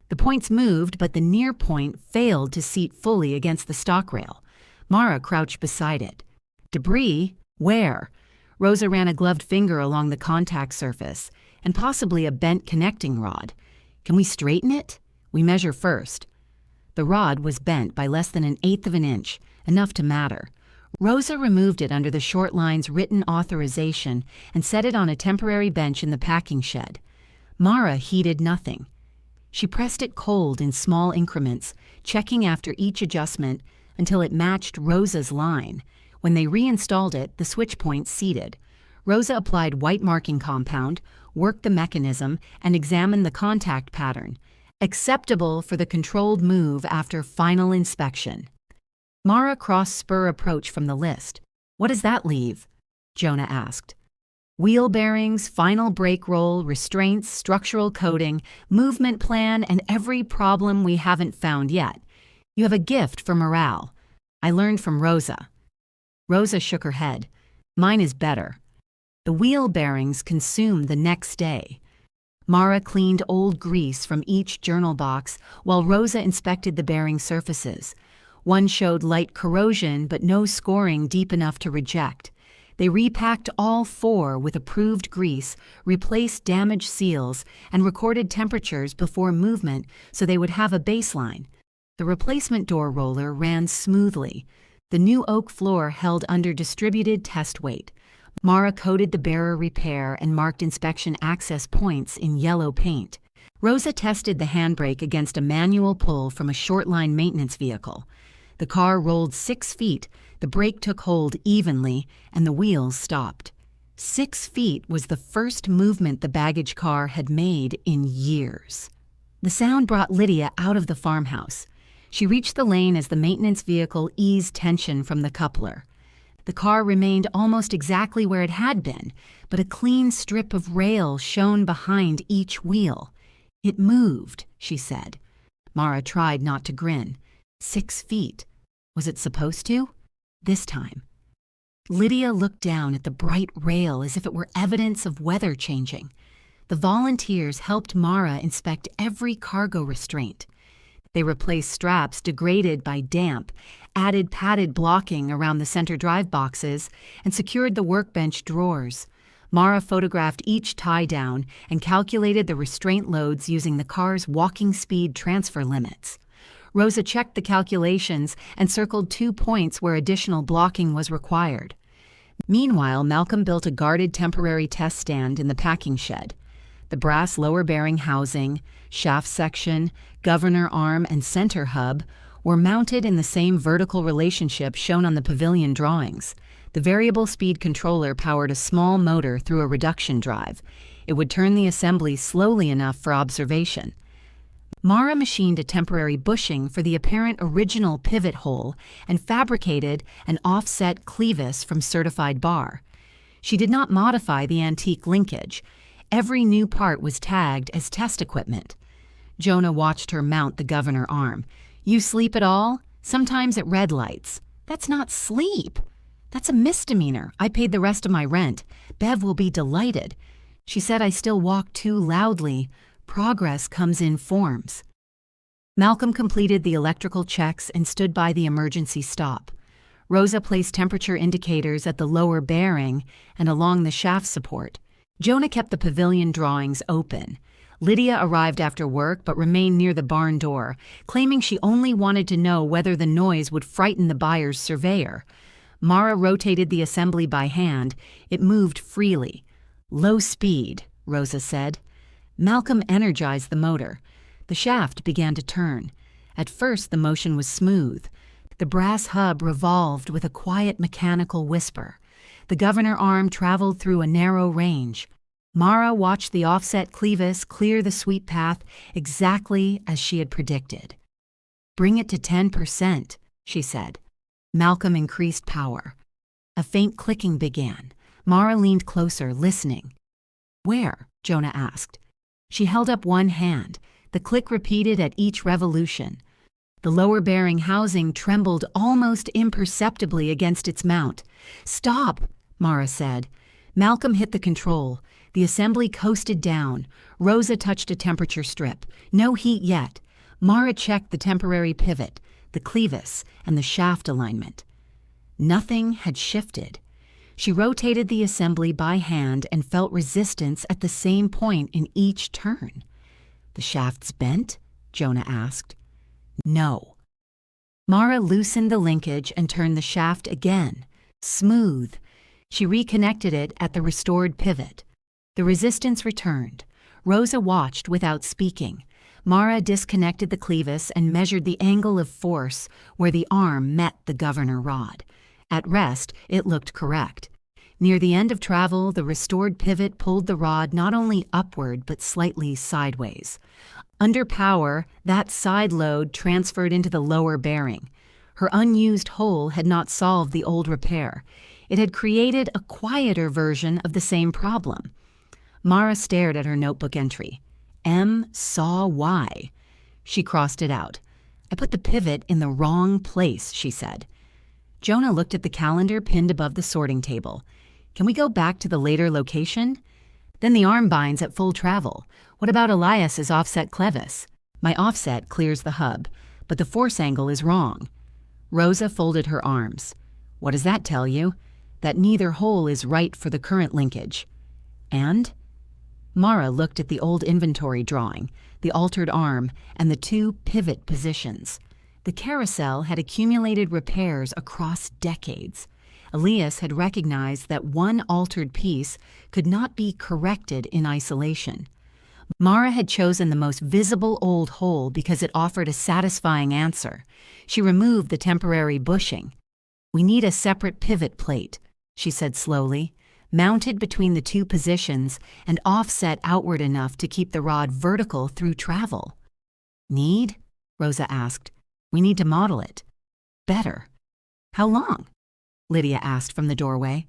The points moved, but the near point failed to seat fully against the stock rail. Mara crouched beside it. "Debris? Where?" Rosa ran a gloved finger along the contact surface, and possibly a bent connecting rod. "Can we straighten it?" "We measure first." The rod was bent by less than 1/8 of an inch, enough to matter. Rosa removed it under the short line's written authorization and set it on a temporary bench in the packing shed. Mara heeded nothing. She pressed it cold in small increments, checking after each adjustment until it matched Rosa's line. When they reinstalled it, the switch points seated. Rosa applied white marking compound, worked the mechanism, and examined the contact pattern. Acceptable for the controlled move after final inspection. Mara crossed spur approach from the list. "What does that leave?" Jonah asked. "Wheel bearings, final brake roll, restraints, structural coating, movement plan, and every problem we haven't found yet. You have a gift for morale. I learned from Rosa." Rosa shook her head. "Mine is better." The wheel bearings consumed the next day. Mara cleaned old grease from each journal box while Rosa inspected the bearing surfaces. One showed light corrosion but no scoring deep enough to reject. They repacked all 4 with approved grease, replaced damaged seals, and recorded temperatures before movement so they would have a baseline. The replacement door roller ran smoothly. The new oak floor held under distributed test weight. Mara coded the bearer repair and marked inspection access points in yellow paint. Rosa tested the handbrake against a manual pull from a short-line maintenance vehicle. The car rolled 6 feet, the brake took hold evenly, and the wheels stopped. 6 feet was the first movement the baggage car had made in years. The sound brought Lydia out of the farmhouse. She reached the lane as the maintenance vehicle eased tension from the coupler. The car remained almost exactly where it had been, but a clean strip of rail shone behind each wheel. "It moved," she said. Mara tried not to grin. 6 feet. Was it supposed to? This time. Lydia looked down at the bright rail as if it were evidence of weather changing. The volunteers helped Mara inspect every cargo restraint. They replaced straps degraded by damp, added padded blocking around the center drive boxes, and secured the workbench drawers. Mara photographed each tie-down and calculated the restraint loads using the car's walking speed transfer limits. Rosa checked the calculations and circled 2 points where additional blocking was required. Meanwhile, Malcolm built a guarded temporary test stand in the packing shed. The brass lower bearing housing, shaft section, governor arm, and center hub were mounted in the same vertical relationship shown on the pavilion drawings. The variable speed controller powered a small motor through a reduction drive. It would turn the assembly slowly enough for observation. Mara machined a temporary bushing for the apparent original pivot hole and fabricated an offset clevis from certified bar. She did not modify the antique linkage. Every new part was tagged as test equipment. Jonah watched her mount the governor arm. "You sleep at all? Sometimes at red lights." "That's not sleep. That's a misdemeanor. I paid the rest of my rent. Bev will be delighted." She said I still walk too loudly. Progress comes in forms. Malcolm completed the electrical checks and stood by the emergency stop. Rosa placed temperature indicators at the lower bearing and along the shaft support. Jonah kept the pavilion drawings open. Lydia arrived after work but remained near the barn door, claiming she only wanted to know whether the noise would frighten the buyer's surveyor. Mara rotated the assembly by hand. It moved freely. "Low speed," Rosa said. Malcolm energized the motor. The shaft began to turn. At first, the motion was smooth. The brass hub revolved with a quiet mechanical whisper. The governor arm traveled through a narrow range. Mara watched the offset clevis clear the sweep path exactly as she had predicted. "Bring it to 10%, she said. Malcolm increased power. A faint clicking began. Mara leaned closer, listening. "Where?" Jonah asked. She held up one hand. The click repeated at each revolution. The lower bearing housing trembled almost imperceptibly against its mount. "Stop," Mara said. Malcolm hit the control. The assembly coasted down. Rosa touched a temperature strip. No heat yet. Mara checked the temporary pivot, the clevis, and the shaft alignment. Nothing had shifted. She rotated the assembly by hand and felt resistance at the same point in each turn. "The shaft's bent?" Jonah asked. "No." Mara loosened the linkage and turned the shaft again. Smooth. She reconnected it at the restored pivot. The resistance returned. Rosa watched without speaking. Mara disconnected the clevis and measured the angle of force where the arm met the governor rod. At rest, it looked correct. Near the end of travel, the restored pivot pulled the rod not only upward but slightly sideways. Under power, that side load transferred into the lower bearing. Her unused hole had not solved the old repair. It had created a quieter version of the same problem. Mara stared at her notebook entry. M saw Y. She crossed it out. "I put the pivot in the wrong place," she said. Jonah looked at the calendar pinned above the sorting table. "Can we go back to the later location?" "Then the arm binds at full travel. What about Elias's offset clevis?" "My offset clears the hub, but the force angle is wrong." Rosa folded her arms. "What does that tell you?" "That neither hole is right for the current linkage." "And?" Mara looked at the old inventory drawing, the altered arm, and the two pivot positions. The carousel had accumulated repairs across decades. Elias had recognized that one altered piece could not be corrected in isolation. Mara had chosen the most visible old hole because it offered a satisfying answer. She removed the temporary bushing. "We need a separate pivot plate," she said slowly, mounted between the two positions and offset outward enough to keep the rod vertical through travel. "Need?" Rosa asked. "We need to model it." "Better. How long?" Lydia asked from the doorway.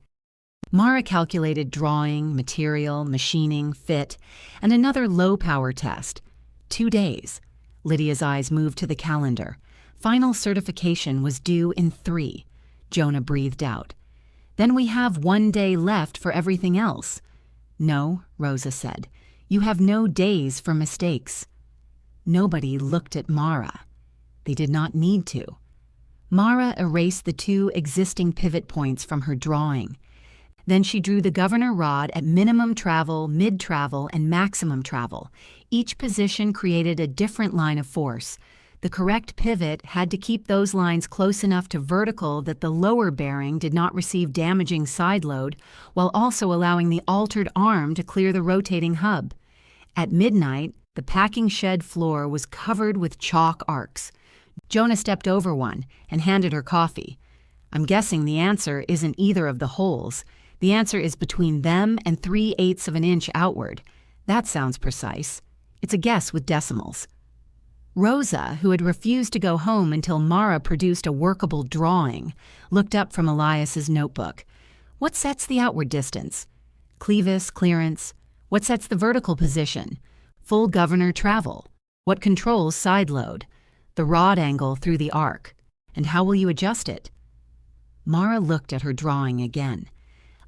Mara calculated drawing, material, machining, fit, and another low-power test. 2 days. Lydia's eyes moved to the calendar. Final certification was due in 3. Jonah breathed out. "Then we have 1 day left for everything else." "No," Rosa said. "You have no days for mistakes." Nobody looked at Mara. They did not need to. Mara erased the 2 existing pivot points from her drawing. Then she drew the governor rod at minimum travel, mid-travel, and maximum travel. Each position created a different line of force. The correct pivot had to keep those lines close enough to vertical that the lower bearing did not receive damaging side load, while also allowing the altered arm to clear the rotating hub. At midnight, the packing shed floor was covered with chalk arcs. Jonah stepped over one and handed her coffee. "I'm guessing the answer isn't either of the holes. The answer is between them and 3/8 of an inch outward. That sounds precise. It's a guess with decimals." Rosa, who had refused to go home until Mara produced a workable drawing, looked up from Elias's notebook. "What sets the outward distance?" "Clevis, clearance." "What sets the vertical position?" "Full governor travel." "What controls side load?" "The rod angle through the arc." "And how will you adjust it?" Mara looked at her drawing again.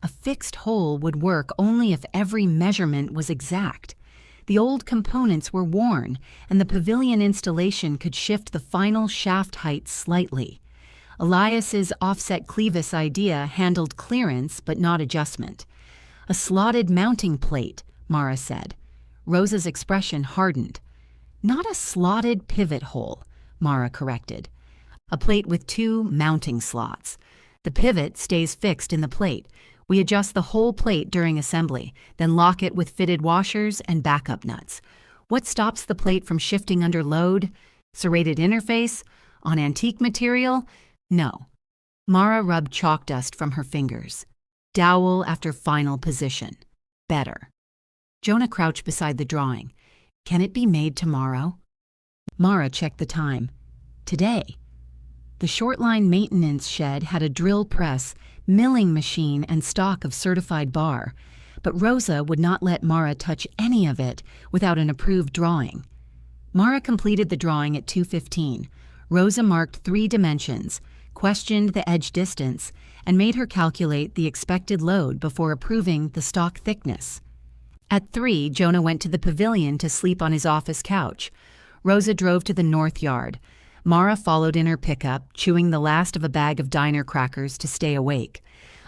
A fixed hole would work only if every measurement was exact. The old components were worn, and the pavilion installation could shift the final shaft height slightly. Elias's offset clevis idea handled clearance but not adjustment. "A slotted mounting plate," Mara said. Rosa's expression hardened. "Not a slotted pivot hole," Mara corrected. "A plate with 2 mounting slots. The pivot stays fixed in the plate. We adjust the whole plate during assembly, then lock it with fitted washers and backup nuts. What stops the plate from shifting under load? Serrated interface? On antique material? No." Mara rubbed chalk dust from her fingers. Dowel after final position. Better. Jonah crouched beside the drawing. "Can it be made tomorrow?" Mara checked the time. Today. The short-line maintenance shed had a drill press, milling machine, and stock of certified bar, but Rosa would not let Mara touch any of it without an approved drawing. Mara completed the drawing at 2:15. Rosa marked 3 dimensions, questioned the edge distance, and made her calculate the expected load before approving the stock thickness. At 3, Jonah went to the pavilion to sleep on his office couch. Rosa drove to the north yard. Mara followed in her pickup, chewing the last of a bag of diner crackers to stay awake.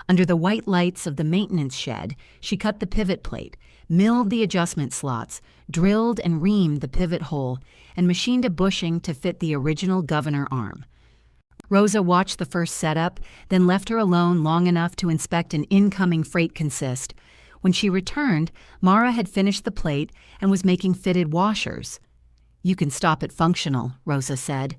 Under the white lights of the maintenance shed, she cut the pivot plate, milled the adjustment slots, drilled and reamed the pivot hole, and machined a bushing to fit the original governor arm. Rosa watched the first setup, then left her alone long enough to inspect an incoming freight consist. When she returned, Mara had finished the plate and was making fitted washers. "You can stop at functional," Rosa said.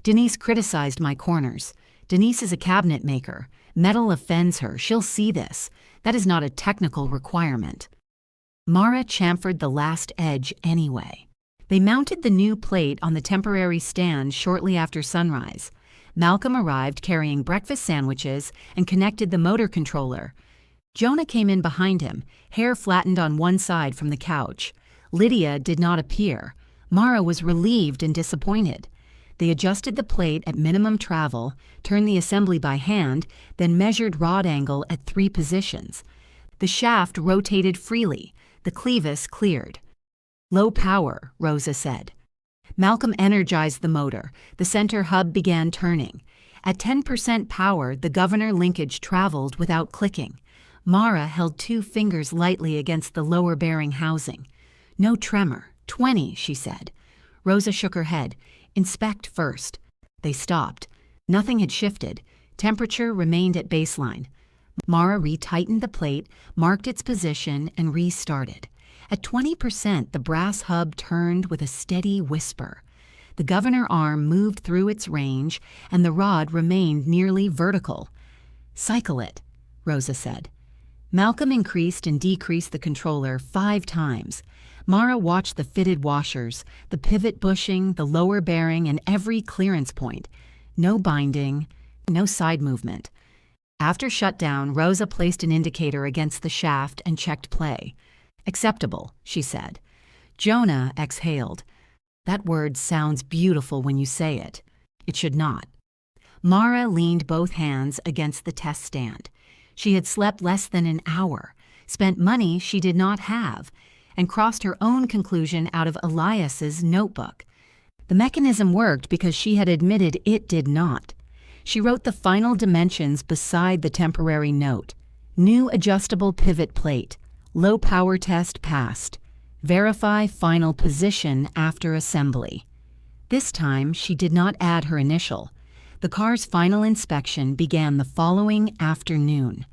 "Denise criticized my corners. Denise is a cabinet maker. Metal offends her. She'll see this. That is not a technical requirement." Mara chamfered the last edge anyway. They mounted the new plate on the temporary stand shortly after sunrise. Malcolm arrived carrying breakfast sandwiches and connected the motor controller. Jonah came in behind him, hair flattened on one side from the couch. Lydia did not appear. Mara was relieved and disappointed. They adjusted the plate at minimum travel, turned the assembly by hand, then measured rod angle at 3 positions. The shaft rotated freely. The clevis cleared. "Low power," Rosa said. Malcolm energized the motor. The center hub began turning. At 10% power, the governor linkage traveled without clicking. Mara held 2 fingers lightly against the lower bearing housing. "No tremor. 20, she said. Rosa shook her head. "Inspect first." They stopped. Nothing had shifted. Temperature remained at baseline. Mara retightened the plate, marked its position, and restarted. At 20%, the brass hub turned with a steady whisper. The governor arm moved through its range, and the rod remained nearly vertical. "Cycle it," Rosa said. Malcolm increased and decreased the controller 5 times. Mara watched the fitted washers, the pivot bushing, the lower bearing, and every clearance point. No binding, no side movement. After shutdown, Rosa placed an indicator against the shaft and checked play. "Acceptable," she said. Jonah exhaled. "That word sounds beautiful when you say it. It should not." Mara leaned both hands against the test stand. She had slept less than an hour, spent money she did not have, and crossed her own conclusion out of Elias's notebook. The mechanism worked because she had admitted it did not. She wrote the final dimensions beside the temporary note. New adjustable pivot plate. Low power test passed. Verify final position after assembly. This time, she did not add her initial. The car's final inspection began the following afternoon.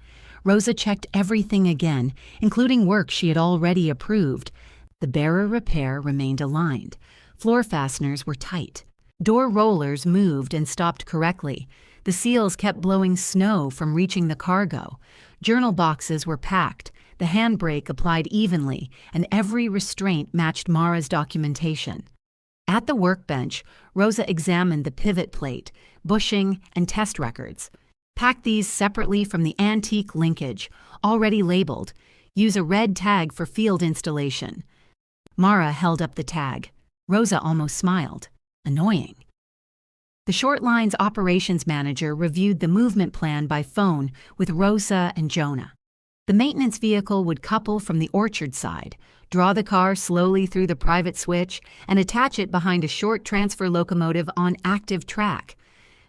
Rosa checked everything again, including work she had already approved. The bearer repair remained aligned. Floor fasteners were tight. Door rollers moved and stopped correctly. The seals kept blowing snow from reaching the cargo. Journal boxes were packed. The handbrake applied evenly, and every restraint matched Mara's documentation. At the workbench, Rosa examined the pivot plate, bushing, and test records. Pack these separately from the antique linkage, already labeled. Use a red tag for field installation. Mara held up the tag. Rosa almost smiled. Annoying. The short line's operations manager reviewed the movement plan by phone with Rosa and Jonah. The maintenance vehicle would couple from the orchard side, draw the car slowly through the private switch, and attach it behind a short transfer locomotive on active track.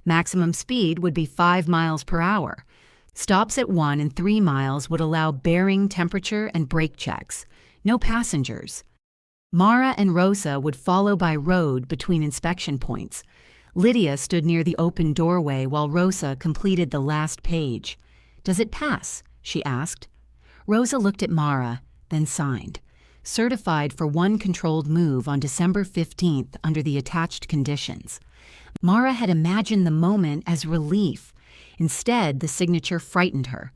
Maximum speed would be 5 miles per hour. Stops at 1 and 3 miles would allow bearing, temperature, and brake checks. No passengers. Mara and Rosa would follow by road between inspection points. Lydia stood near the open doorway while Rosa completed the last page. "Does it pass?" she asked. Rosa looked at Mara, then signed. Certified for one controlled move on December 15th under the attached conditions. Mara had imagined the moment as relief. Instead, the signature frightened her.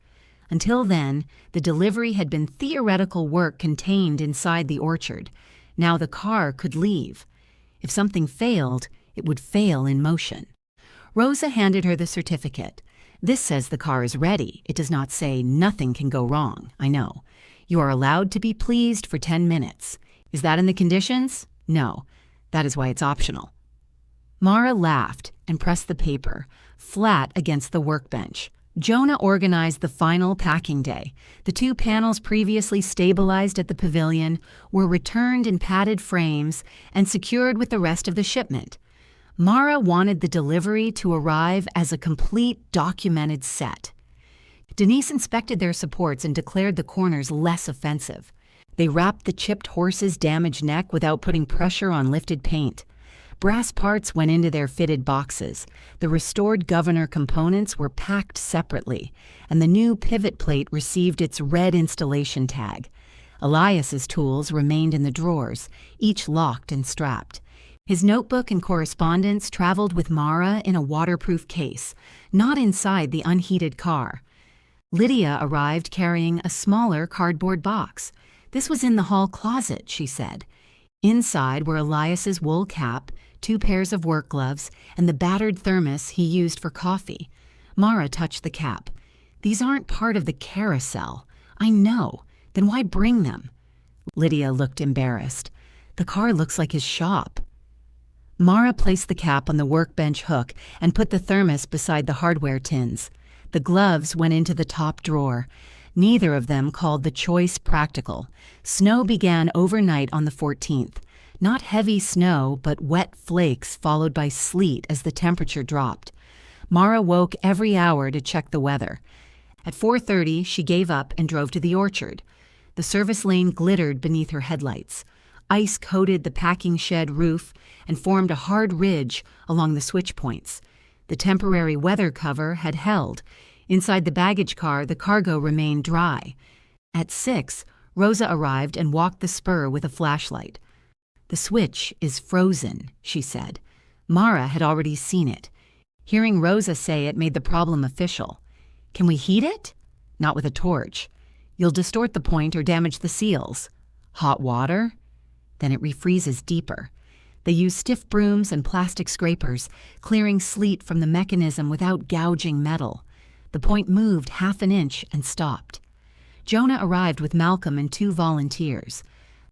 Until then, the delivery had been theoretical work contained inside the orchard. Now the car could leave. If something failed, it would fail in motion. Rosa handed her the certificate. "This says the car is ready. It does not say nothing can go wrong, I know. You are allowed to be pleased for 10 minutes. Is that in the conditions? No. That is why it's optional." Mara laughed and pressed the paper, flat against the workbench. Jonah organized the final packing day. The 2 panels previously stabilized at the pavilion were returned in padded frames and secured with the rest of the shipment. Mara wanted the delivery to arrive as a complete documented set. Denise inspected their supports and declared the corners less offensive. They wrapped the chipped horse's damaged neck without putting pressure on lifted paint. Brass parts went into their fitted boxes. The restored governor components were packed separately, and the new pivot plate received its red installation tag. Elias's tools remained in the drawers, each locked and strapped. His notebook and correspondence traveled with Mara in a waterproof case, not inside the unheated car. Lydia arrived carrying a smaller cardboard box. "This was in the hall closet," she said. Inside were Elias's wool cap, 2 pairs of work gloves, and the battered thermos he used for coffee. Mara touched the cap. "These aren't part of the carousel." "I know. Then why bring them?" Lydia looked embarrassed. "The car looks like his shop." Mara placed the cap on the workbench hook and put the thermos beside the hardware tins. The gloves went into the top drawer. Neither of them called the choice practical. Snow began overnight on the 14th. Not heavy snow, but wet flakes followed by sleet as the temperature dropped. Mara woke every hour to check the weather. At 4:30, she gave up and drove to the orchard. The service lane glittered beneath her headlights. Ice coated the packing shed roof and formed a hard ridge along the switch points. The temporary weather cover had held. Inside the baggage car, the cargo remained dry. At 6, Rosa arrived and walked the spur with a flashlight. "The switch is frozen," she said. Mara had already seen it. Hearing Rosa say it made the problem official. "Can we heat it?" "Not with a torch. You'll distort the point or damage the seals." "Hot water?" Then it refreezes deeper. They use stiff brooms and plastic scrapers, clearing sleet from the mechanism without gouging metal. The point moved half an inch and stopped. Jonah arrived with Malcolm and 2 volunteers.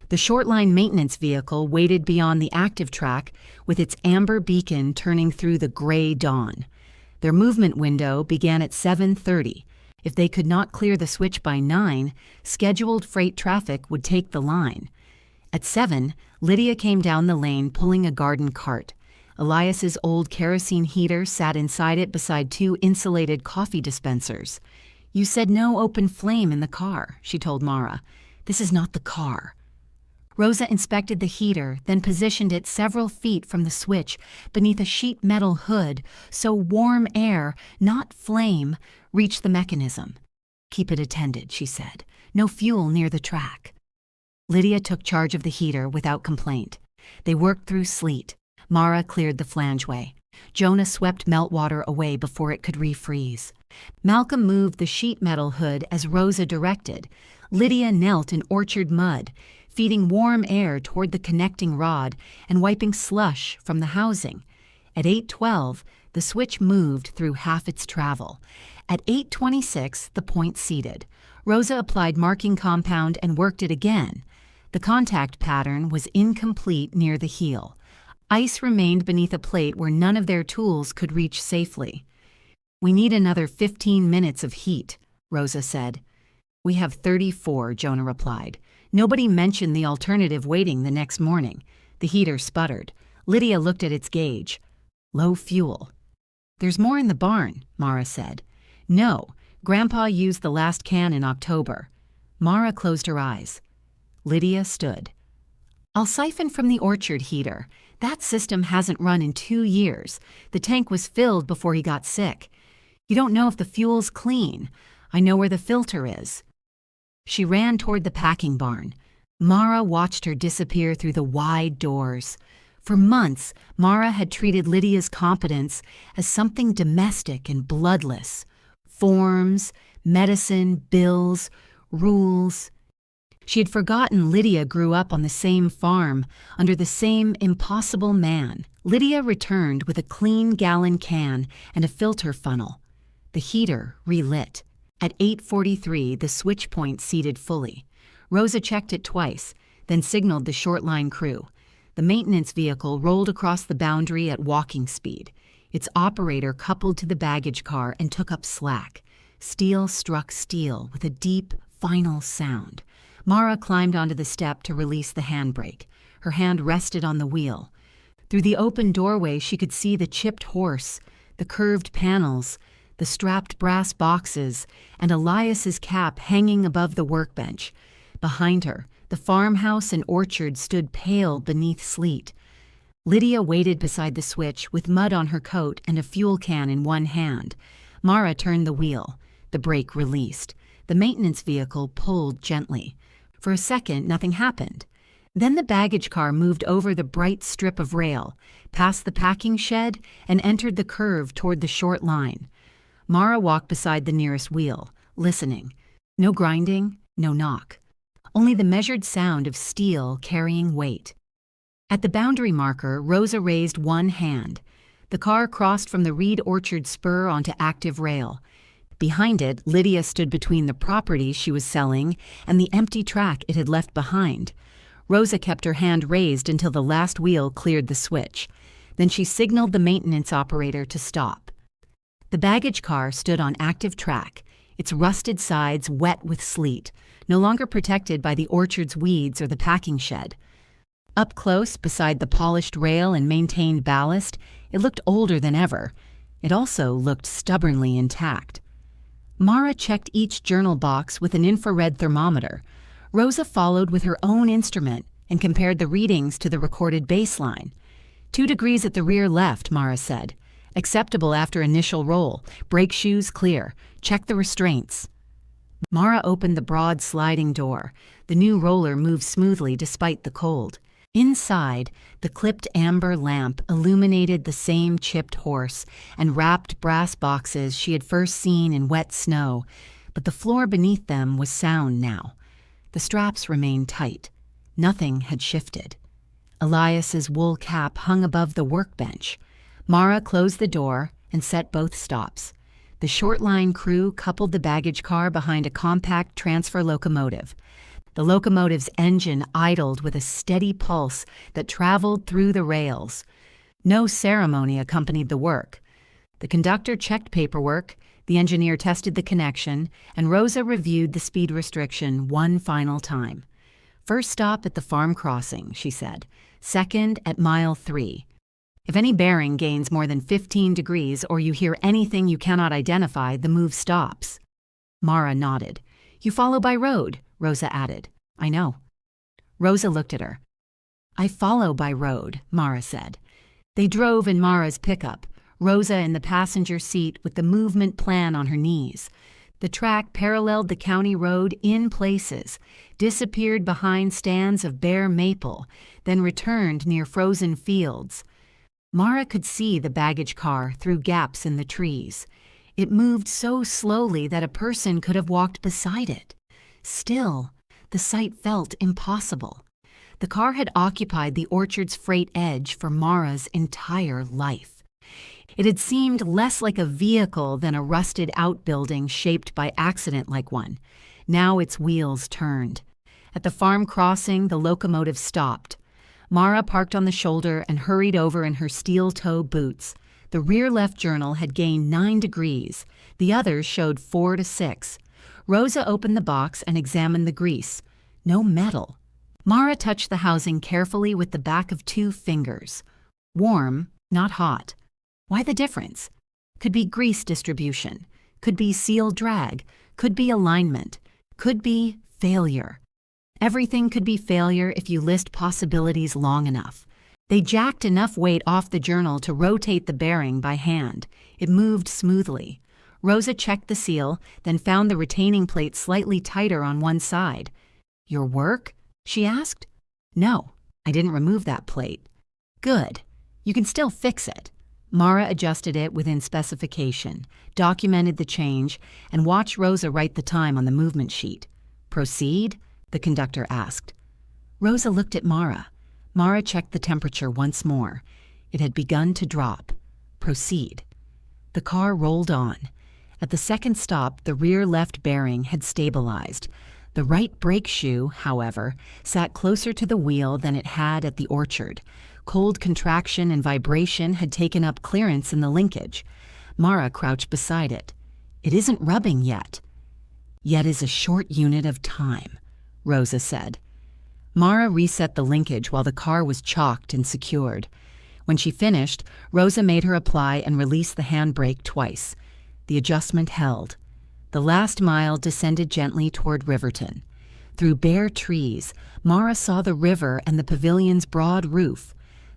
The short-line maintenance vehicle waited beyond the active track with its amber beacon turning through the gray dawn. Their movement window began at 7:30. If they could not clear the switch by 9, scheduled freight traffic would take the line. At 7, Lydia came down the lane pulling a garden cart. Elias's old kerosene heater sat inside it beside 2 insulated coffee dispensers. You said no open flame in the car, she told Mara. This is not the car. Rosa inspected the heater, then positioned it several feet from the switch beneath a sheet metal hood so warm air, not flame, reached the mechanism. Keep it attended, she said. No fuel near the track. Lydia took charge of the heater without complaint. They worked through sleet. Mara cleared the flangeway. Jonah swept meltwater away before it could refreeze. Malcolm moved the sheet metal hood as Rosa directed. Lydia knelt in orchard mud, feeding warm air toward the connecting rod and wiping slush from the housing. At 8:12, the switch moved through half its travel. At 8:26, the point seated. Rosa applied marking compound and worked it again. The contact pattern was incomplete near the heel. Ice remained beneath a plate where none of their tools could reach safely. We need another 15 minutes of heat, Rosa said. We have 34, Jonah replied. Nobody mentioned the alternative waiting the next morning. The heater sputtered. Lydia looked at its gauge. Low fuel. There's more in the barn, Mara said. No, Grandpa used the last can in October. Mara closed her eyes. Lydia stood. I'll siphon from the orchard heater. That system hasn't run in 2 years. The tank was filled before he got sick. You don't know if the fuel's clean. I know where the filter is. She ran toward the packing barn. Mara watched her disappear through the wide doors. For months, Mara had treated Lydia's competence as something domestic and bloodless. Forms, medicine, bills, rules. She had forgotten Lydia grew up on the same farm, under the same impossible man. Lydia returned with a clean gallon can and a filter funnel. The heater relit. At 8:43, the switch point seated fully. Rosa checked it twice, then signaled the short line crew. The maintenance vehicle rolled across the boundary at walking speed. Its operator coupled to the baggage car and took up slack. Steel struck steel with a deep, final sound. Mara climbed onto the step to release the handbrake. Her hand rested on the wheel. Through the open doorway, she could see the chipped horse, the curved panels, the strapped brass boxes, and Elias's cap hanging above the workbench. Behind her, the farmhouse and orchard stood pale beneath sleet. Lydia waited beside the switch with mud on her coat and a fuel can in one hand. Mara turned the wheel. The brake released. The maintenance vehicle pulled gently. For a second, nothing happened. Then the baggage car moved over the bright strip of rail, past the packing shed, and entered the curve toward the short line. Mara walked beside the nearest wheel, listening. No grinding, no knock. Only the measured sound of steel carrying weight. At the boundary marker, Rosa raised one hand. The car crossed from the reed orchard spur onto active rail. Behind it, Lydia stood between the property she was selling and the empty track it had left behind. Rosa kept her hand raised until the last wheel cleared the switch. Then she signaled the maintenance operator to stop. The baggage car stood on active track, its rusted sides wet with sleet, no longer protected by the orchard's weeds or the packing shed. Up close, beside the polished rail and maintained ballast, it looked older than ever. It also looked stubbornly intact. Mara checked each journal box with an infrared thermometer. Rosa followed with her own instrument and compared the readings to the recorded baseline. 2 degrees at the rear left, Mara said. Acceptable after initial roll. Brake shoes clear. Check the restraints. Mara opened the broad sliding door. The new roller moved smoothly despite the cold. Inside, the clipped amber lamp illuminated the same chipped horse and wrapped brass boxes she had first seen in wet snow, but the floor beneath them was sound now. The straps remained tight. Nothing had shifted. Elias's wool cap hung above the workbench. Mara closed the door and set both stops. The short line crew coupled the baggage car behind a compact transfer locomotive. The locomotive's engine idled with a steady pulse that traveled through the rails. No ceremony accompanied the work. The conductor checked paperwork, the engineer tested the connection, and Rosa reviewed the speed restriction one final time. First stop at the farm crossing, she said. Second at mile 3. If any bearing gains more than 15 degrees or you hear anything you cannot identify, the move stops. Mara nodded. You follow by road, Rosa added. I know. Rosa looked at her. I follow by road, Mara said. They drove in Mara's pickup, Rosa in the passenger seat with the movement plan on her knees. The track paralleled the county road in places, disappeared behind stands of bare maple, then returned near frozen fields. Mara could see the baggage car through gaps in the trees. It moved so slowly that a person could have walked beside it. Still, the sight felt impossible. The car had occupied the orchard's freight edge for Mara's entire life. It had seemed less like a vehicle than a rusted outbuilding shaped by accident like one. Now its wheels turned. At the farm crossing, the locomotive stopped. Mara parked on the shoulder and hurried over in her steel-toe boots. The rear left journal had gained 9 degrees. The others showed 4 to 6. Rosa opened the box and examined the grease. No metal. Mara touched the housing carefully with the back of 2 fingers. Warm, not hot. Why the difference? Could be grease distribution. Could be seal drag. Could be alignment. Could be failure. Everything could be failure if you list possibilities long enough. They jacked enough weight off the journal to rotate the bearing by hand. It moved smoothly. Rosa checked the seal, then found the retaining plate slightly tighter on one side. Your work? She asked. No, I didn't remove that plate. Good. You can still fix it. Mara adjusted it within specification, documented the change, and watched Rosa write the time on the movement sheet. Proceed? The conductor asked. Rosa looked at Mara. Mara checked the temperature once more. It had begun to drop. Proceed. The car rolled on. At the second stop, the rear left bearing had stabilized. The right brake shoe, however, sat closer to the wheel than it had at the orchard. Cold contraction and vibration had taken up clearance in the linkage. Mara crouched beside it. It isn't rubbing yet. Yet is a short unit of time, Rosa said. Mara reset the linkage while the car was chocked and secured. When she finished, Rosa made her apply and release the handbrake twice. The adjustment held. The last mile descended gently toward Riverton. Through bare trees, Mara saw the river and the pavilion's broad roof.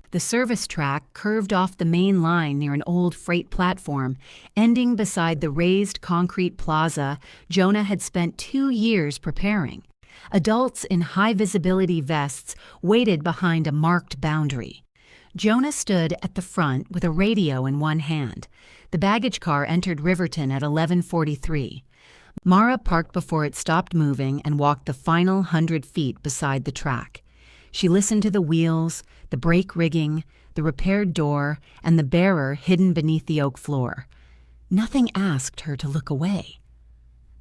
The service track curved off the main line near an old freight platform, ending beside the raised concrete plaza Jonah had spent 2 years preparing. Adults in high-visibility vests waited behind a marked boundary. Jonah stood at the front with a radio in one hand. The baggage car entered Riverton at 11:43. Mara parked before it stopped moving and walked the final 100 feet beside the track. She listened to the wheels, the brake rigging, the repaired door, and the bearer hidden beneath the oak floor. Nothing asked her to look away.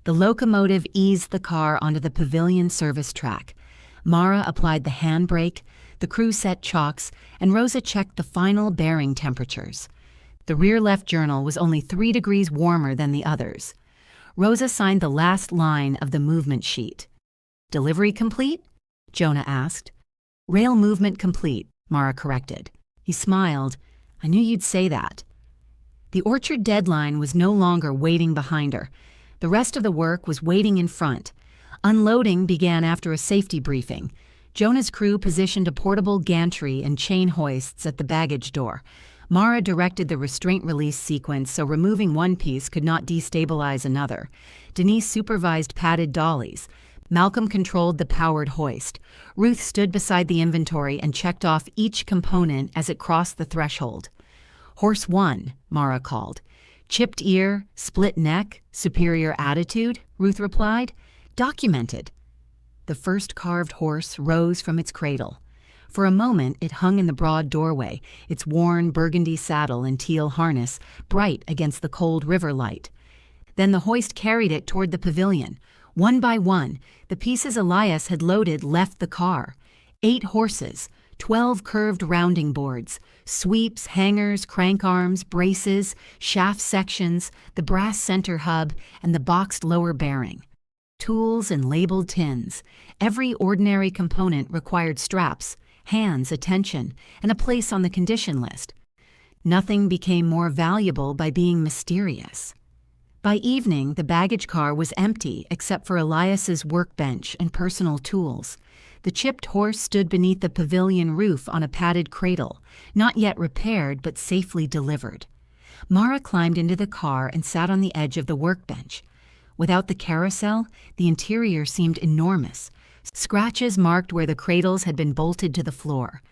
The locomotive eased the car onto the pavilion service track. Mara applied the handbrake, the crew set chocks, and Rosa checked the final bearing temperatures. The rear left journal was only 3 degrees warmer than the others. Rosa signed the last line of the movement sheet. Delivery complete? Jonah asked. Rail movement complete, Mara corrected. He smiled. I knew you'd say that. The orchard deadline was no longer waiting behind her. The rest of the work was waiting in front. Unloading began after a safety briefing. Jonah's crew positioned a portable gantry and chain hoists at the baggage door. Mara directed the restraint release sequence so removing one piece could not destabilize another. Denise supervised padded dollies. Malcolm controlled the powered hoist. Ruth stood beside the inventory and checked off each component as it crossed the threshold. Horse 1, Mara called. Chipped ear, split neck, superior attitude, Ruth replied. Documented. The first carved horse rose from its cradle. For a moment, it hung in the broad doorway, its worn burgundy saddle and teal harness bright against the cold river light. Then the hoist carried it toward the pavilion. One by one, the pieces Elias had loaded left the car. 8 horses, 12 curved rounding boards, sweeps, hangers, crank arms, braces, shaft sections, the brass center hub, and the boxed lower bearing. Tools and labeled tins. Every ordinary component required straps, hands, attention, and a place on the condition list. Nothing became more valuable by being mysterious. By evening, the baggage car was empty except for Elias's workbench and personal tools. The chipped horse stood beneath the pavilion roof on a padded cradle, not yet repaired but safely delivered. Mara climbed into the car and sat on the edge of the workbench. Without the carousel, the interior seemed enormous. Scratches marked where the cradles had been bolted to the floor.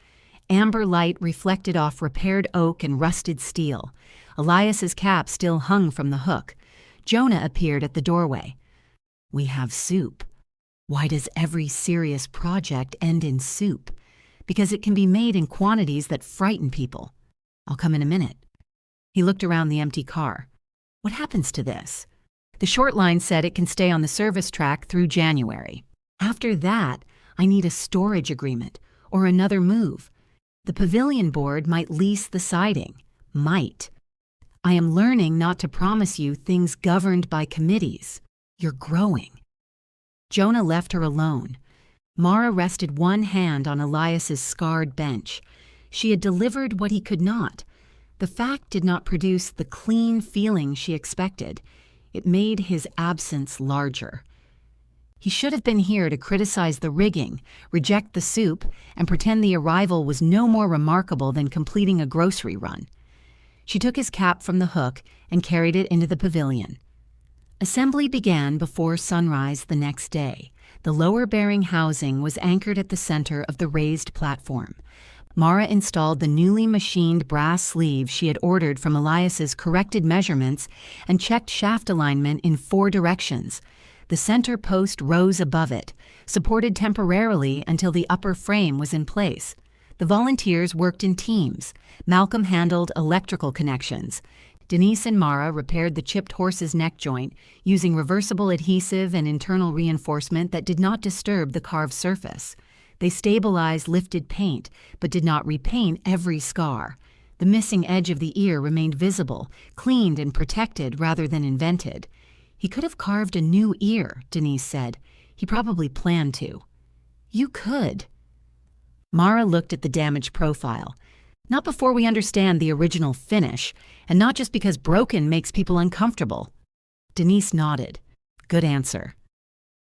Amber light reflected off repaired oak and rusted steel. Elias's cap still hung from the hook. Jonah appeared at the doorway. "We have soup." Why does every serious project end in soup? Because it can be made in quantities that frighten people. "I'll come in a minute." He looked around the empty car. "What happens to this?" The short line said it can stay on the service track through January. "After that, I need a storage agreement or another move. The pavilion board might lease the siding. Might. I am learning not to promise you things governed by committees. You're growing." Jonah left her alone. Mara rested one hand on Elias's scarred bench. She had delivered what he could not. The fact did not produce the clean feeling she expected. It made his absence larger. He should have been here to criticize the rigging, reject the soup, and pretend the arrival was no more remarkable than completing a grocery run. She took his cap from the hook and carried it into the pavilion. Assembly began before sunrise the next day. The lower-bearing housing was anchored at the center of the raised platform. Mara installed the newly machined brass sleeves she had ordered from Elias's corrected measurements and checked shaft alignment in 4 directions. The center post rose above it, supported temporarily until the upper frame was in place. The volunteers worked in teams. Malcolm handled electrical connections. Denise and Mara repaired the chipped horse's neck joint using reversible adhesive and internal reinforcement that did not disturb the carved surface. They stabilized lifted paint, but did not repaint every scar. The missing edge of the ear remained visible, cleaned and protected rather than invented. "He could have carved a new ear," Denise said. "He probably planned to." "You could." Mara looked at the damaged profile. "Not before we understand the original finish, and not just because broken makes people uncomfortable." Denise nodded. "Good answer."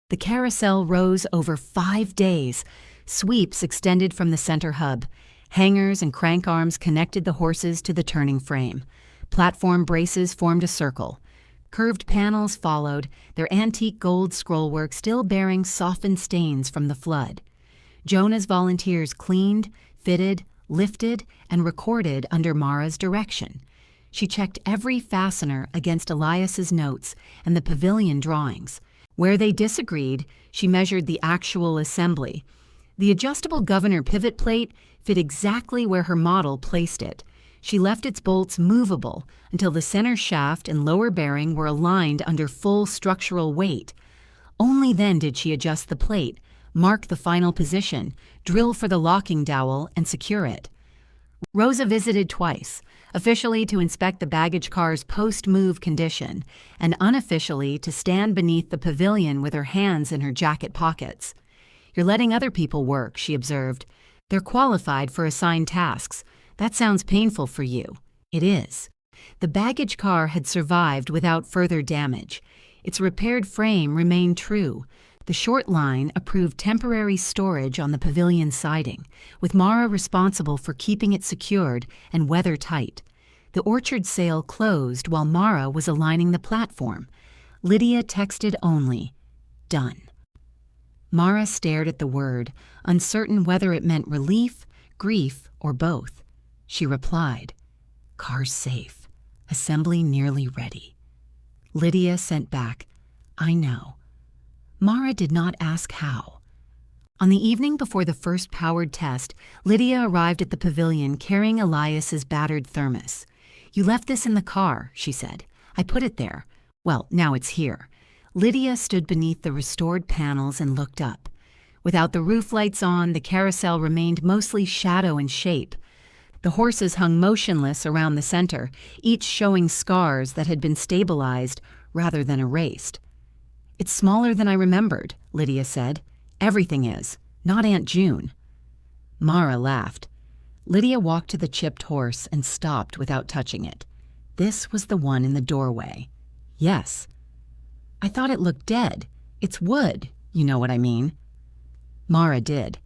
The carousel rose over 5 days. Sweeps extended from the center hub. Hangers and crank arms connected the horses to the turning frame. Platform braces formed a circle. Curved panels followed, their antique gold scrollwork still bearing softened stains from the flood. Jonah's volunteers cleaned, fitted, lifted, and recorded under Mara's direction. She checked every fastener against Elias's notes and the pavilion drawings. Where they disagreed, she measured the actual assembly. The adjustable governor pivot plate fit exactly where her model placed it. She left its bolts movable until the center shaft and lower bearing were aligned under full structural weight. Only then did she adjust the plate, mark the final position, drill for the locking dowel, and secure it. Rosa visited twice, officially to inspect the baggage car's post-move condition, and unofficially to stand beneath the pavilion with her hands in her jacket pockets. "You're letting other people work," she observed. "They're qualified for assigned tasks. That sounds painful for you." It is. The baggage car had survived without further damage. Its repaired frame remained true. The short line approved temporary storage on the pavilion siding, with Mara responsible for keeping it secured and weather-tight. The orchard sale closed while Mara was aligning the platform. Lydia texted only, "Done." Mara stared at the word, uncertain whether it meant relief, grief, or both. She replied, "Car safe. Assembly nearly ready." Lydia sent back, "I know." Mara did not ask how. On the evening before the first powered test, Lydia arrived at the pavilion carrying Elias's battered thermos. "You left this in the car," she said. "I put it there. Well, now it's here." Lydia stood beneath the restored panels and looked up. Without the roof lights on, the carousel remained mostly shadow and shape. The horses hung motionless around the center, each showing scars that had been stabilized rather than erased. "It's smaller than I remembered," Lydia said. "Everything is, not Aunt June." Mara laughed. Lydia walked to the chipped horse and stopped without touching it. This was the one in the doorway. Yes. I thought it looked dead. It's wood, you know what I mean. Mara did.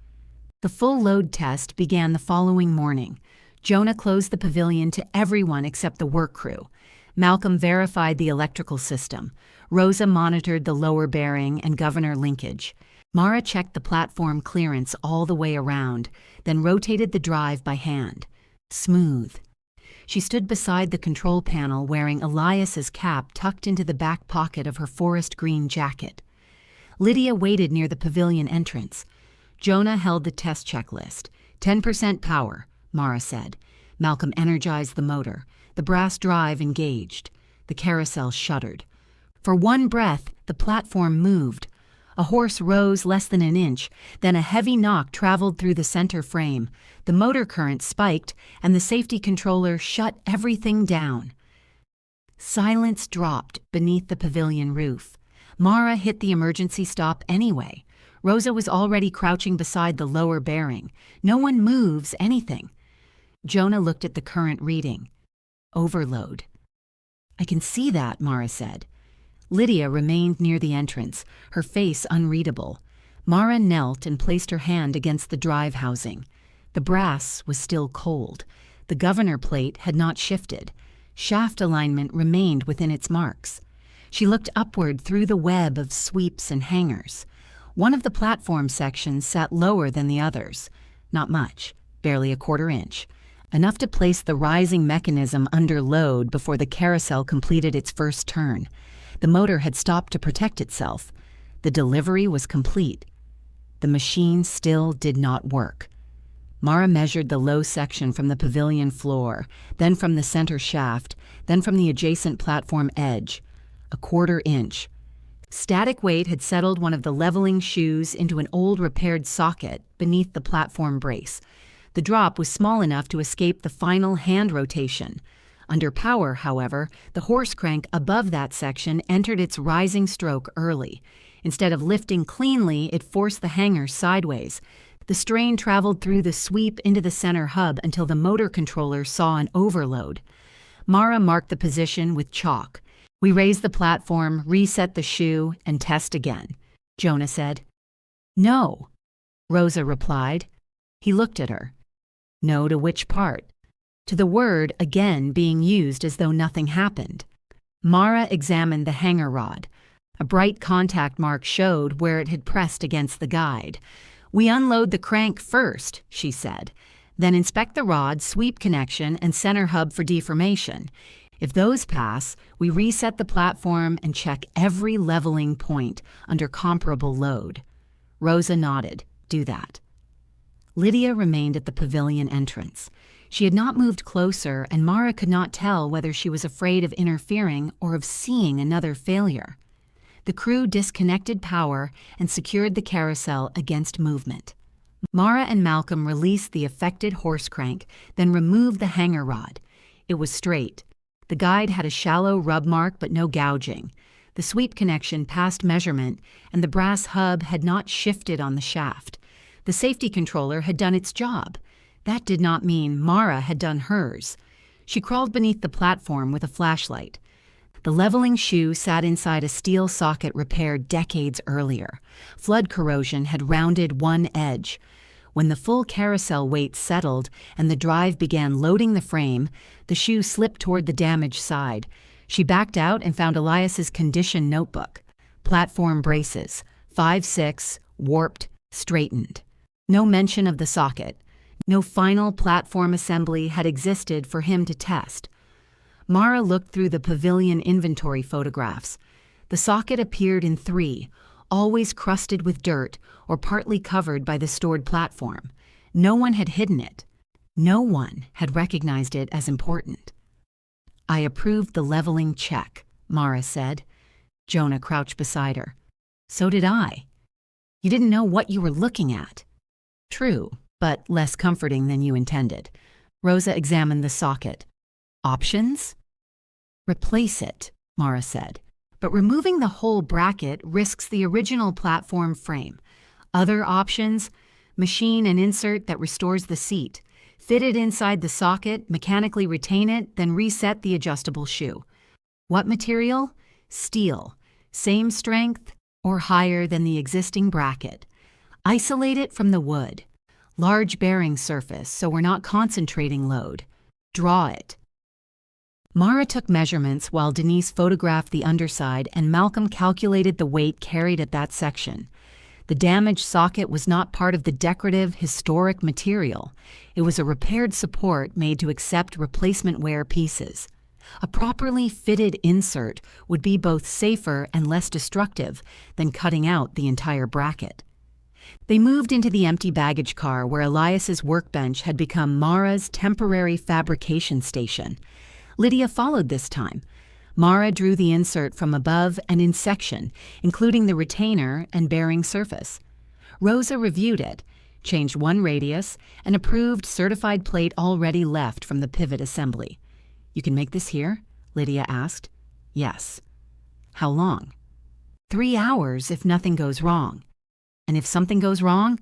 The full load test began the following morning. Jonah closed the pavilion to everyone except the work crew. Malcolm verified the electrical system. Rosa monitored the lower bearing and governor linkage. Mara checked the platform clearance all the way around, then rotated the drive by hand. Smooth. She stood beside the control panel wearing Elias's cap tucked into the back pocket of her forest green jacket. Lydia waited near the pavilion entrance. Jonah held the test checklist. 10% power, Mara said. Malcolm energized the motor. The brass drive engaged. The carousel shuddered. For one breath, the platform moved. A horse rose less than an inch, then a heavy knock traveled through the center frame. The motor current spiked, and the safety controller shut everything down. Silence dropped beneath the pavilion roof. Mara hit the emergency stop anyway. Rosa was already crouching beside the lower bearing. No one moves anything. Jonah looked at the current reading. Overload. I can see that, Mara said. Lydia remained near the entrance, her face unreadable. Mara knelt and placed her hand against the drive housing. The brass was still cold. The governor plate had not shifted. Shaft alignment remained within its marks. She looked upward through the web of sweeps and hangers. One of the platform sections sat lower than the others. Not much, barely a quarter inch. Enough to place the rising mechanism under load before the carousel completed its first turn. The motor had stopped to protect itself. The delivery was complete. The machine still did not work. Mara measured the low section from the pavilion floor, then from the center shaft, then from the adjacent platform edge. A quarter inch. Static weight had settled one of the leveling shoes into an old repaired socket beneath the platform brace. The drop was small enough to escape the final hand rotation. Under power, however, the horse crank above that section entered its rising stroke early. Instead of lifting cleanly, it forced the hanger sideways. The strain traveled through the sweep into the center hub until the motor controller saw an overload. Mara marked the position with chalk. We raise the platform, reset the shoe, and test again, Jonah said. No, Rosa replied. He looked at her. No to which part? To the word again being used as though nothing happened. Mara examined the hanger rod. A bright contact mark showed where it had pressed against the guide. We unload the crank first, she said. Then inspect the rod, sweep connection, and center hub for deformation. If those pass, we reset the platform and check every leveling point under comparable load. Rosa nodded. Do that. Lydia remained at the pavilion entrance. She had not moved closer, and Mara could not tell whether she was afraid of interfering or of seeing another failure. The crew disconnected power and secured the carousel against movement. Mara and Malcolm released the affected horse crank, then removed the hanger rod. It was straight. The guide had a shallow rub mark but no gouging. The sweep connection passed measurement, and the brass hub had not shifted on the shaft. The safety controller had done its job. That did not mean Mara had done hers. She crawled beneath the platform with a flashlight. The leveling shoe sat inside a steel socket repaired decades earlier. Flood corrosion had rounded one edge. When the full carousel weight settled and the drive began loading the frame, the shoe slipped toward the damaged side. She backed out and found Elias's condition notebook. Platform braces, 5/6, warped, straightened. No mention of the socket. No final platform assembly had existed for him to test. Mara looked through the pavilion inventory photographs. The socket appeared in 3, always crusted with dirt or partly covered by the stored platform. No one had hidden it. No one had recognized it as important. I approved the leveling check, Mara said. Jonah crouched beside her. So did I. You didn't know what you were looking at. True, but less comforting than you intended. Rosa examined the socket. Options? Replace it, Mara said. But removing the whole bracket risks the original platform frame. Other options? Machine an insert that restores the seat. Fit it inside the socket, mechanically retain it, then reset the adjustable shoe. What material? steel, same strength or higher than the existing bracket. Isolate it from the wood. Large bearing surface so we're not concentrating load. Draw it. Mara took measurements while Denise photographed the underside and Malcolm calculated the weight carried at that section. The damaged socket was not part of the decorative, historic material. It was a repaired support made to accept replacement wear pieces. A properly fitted insert would be both safer and less destructive than cutting out the entire bracket. They moved into the empty baggage car where Elias's workbench had become Mara's temporary fabrication station. Lydia followed this time. Mara drew the insert from above and in section, including the retainer and bearing surface. Rosa reviewed it, changed one radius, and approved certified plate already left from the pivot assembly. "You can make this here?" Lydia asked. "Yes." "How long?" 3 hours if nothing goes wrong. "And if something goes wrong?"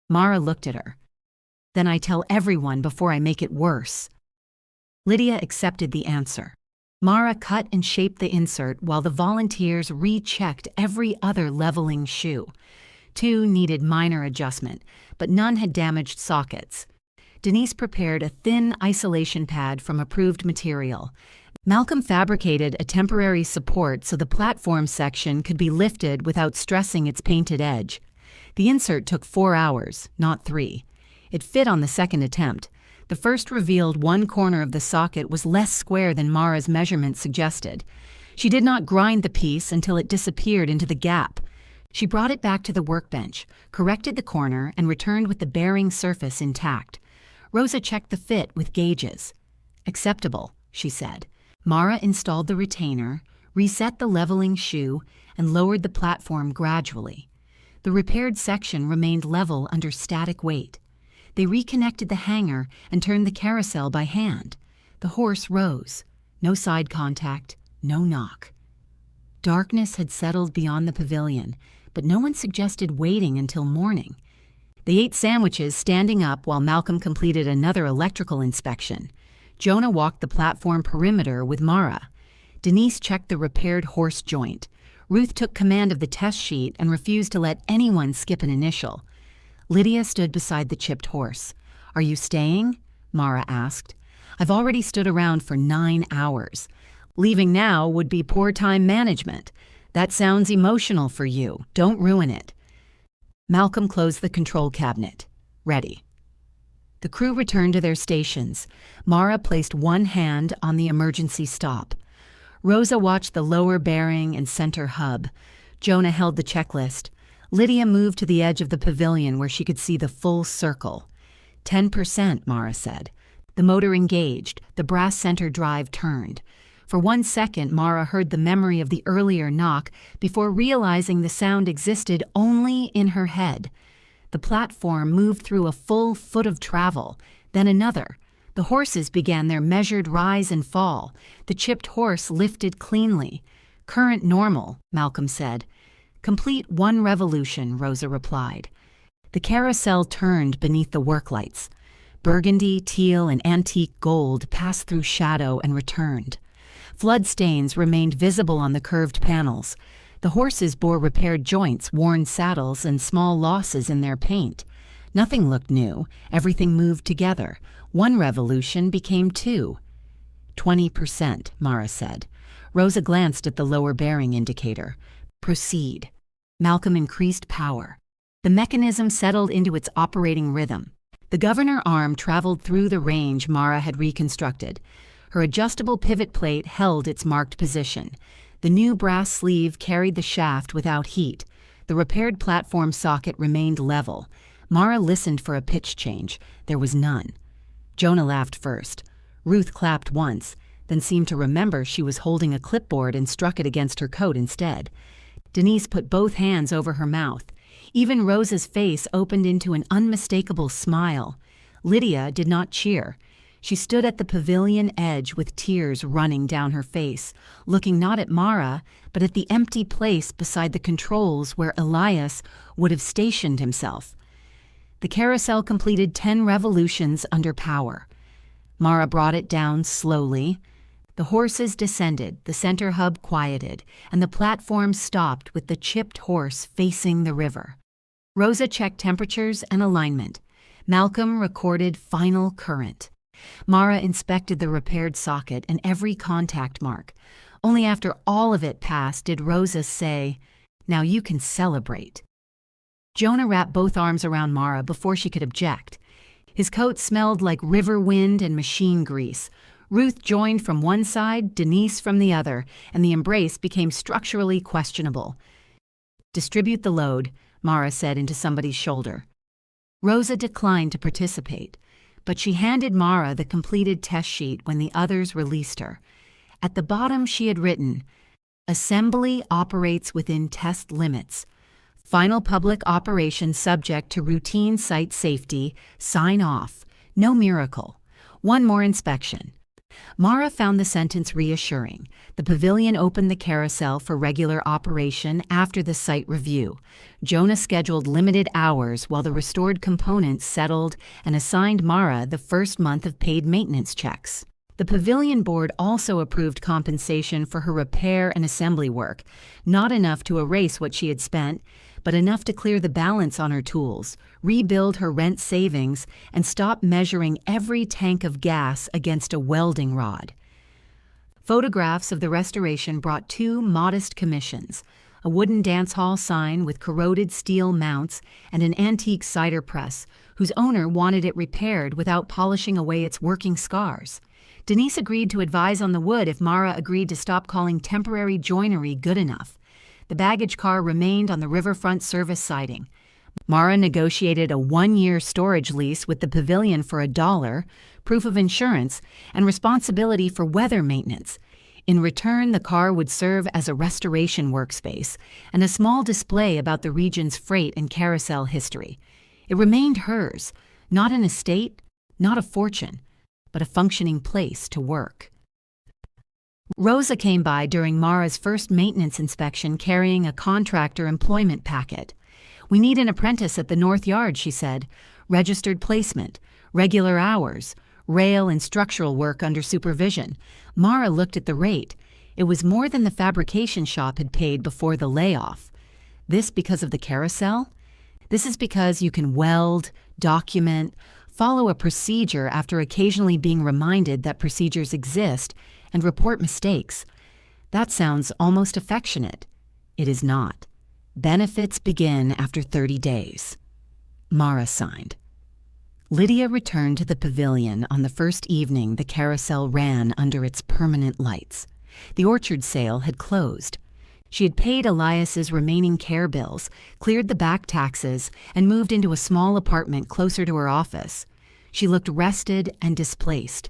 Mara looked at her. "Then I tell everyone before I make it worse." Lydia accepted the answer. Mara cut and shaped the insert while the volunteers rechecked every other leveling shoe. 2 needed minor adjustment, but none had damaged sockets. Denise prepared a thin isolation pad from approved material. Malcolm fabricated a temporary support so the platform section could be lifted without stressing its painted edge. The insert took 4 hours, not 3. It fit on the second attempt. The first revealed one corner of the socket was less square than Mara's measurement suggested. She did not grind the piece until it disappeared into the gap. She brought it back to the workbench, corrected the corner, and returned with the bearing surface intact. Rosa checked the fit with gauges. "Acceptable," she said. Mara installed the retainer, reset the leveling shoe, and lowered the platform gradually. The repaired section remained level under static weight. They reconnected the hanger and turned the carousel by hand. The horse rose. No side contact, no knock. Darkness had settled beyond the pavilion, but no one suggested waiting until morning. They ate sandwiches standing up while Malcolm completed another electrical inspection. Jonah walked the platform perimeter with Mara. Denise checked the repaired horse joint. Ruth took command of the test sheet and refused to let anyone skip an initial. Lydia stood beside the chipped horse. "Are you staying?" Mara asked. "I've already stood around for 9 hours. Leaving now would be poor time management. That sounds emotional for you. Don't ruin it." Malcolm closed the control cabinet. "Ready." The crew returned to their stations. Mara placed one hand on the emergency stop. Rosa watched the lower bearing and center hub. Jonah held the checklist. Lydia moved to the edge of the pavilion where she could see the full circle. 10%, Mara said. The motor engaged. The brass center drive turned. For 1 second, Mara heard the memory of the earlier knock before realizing the sound existed only in her head. The platform moved through a full foot of travel, then another. The horses began their measured rise and fall. The chipped horse lifted cleanly. "Current normal," Malcolm said. "Complete 1 revolution," Rosa replied. The carousel turned beneath the work lights. Burgundy, teal, and antique gold passed through shadow and returned. Flood stains remained visible on the curved panels. The horses bore repaired joints, worn saddles, and small losses in their paint. Nothing looked new. Everything moved together. 1 revolution became 2. 20%, Mara said. Rosa glanced at the lower bearing indicator. "Proceed." Malcolm increased power. The mechanism settled into its operating rhythm. The governor arm traveled through the range Mara had reconstructed. Her adjustable pivot plate held its marked position. The new brass sleeve carried the shaft without heat. The repaired platform socket remained level. Mara listened for a pitch change. There was none. Jonah laughed first. Ruth clapped once, then seemed to remember she was holding a clipboard and struck it against her coat instead. Denise put both hands over her mouth. Even Rosa's face opened into an unmistakable smile. Lydia did not cheer. She stood at the pavilion edge with tears running down her face, looking not at Mara, but at the empty place beside the controls where Elias would have stationed himself. The carousel completed 10 revolutions under power. Mara brought it down slowly. The horses descended, the center hub quieted, and the platform stopped with the chipped horse facing the river. Rosa checked temperatures and alignment. Malcolm recorded final current. Mara inspected the repaired socket and every contact mark. Only after all of it passed did Rosa say, "Now you can celebrate." Jonah wrapped both arms around Mara before she could object. His coat smelled like river wind and machine grease. Ruth joined from one side, Denise from the other, and the embrace became structurally questionable. "Distribute the load," Mara said into somebody's shoulder. Rosa declined to participate, but she handed Mara the completed test sheet when the others released her. At the bottom she had written, "Assembly operates within test limits. Final public operation subject to routine site safety. Sign off. No miracle. One more inspection." Mara found the sentence reassuring. The pavilion opened the carousel for regular operation after the site review. Jonah scheduled limited hours while the restored components settled and assigned Mara the first month of paid maintenance checks. The pavilion board also approved compensation for her repair and assembly work, not enough to erase what she had spent, but enough to clear the balance on her tools, rebuild her rent savings, and stop measuring every tank of gas against a welding rod. Photographs of the restoration brought two modest commissions: a wooden dance hall sign with corroded steel mounts and an antique cider press, whose owner wanted it repaired without polishing away its working scars. Denise agreed to advise on the wood if Mara agreed to stop calling temporary joinery good enough. The baggage car remained on the riverfront service siding. Mara negotiated a 1-year storage lease with the pavilion for $1, proof of insurance, and responsibility for weather maintenance. In return, the car would serve as a restoration workspace and a small display about the region's freight and carousel history. It remained hers, not an estate, not a fortune, but a functioning place to work. Rosa came by during Mara's first maintenance inspection carrying a contractor employment packet. "We need an apprentice at the North Yard," she said. "Registered placement, regular hours, rail and structural work under supervision." Mara looked at the rate. It was more than the fabrication shop had paid before the layoff. This because of the carousel? This is because you can weld, document, follow a procedure after occasionally being reminded that procedures exist, and report mistakes. That sounds almost affectionate. It is not. Benefits begin after 30 days. Mara signed. Lydia returned to the pavilion on the first evening the carousel ran under its permanent lights. The orchard sale had closed. She had paid Elias's remaining care bills, cleared the back taxes, and moved into a small apartment closer to her office. She looked rested and displaced.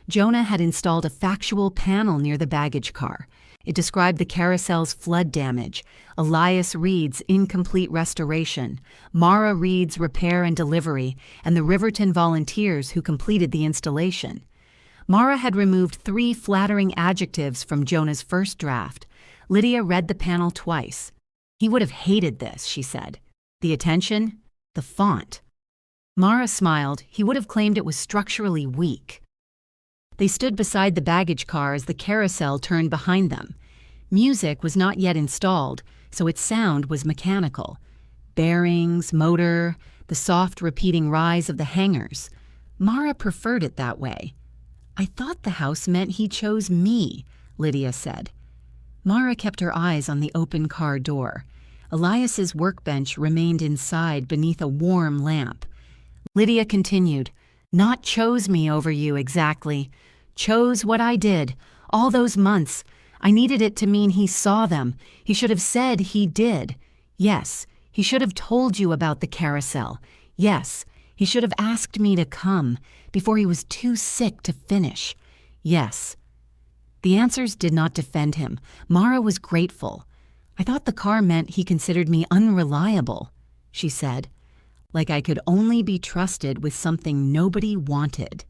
Jonah had installed a factual panel near the baggage car. It described the carousel's flood damage. Elias reads incomplete restoration. Mara reads repair and delivery, and the Riverton volunteers who completed the installation. Mara had removed 3 flattering adjectives from Jonah's first draft. Lydia read the panel twice. "He would have hated this," she said. "The attention, the font." Mara smiled. "He would have claimed it was structurally weak." They stood beside the baggage car as the carousel turned behind them. Music was not yet installed, so its sound was mechanical. Bearings, motor, the soft repeating rise of the hangers. Mara preferred it that way. "I thought the house meant he chose me," Lydia said. Mara kept her eyes on the open car door. Elias's workbench remained inside beneath a warm lamp. Lydia continued, "Not chose me over you exactly. Chose what I did. All those months. I needed it to mean he saw them. He should have said he did. Yes, he should have told you about the carousel. Yes, he should have asked me to come before he was too sick to finish. Yes." The answers did not defend him. Mara was grateful. "I thought the car meant he considered me unreliable," she said. "Like I could only be trusted with something nobody wanted."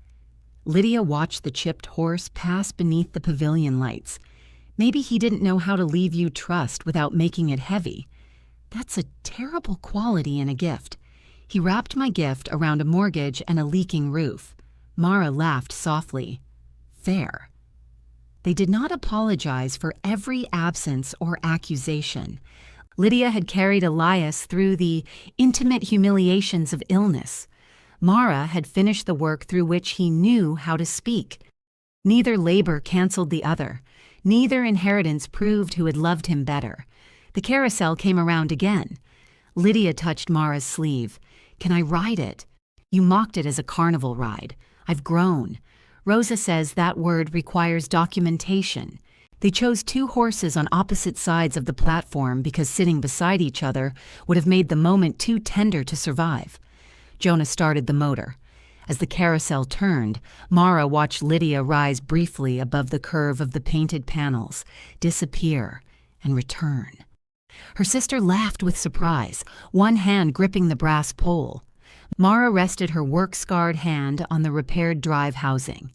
Lydia watched the chipped horse pass beneath the pavilion lights. "Maybe he didn't know how to leave you trust without making it heavy. That's a terrible quality in a gift. He wrapped my gift around a mortgage and a leaking roof." Mara laughed softly. "Fair." They did not apologize for every absence or accusation. Lydia had carried Elias through the intimate humiliations of illness. Mara had finished the work through which he knew how to speak. Neither labor canceled the other. Neither inheritance proved who had loved him better. The carousel came around again. Lydia touched Mara's sleeve. "Can I ride it?" "You mocked it as a carnival ride. I've grown. Rosa says that word requires documentation." They chose 2 horses on opposite sides of the platform because sitting beside each other would have made the moment too tender to survive. Jonah started the motor. As the carousel turned, Mara watched Lydia rise briefly above the curve of the painted panels, disappear, and return. Her sister laughed with surprise, one hand gripping the brass pole. Mara rested her work-scarred hand on the repaired drive housing.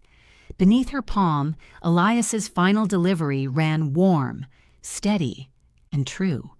Beneath her palm, Elias's final delivery ran warm, steady, and true.